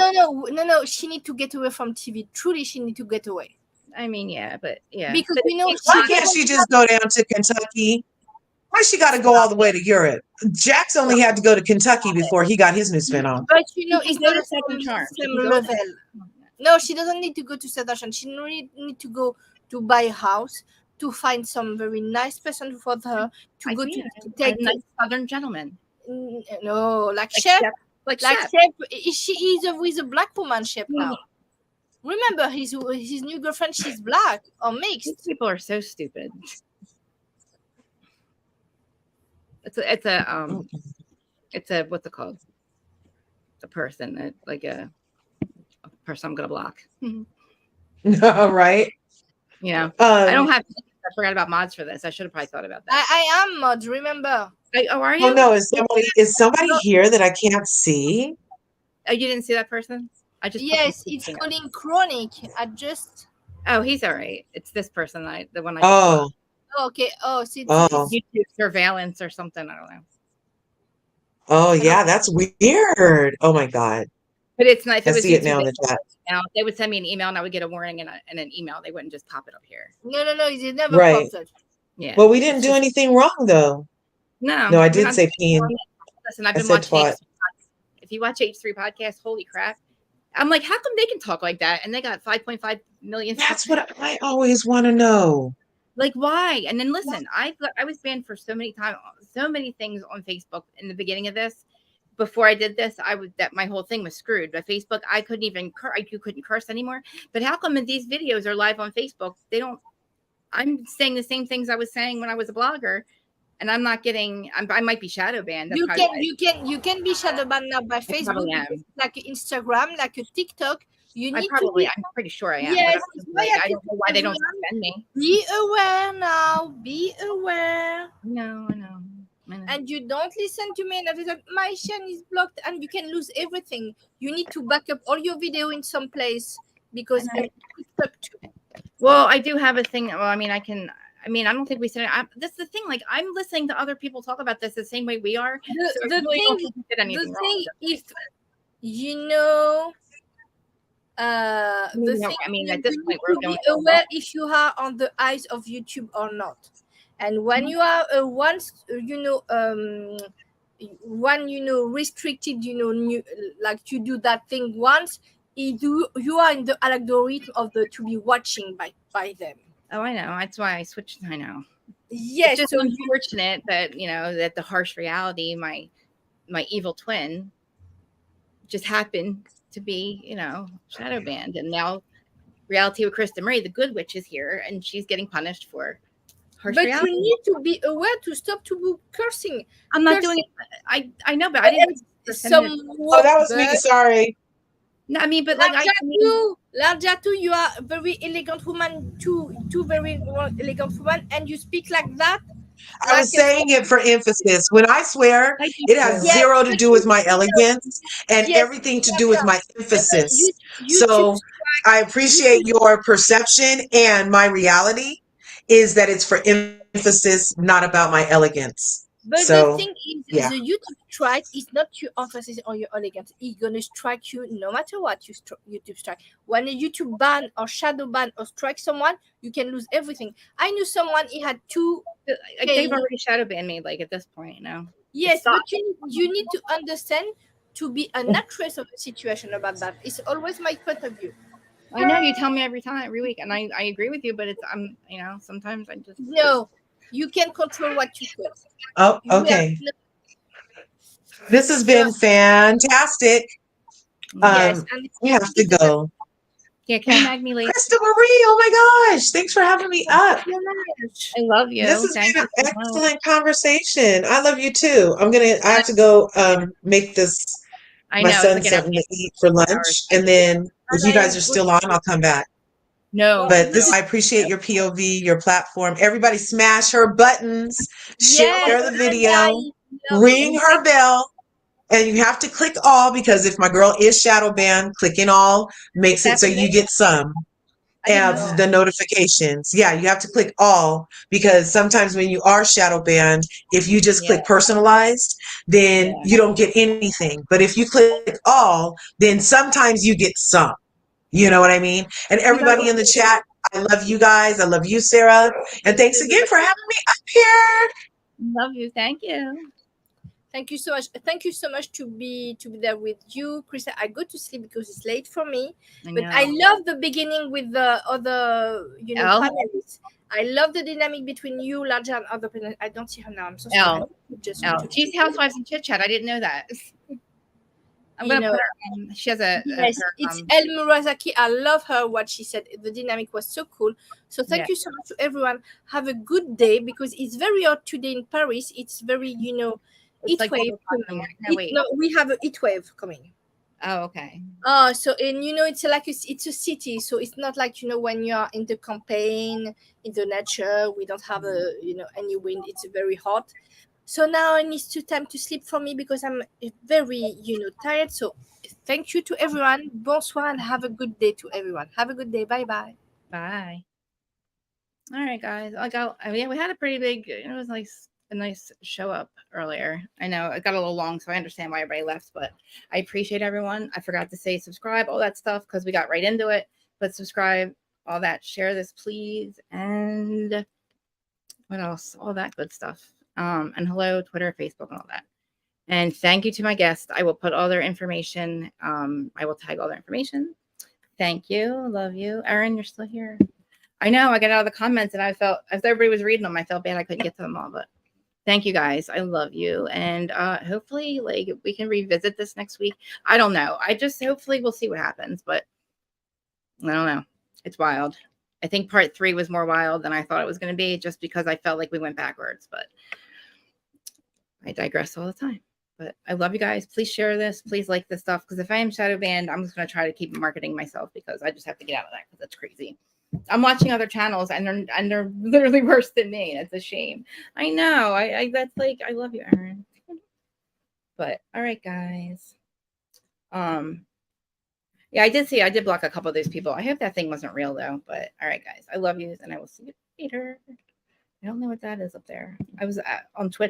no. She need to get away from TV. Truly, she need to get away. I mean, yeah, but yeah. Because Why can't she just go down to Kentucky? Why she got to go all the way to Europe? Jax only had to go to Kentucky before he got his new spinoff. But She it's can go not to Southern Charm. She same can go level. No, she doesn't need to go to Southern. She need to go to buy a house, to find some very nice person for her, to go to take a nice Southern gentleman. No, like Shep. Like Shep. She is with a black woman, Shep, now. Remember, his new girlfriend, she's black or mixed. These people are so stupid. It's a what's it called? A person, like a person I'm gonna block. Right. I don't have. I forgot about mods for this. I should have probably thought about that. I am mods. Remember? Are you? Oh no, is somebody here that I can't see? Oh, you didn't see that person? Yes, it's calling Chronic. Oh, he's all right. It's this person. The one I. Oh. Okay. Oh, see. YouTube surveillance or something. I don't know. Oh yeah, that's weird. Oh my god. But it's nice. I see it now in the chat. Now they would send me an email, and I would get a warning and an email. They wouldn't just pop it up here. No, it never Right. popped up. Yeah. Well, we didn't do anything wrong though. No, I did say peen. Listen, I've been watching H3. If you watch H3 podcast, holy crap. I'm like, how come they can talk like that? And they got 5.5 million. That's what I always want to know. Like, why? And then listen, I was banned for so many things on Facebook in the beginning of this. Before I did this, my whole thing was screwed. But Facebook, I couldn't even you couldn't curse anymore. But how come these videos are live on Facebook? I'm saying the same things I was saying when I was a blogger. And I'm not getting. I might be shadow banned. You can be shadow banned now by Facebook, like Instagram, like a TikTok. I'm pretty sure I am. Yes, I don't know why they don't suspend me. Be aware now. Be aware. No, I know. And you don't listen to me. And my channel is blocked, and you can lose everything. You need to back up all your video in some place because TikTok too. Well, I do have a thing. Well, I mean, I don't think we said it. This is the thing. Like, I'm listening to other people talk about this the same way we are. The thing, if at this point, we're going be aware if you are on the eyes of YouTube or not. And when you are restricted, like you do that thing once, you are in the algorithm of to be watching by them. Oh, I know. That's why I switched. I know. Yes. It's just unfortunate that that the harsh reality, my evil twin, just happened to be shadow banned, and now reality with Krista Marie, the good witch, is here, and she's getting punished for harsh reality. But you need to be aware to stop to cursing. I'm not doing it. I know, but I didn't. Oh, that was me. Sorry. No, I mean, but Larja too, you are a very elegant woman, two very elegant women, and you speak like that. I was saying it for emphasis. When I swear, it has zero to do with my elegance and everything to do with my emphasis. So I appreciate your perception and my reality. is that it's for emphasis, not about my elegance. But the So, thing is, yeah. the YouTube strike is not your emphasis or your elegance. It's gonna strike you no matter what YouTube strike. When a YouTube ban or shadow ban or strike someone, you can lose everything. I knew someone, he had two. Like, they've already shadow banned me, like, at this point, you know. Yes, but you need to understand to be an actress of the situation about that. It's always my point of view. I know you tell me every week, and I agree with you, but it's you know, sometimes I just No, you can control what you put. Oh, You okay. have This has been fantastic. yes, and We have to go. Yeah, can you mag me later? Krista Marie, oh my gosh, thanks for having me up. I love you. This has Thank been you an so much. excellent conversation. I love you too. I have to go make this I my know, it's son like an something to eat for lunch, hours. and then if you And I guys are still on, I'll come back. No, But I appreciate your POV, your platform. Everybody smash her buttons, share yes, the and video, I love ring it. her bell, and you have to click all, because if my girl is shadow banned, clicking all makes it so you get some of the notifications. Yeah, you have to click all, because sometimes when you are shadow banned, if you just click personalized, then you don't get anything. But if you click all, then sometimes you get some. You know what I mean? And everybody in the chat, I love you guys. I love you, Sarah. And thanks again for having me up here. Love you. Thank you. Thank you so much. Thank you so much to be there with you, Krista. I go to sleep because it's late for me. But I love the beginning with the other, Elle? panelists. I love the dynamic between you, Larja, and other panelists. I don't see her now. I'm so sorry. Elle. She's Housewives and Chit Chat. I didn't know that. I'm gonna put her. She has a. Yes, it's Elle Murasaki. I love her. What she said. The dynamic was so cool. So thank you so much to everyone. Have a good day, because it's very hot today in Paris. It's very, It's heat like wave. no, wait. No, we have a heat wave coming. Oh, okay. So and it's like it's a city, so it's not like when you are in the campaign, in the nature. We don't have any wind. It's very hot. So now it needs time to sleep for me, because I'm very tired. So thank you to everyone. Bonsoir, and have a good day to everyone. Have a good day. Bye bye. Bye. All right, guys. We had a pretty big. It was a nice show up earlier. I know it got a little long, so I understand why everybody left, but I appreciate everyone. I forgot to say subscribe, all that stuff, because we got right into it. But subscribe, all that. Share this, please, and what else? All that good stuff. And hello, Twitter, Facebook, and all that. And thank you to my guests. I will put all their information. I will tag all their information. Thank you. Love you. Erin, you're still here. I know. I got out of the comments, and I felt, as everybody was reading them, I felt bad I couldn't get to them all. But thank you, guys. I love you. And hopefully, we can revisit this next week. I don't know. Hopefully we'll see what happens. But I don't know. It's wild. I think part 3 was more wild than I thought it was going to be, just because I felt like we went backwards. But I digress all the time. But I love you guys. Please share this. Please like this stuff, because if I am shadow banned, I'm just going to try to keep marketing myself, because I just have to get out of that, because that's crazy. I'm watching other channels, and they're literally worse than me. It's a shame. I know. I that's like, I love you, Erin. But all right, guys. Yeah, I did block a couple of those people. I hope that thing wasn't real, though. But all right, guys. I love you, and I will see you later. I don't know what that is up there. I was on Twitch.